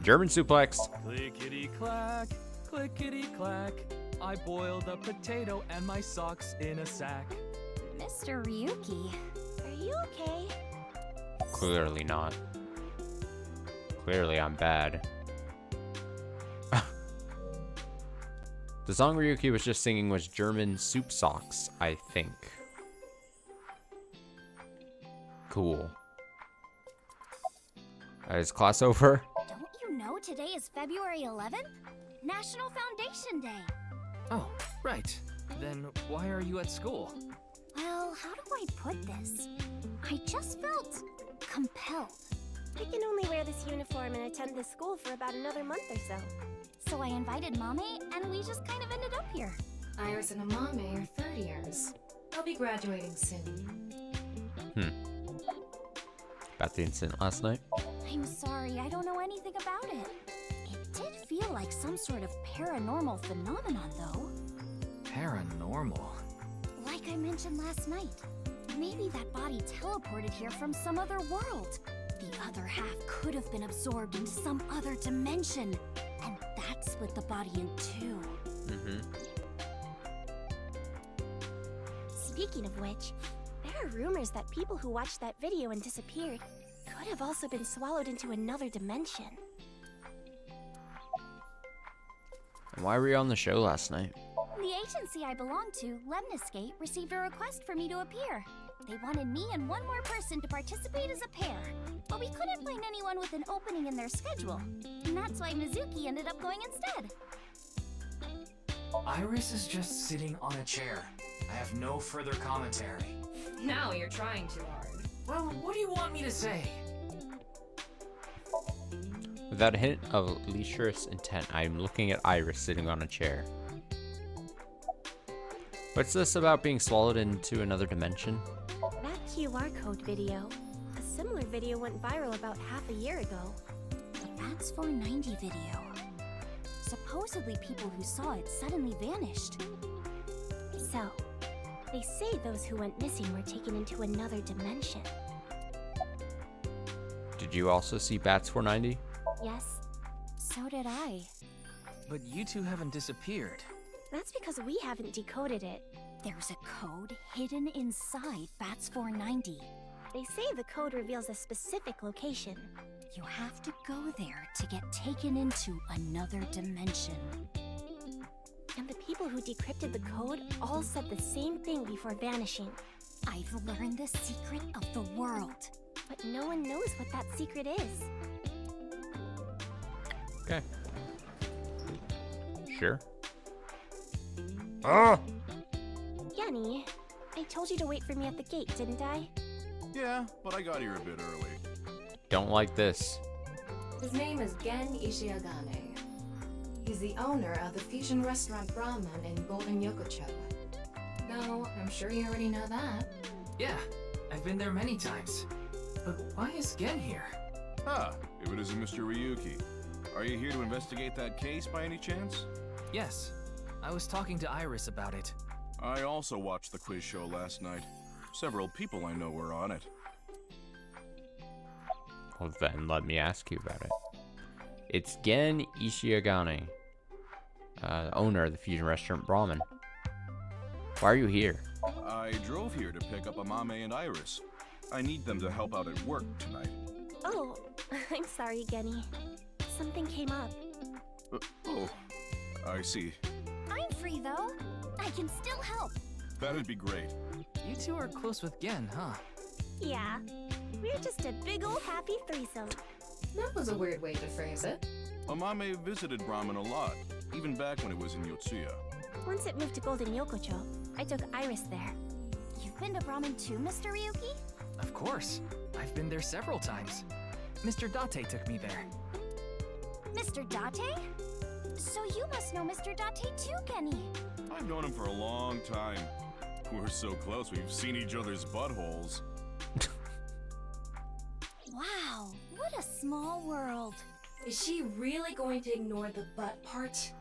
German suplex. Clickety clack, clickety clack. I boiled a potato and my socks in a sack. Mr. Ryuki. Are you okay? Clearly not. Clearly I'm bad. The song Ryuki was just singing was German Soup Socks, I think. Cool. Is class over? Don't you know today is February 11th? National Foundation Day. Oh, right. Then why are you at school? Well, how do I put this? I just felt compelled. I can only wear this uniform and attend this school for about another month or so. So I invited Mommy, and we just kind of ended up here. Iris and Amame are third years. They'll be graduating soon. About the incident last night? I'm sorry, I don't know anything about it. It did feel like some sort of paranormal phenomenon, though. Paranormal? Like I mentioned last night, maybe that body teleported here from some other world. The other half could have been absorbed into some other dimension, and that split the body in two. Speaking of which, there are rumors that people who watched that video and disappeared could have also been swallowed into another dimension. And why were you on the show last night? The agency I belong to, Lemniscape, received a request for me to appear. They wanted me and one more person to participate as a pair, but we couldn't find anyone with an opening in their schedule. And that's why Mizuki ended up going instead. Iris is just sitting on a chair. I have no further commentary. Now you're trying too hard. Well, what do you want me to say? Without a hint of lecherous intent, I am looking at Iris sitting on a chair. What's this about being swallowed into another dimension? That QR code video. A similar video went viral about half a year ago. The Bats 490 video. Supposedly people who saw it suddenly vanished. So, They say those who went missing were taken into another dimension. Did you also see Bats 490? Yes, so did I. But you two haven't disappeared. That's because we haven't decoded it. There's a code hidden inside Bats 490. They say the code reveals a specific location. You have to go there to get taken into another dimension. And the people who decrypted the code all said the same thing before vanishing. I've learned the secret of the world. But no one knows what that secret is. Okay. Sure. Ah! Yenny, I told you to wait for me at the gate, didn't I? Yeah, but I got here a bit early. Don't like this. His name is Gen Ishiagane. He's the owner of the fusion restaurant Brahman in Golden Yokocho. No, I'm sure you already know that. Yeah, I've been there many times. But why is Gen here? Ah, if it isn't Mr. Ryuki. Are you here to investigate that case by any chance? Yes, I was talking to Iris about it. I also watched the quiz show last night. Several people I know were on it. Well, then let me ask you about it. It's Gen Ishiagane, the owner of the fusion restaurant Brahman. Why are you here? I drove here to pick up Amame and Iris. I need them to help out at work tonight. Oh, I'm sorry, Genny. Something came up. Oh, I see. I'm free though. I can still help. That'd be great. You two are close with Gen, huh? Yeah, we're just a big old happy threesome. That was a weird way to phrase it. Amame visited Brahman a lot, even back when it was in Yotsuya. Once it moved to Golden Yokocho, I took Iris there. You've been to Brahman too, Mr. Ryuki? Of course. I've been there several times. Mr. Date took me there. Mr. Date? So you must know Mr. Date too, Genny. I've known him for a long time. We're so close, we've seen each other's buttholes. Wow, what a small world. Is she really going to ignore the butt part?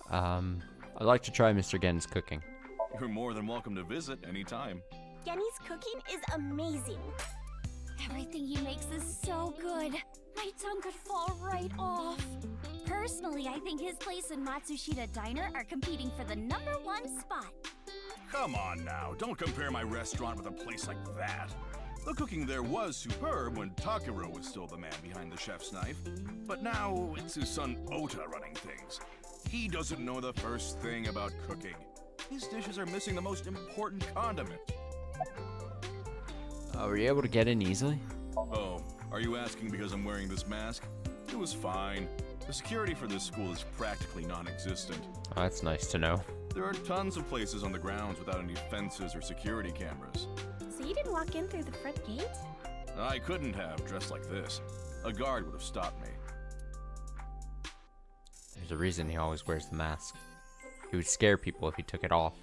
I'd like to try Mr. Gen's cooking. You're more than welcome to visit anytime. Genny's cooking is amazing. Everything he makes is so good. My tongue could fall right off. Personally, I think his place and Matsushita Diner are competing for the #1 spot. Come on now, don't compare my restaurant with a place like that. The cooking there was superb when Takiro was still the man behind the chef's knife. But now it's his son Ota running things. He doesn't know the first thing about cooking. His dishes are missing the most important condiment. Were you able to get in easily? Oh, are you asking because I'm wearing this mask? It was fine. The security for this school is practically non-existent. Oh, that's nice to know. There are tons of places on the grounds without any fences or security cameras. So you didn't walk in through the front gate? I couldn't have, dressed like this. A guard would have stopped me. There's a reason he always wears the mask. He would scare people if he took it off.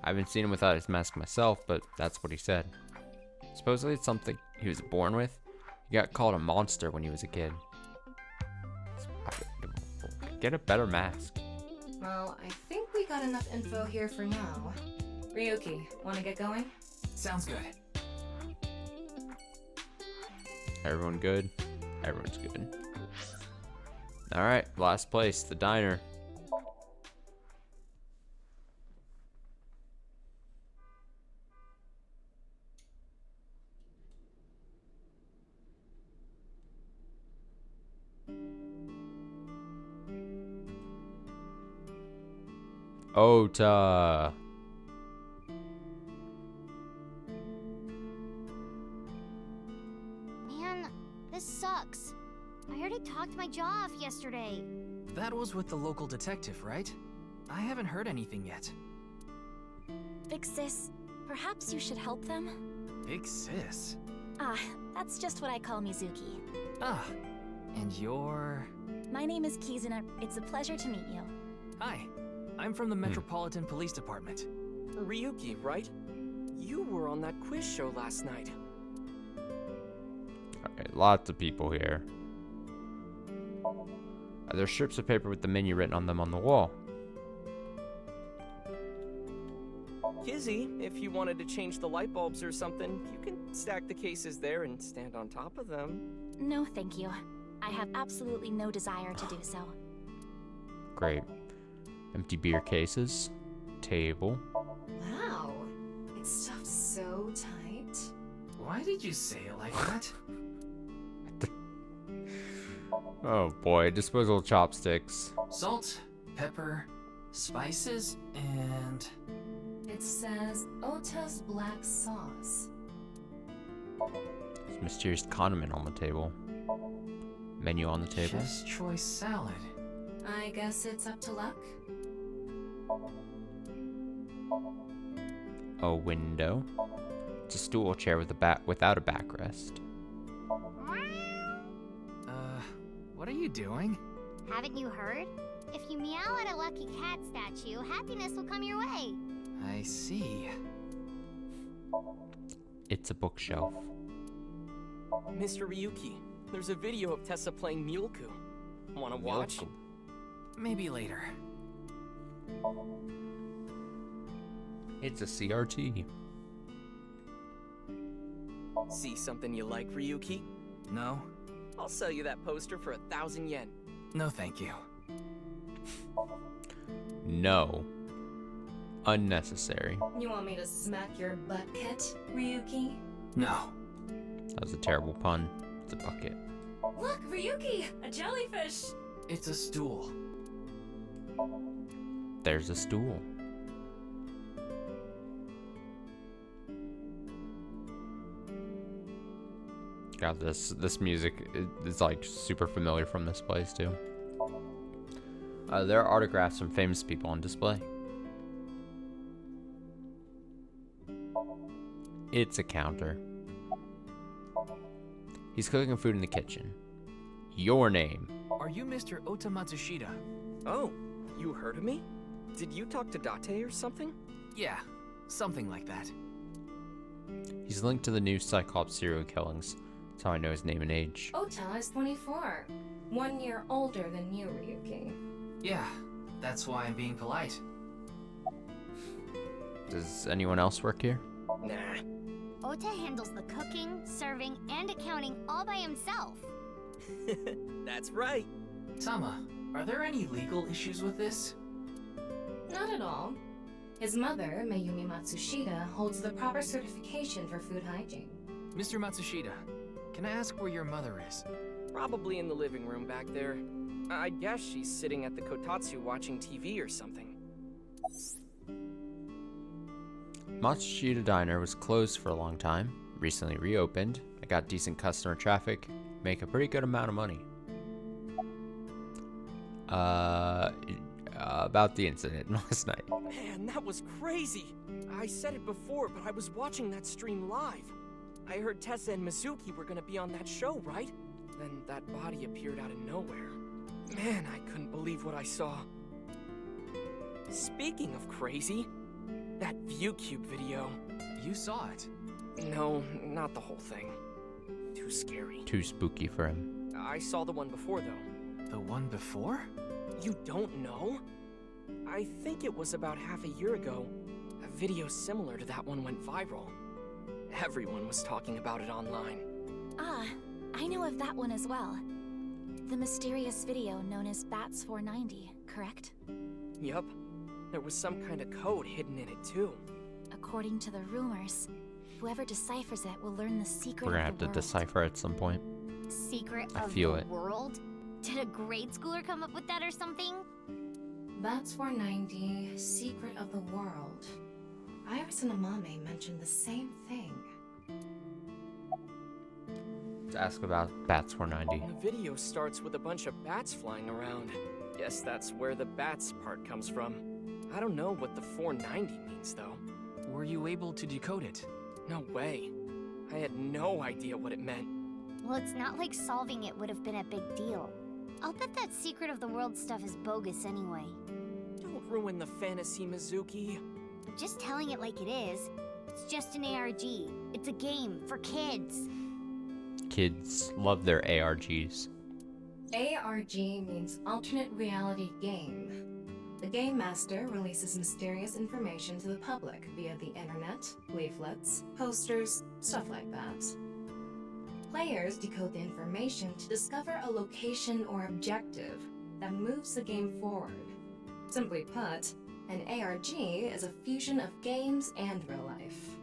I haven't seen him without his mask myself, but that's what he said. Supposedly it's something he was born with. He got called a monster when he was a kid. Get a better mask. Well, I think we got enough info here for now. Ryuki, wanna get going? Sounds good. Everyone good? Everyone's good. Alright, last place, the diner. Ota. Man, this sucks. I already talked my jaw off yesterday. That was with the local detective, right? I haven't heard anything yet. Big sis, perhaps you should help them? Big sis? Ah, that's just what I call Mizuki. Ah, and you're... My name is Kizuna. It's a pleasure to meet you. Hi, I'm from the Metropolitan Police Department. Ryuki, right? You were on that quiz show last night. Okay, lots of people here. There's strips of paper with the menu written on them on the wall. Kizzy, if you wanted to change the light bulbs or something, you can stack the cases there and stand on top of them. No, thank you. I have absolutely no desire to do so. Great. Empty beer cases. Table. Wow. It's stuffed so tight. Why did you say it like that? Oh boy, disposable chopsticks. Salt, pepper, spices, and... It says Ota's black sauce. There's mysterious condiment on the table. Menu on the table. Chef's choice salad. I guess it's up to luck. A window. It's a stool chair with a without a backrest. What are you doing? Haven't you heard? If you meow at a lucky cat statue, happiness will come your way. I see. It's a bookshelf. Mr. Ryuki, there's a video of Tessa playing Mulku. Wanna watch? Maybe later. It's a CRT. See something you like, Ryuki? No. I'll sell you that poster for 1,000 yen. No, thank you. No. Unnecessary. You want me to smack your butt, Kit, Ryuki? No. That was a terrible pun. It's a bucket. Look, Ryuki! A jellyfish! It's a stool. There's a stool. God, this music is like super familiar from this place too. There are autographs from famous people on display. It's a counter. He's cooking food in the kitchen. Your name. Are you Mr. Ota Matsushita? Oh, you heard of me? Did you talk to Date or something? Yeah, something like that. He's linked to the new Cyclops serial killings. That's how I know his name and age. Ota is 24. 1 year older than you, Ryuki. Yeah, that's why I'm being polite. Does anyone else work here? Nah. Ota handles the cooking, serving, and accounting all by himself. That's right. Tama, are there any legal issues with this? Not at all. His mother, Mayumi Matsushita, holds the proper certification for food hygiene. Mr. Matsushita, can I ask where your mother is? Probably in the living room back there. I guess she's sitting at the kotatsu watching TV or something. Matsushita Diner was closed for a long time, recently reopened. I got decent customer traffic, make a pretty good amount of money. About the incident last night. Man, that was crazy! I said it before, but I was watching that stream live. I heard Tessa and Mizuki were gonna be on that show, right? Then that body appeared out of nowhere. Man, I couldn't believe what I saw. Speaking of crazy, that ViewCube video. You saw it? No, not the whole thing. Too scary. Too spooky for him. I saw the one before, though. The one before? You don't know? I think it was about half a year ago. A video similar to that one went viral. Everyone was talking about it online. Ah, I know of that one as well. The mysterious video known as Bats 490, correct? Yup. There was some kind of code hidden in it, too. According to the rumors, whoever deciphers it will learn the secret We're gonna of have the to world. decipher at some point. Secret I of feel the it. world? Did a grade schooler come up with that or something? Bats 490, Secret of the World. Iris and Amame mentioned the same thing. Let's ask about Bats 490. The video starts with a bunch of bats flying around. Guess that's where the bats part comes from. I don't know what the 490 means, though. Were you able to decode it? No way. I had no idea what it meant. Well, it's not like solving it would have been a big deal. I'll bet that secret of the world stuff is bogus anyway. Don't ruin the fantasy, Mizuki. I'm just telling it like it is. It's just an ARG. It's a game for kids. Kids love their ARGs. ARG means alternate reality game. The Game Master releases mysterious information to the public via the internet, leaflets, posters, stuff like that. Players decode the information to discover a location or objective that moves the game forward. Simply put, an ARG is a fusion of games and real life.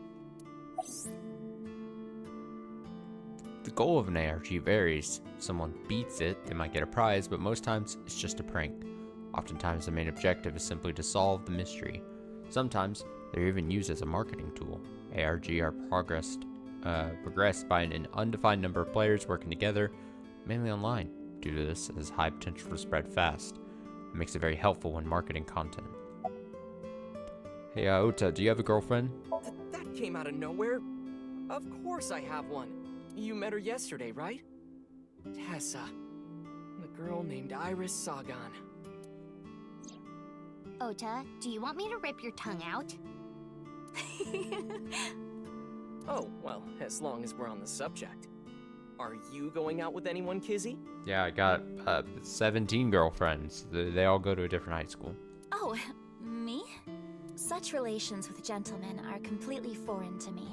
The goal of an ARG varies. If someone beats it, they might get a prize, but most times it's just a prank. Oftentimes the main objective is simply to solve the mystery. Sometimes they're even used as a marketing tool. ARG are progressed by an undefined number of players working together, mainly online. Due to this, it has high potential to spread fast. It makes it very helpful when marketing content. Hey, Ota, do you have a girlfriend? That came out of nowhere. Of course I have one. You met her yesterday, right? Tessa. The girl named Iris Sagan. Ota, do you want me to rip your tongue out? Oh, well, as long as we're on the subject. Are you going out with anyone, Kizzy? Yeah, I got 17 girlfriends. They all go to a different high school. Oh, me? Such relations with gentlemen are completely foreign to me.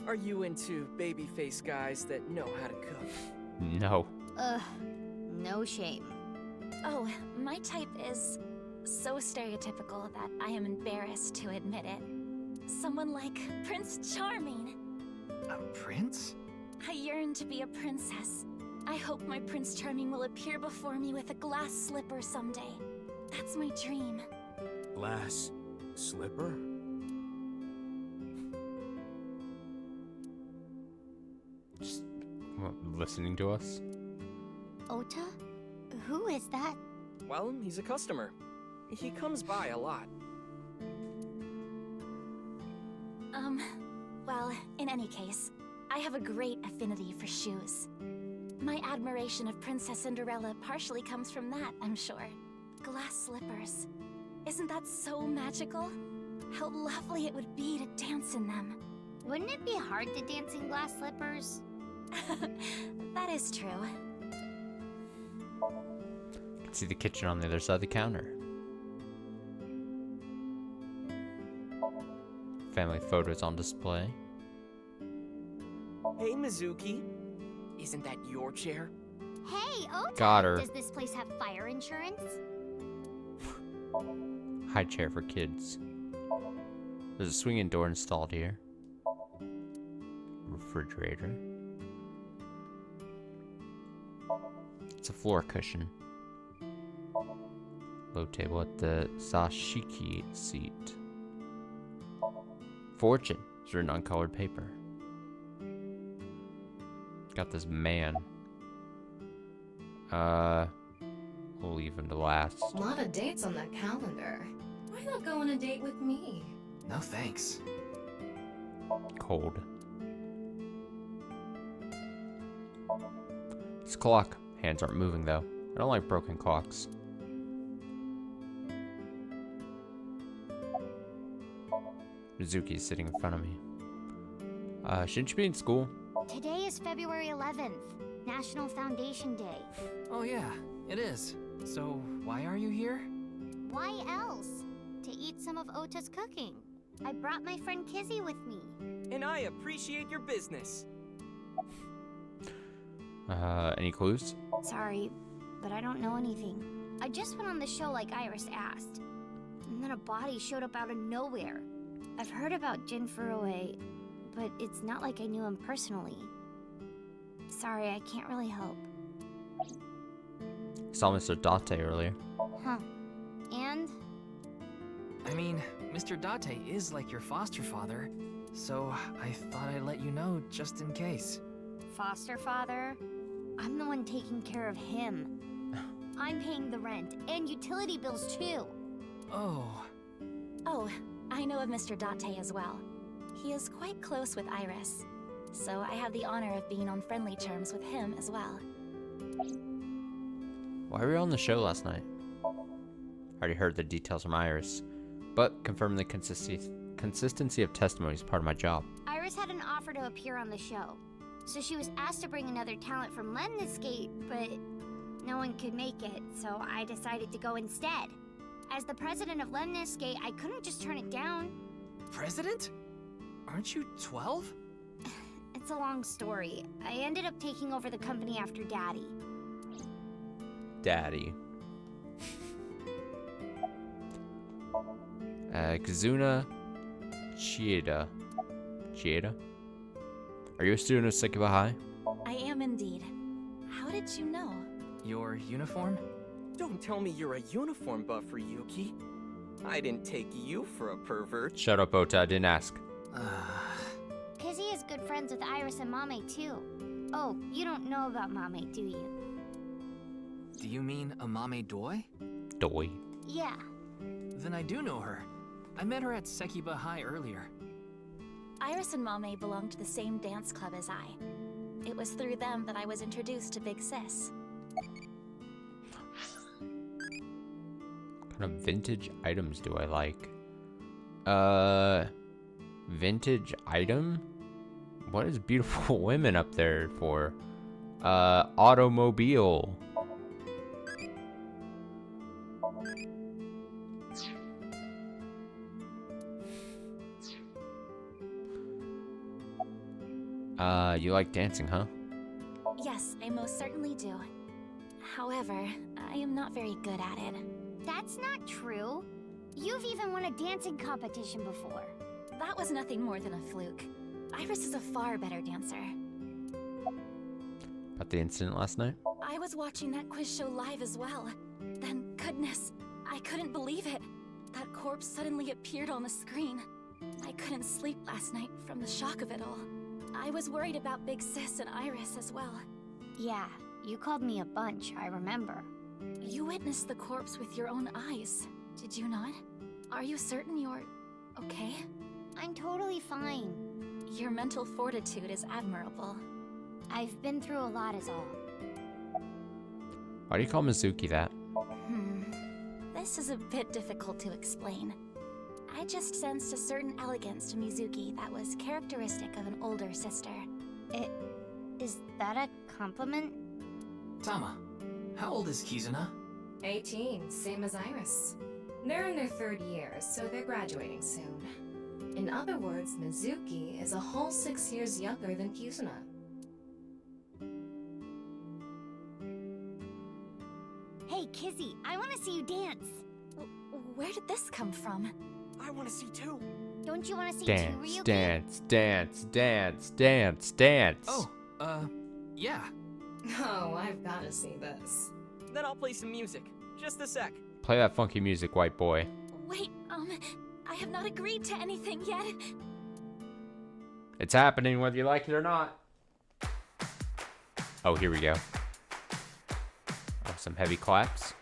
Are you into baby-faced guys that know how to cook? No. Ugh, no shame. Oh, my type is so stereotypical that I am embarrassed to admit it. Someone like Prince Charming. A prince? I yearn to be a princess. I hope my Prince Charming will appear before me with a glass slipper someday. That's my dream. Glass slipper? Just listening to us? Ota? Who is that? Well, he's a customer. He comes by a lot. Well, in any case, I have a great affinity for shoes. My admiration of Princess Cinderella partially comes from that, I'm sure. Glass slippers. Isn't that so magical? How lovely it would be to dance in them. Wouldn't it be hard to dance in glass slippers? That is true. You can see the kitchen on the other side of the counter. Family photos on display. Hey, Mizuki. Isn't that your chair? Hey, Ota! Got her. Does this place have fire insurance? High chair for kids. There's a swinging door installed here. Refrigerator. It's a floor cushion. Low table at the sashiki seat. Fortune is written on colored paper. Got this man. We'll leave him to last. A lot of dates on that calendar. Why not go on a date with me? No thanks. Cold. This clock. Hands aren't moving though. I don't like broken clocks. Mizuki's sitting in front of me. Shouldn't you be in school? Today is February 11th, National Foundation Day. Oh yeah, it is. So, why are you here? Why else? To eat some of Ota's cooking. I brought my friend Kizzy with me. And I appreciate your business. Any clues? Sorry, but I don't know anything. I just went on the show like Iris asked. And then a body showed up out of nowhere. I've heard about Jin Furue, but it's not like I knew him personally. Sorry, I can't really help. Saw Mr. Date earlier. Huh. And? I mean, Mr. Date is like your foster father, so I thought I'd let you know just in case. Foster father? I'm the one taking care of him. I'm paying the rent and utility bills too. Oh. Oh, I know of Mr. Date as well. He is quite close with Iris, so I have the honor of being on friendly terms with him as well. Why were you on the show last night? I already heard the details from Iris, but confirming the consistency of testimony is part of my job. Iris had an offer to appear on the show, so she was asked to bring another talent from Lemniscape, but no one could make it, so I decided to go instead. As the president of Lemniscate, I couldn't just turn it down. President? Aren't you 12? It's a long story. I ended up taking over the company after Daddy. Daddy. Kazuna Chieda. Chieda? Are you a student of Sekiba High? I am indeed. How did you know? Your uniform? Don't tell me you're a uniform buff for Yuki. I didn't take you for a pervert. Shut up, Ota. I didn't ask. Kizzy is good friends with Iris and Mame too. Oh, you don't know about Mame, do you? Do you mean Amame Doi? Doi. Yeah. Then I do know her. I met her at Sekiba High earlier. Iris and Mame belonged to the same dance club as I. It was through them that I was introduced to Big Sis. What kind of vintage items do I like? Vintage item? What is beautiful women up there for? Automobile. You like dancing, huh? Yes, I most certainly do. However, I am not very good at it. That's not true. You've even won a dancing competition before. That was nothing more than a fluke. Iris is a far better dancer. About the incident last night? I was watching that quiz show live as well. Then, goodness, I couldn't believe it. That corpse suddenly appeared on the screen. I couldn't sleep last night from the shock of it all. I was worried about Big Sis and Iris as well. Yeah, you called me a bunch, I remember. You witnessed the corpse with your own eyes, did you not? Are you certain you're okay? I'm totally fine. Your mental fortitude is admirable. I've been through a lot is all. Why do you call Mizuki that? This is a bit difficult to explain. I just sensed a certain elegance to Mizuki that was characteristic of an older sister. Is that a compliment? Tama, how old is Kizuna? 18, same as Iris. They're in their 3rd year, so they're graduating soon. In other words, Mizuki is a whole 6 years younger than Kizuna. Hey, Kizzy, I want to see you dance. Where did this come from? I want to see too. Don't you want to see too, Dance, Ryuki? dance, dance, dance, dance, dance. Oh, yeah. Oh, I've got to see this. Then I'll play some music. Just a sec. Play that funky music, white boy. Wait, I have not agreed to anything yet. It's happening whether you like it or not. Oh, here we go. Oh, some heavy claps.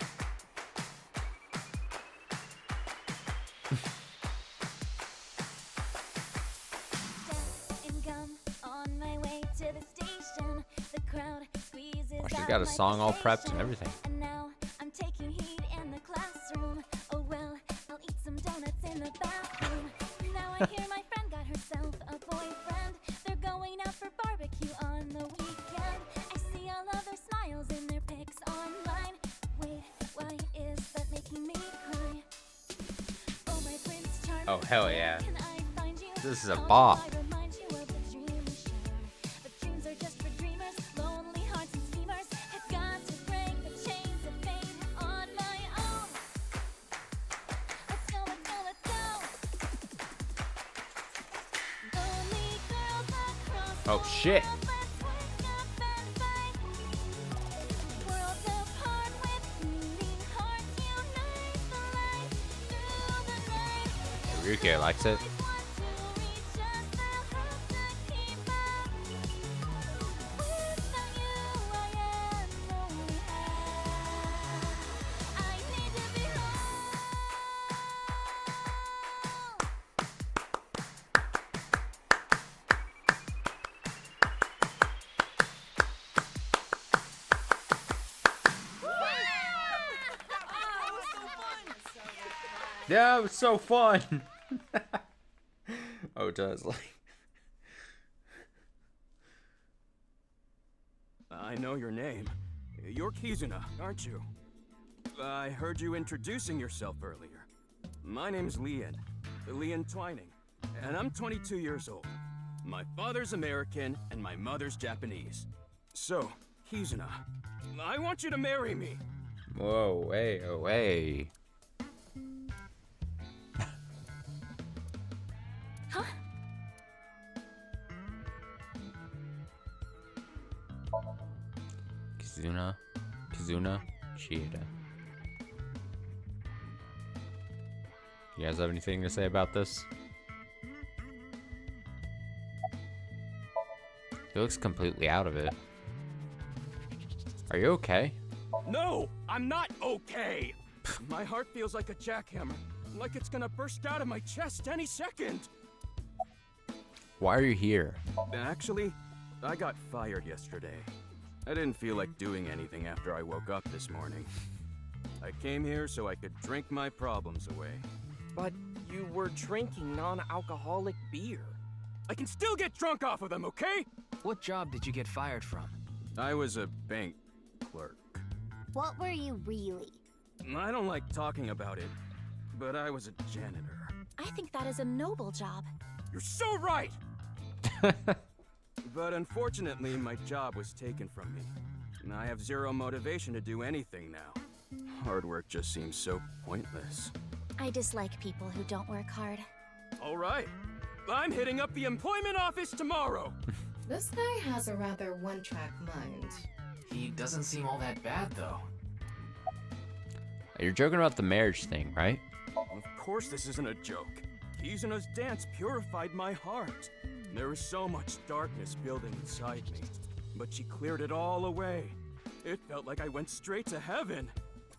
Oh, she's got a song all prepped and everything. And now I'm taking heat in the classroom. Oh well, I'll eat some donuts in the bathroom. Now I hear my friend got herself a boyfriend. They're going out for barbecue on the weekend. I see all of their smiles in their pics online. Wait, why is that making me cry? Oh my Prince Charming. Oh, hell yeah. Can I find you? This is a bop. I remind you of the dream we share. But dreams are just for dreamers, lonely hearts and schemers. I've got to break the chains of fame on my own. Let's go, let's go, let's go. Lonely girls across Oh, shit. the world, let's wake up and fight. Worlds apart with beating hearts unite the light through the night. Ryuki likes it. Yeah, it was so fun. Oh, it does. Like, I know your name. You're Kizuna, aren't you? I heard you introducing yourself earlier. My name's Leon Twining, and I'm 22 years old. My father's American, and my mother's Japanese. So, Kizuna, I want you to marry me. Whoa, hey, oh, hey. Huh? Kizuna Shiida. You guys have anything to say about this? He looks completely out of it. Are you okay? No, I'm not okay. My heart feels like a jackhammer, like it's gonna burst out of my chest any second. Why are you here? Actually, I got fired yesterday. I didn't feel like doing anything after I woke up this morning. I came here so I could drink my problems away. But you were drinking non-alcoholic beer. I can still get drunk off of them, okay? What job did you get fired from? I was a bank clerk. What were you really? I don't like talking about it, but I was a janitor. I think that is a noble job. You're so right! But unfortunately, my job was taken from me. And I have zero motivation to do anything now. Hard work just seems so pointless. I dislike people who don't work hard. All right. I'm hitting up the employment office tomorrow. This guy has a rather one-track mind. He doesn't seem all that bad, though. You're joking about the marriage thing, right? Of course this isn't a joke. Kizuna's dance purified my heart. There was so much darkness building inside me, but she cleared it all away. It felt like I went straight to heaven.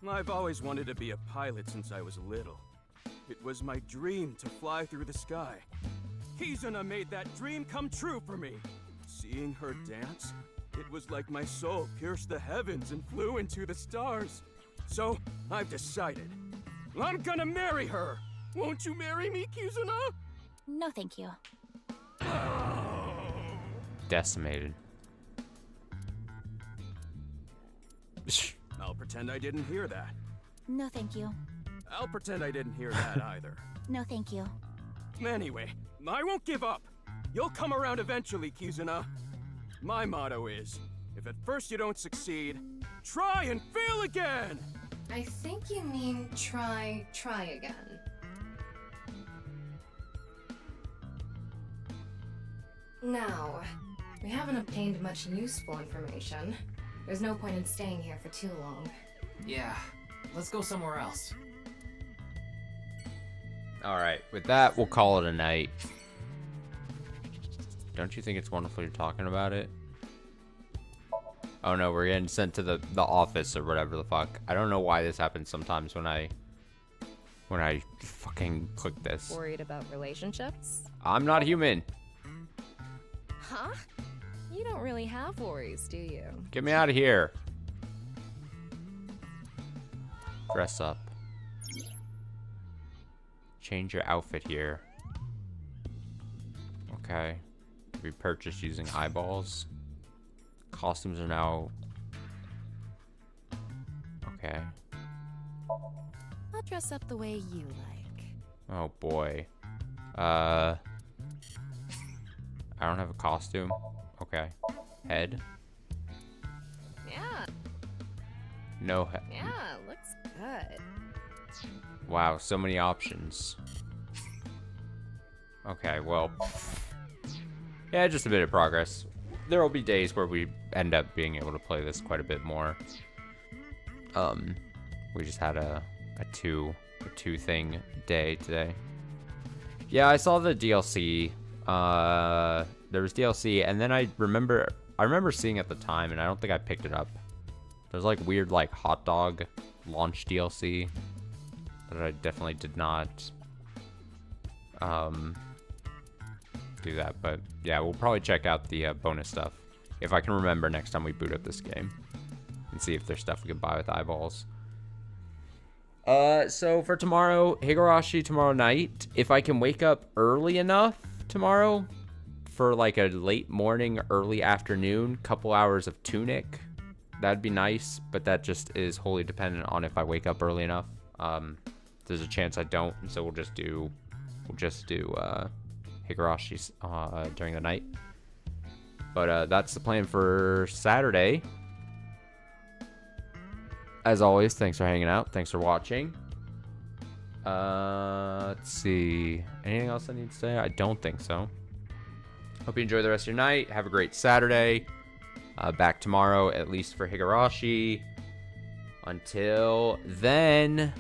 I've always wanted to be a pilot since I was little. It was my dream to fly through the sky. Kizuna made that dream come true for me. Seeing her dance, it was like my soul pierced the heavens and flew into the stars. So, I've decided. I'm gonna marry her! Won't you marry me, Kizuna? No, thank you. Decimated. I'll pretend I didn't hear that. No, thank you. I'll pretend I didn't hear that either. No, thank you. Anyway, I won't give up. You'll come around eventually, Kizuna. My motto is, if at first you don't succeed, try and fail again! I think you mean try again. Now, we haven't obtained much useful information. There's no point in staying here for too long. Yeah, let's go somewhere else. Alright, with that, we'll call it a night. Don't you think it's wonderful you're talking about it? Oh no, we're getting sent to the office or whatever the fuck. I don't know why this happens sometimes when I fucking click this. Worried about relationships? I'm not human. Huh? You don't really have worries, do you? Get me out of here. Dress up. Change your outfit here. Okay. Repurchase using eyeballs. Costumes are now... Okay. I'll dress up the way you like. Oh boy. I don't have a costume. Okay. Head. Yeah. No head. Yeah, looks good. Wow, so many options. Okay, well... Yeah, just a bit of progress. There will be days where we end up being able to play this quite a bit more. We just had a two thing day today. Yeah, I saw the DLC. There was DLC, and then I remember seeing at the time, and I don't think I picked it up. There's like weird like hot dog launch DLC that I definitely did not do that. But yeah, we'll probably check out the bonus stuff if I can remember next time we boot up this game and see if there's stuff we can buy with eyeballs. So for tomorrow, Higurashi tomorrow night, if I can wake up early enough tomorrow for like a late morning, early afternoon, couple hours of Tunic, that'd be nice, but that just is wholly dependent on if I wake up early enough. There's a chance I don't, and so we'll just do Higarashi's during the night. But that's the plan for Saturday. As always, thanks for hanging out. Thanks for watching. Let's see. Anything else I need to say? I don't think so. Hope you enjoy the rest of your night. Have a great Saturday. Back tomorrow, at least for Higurashi. Until then...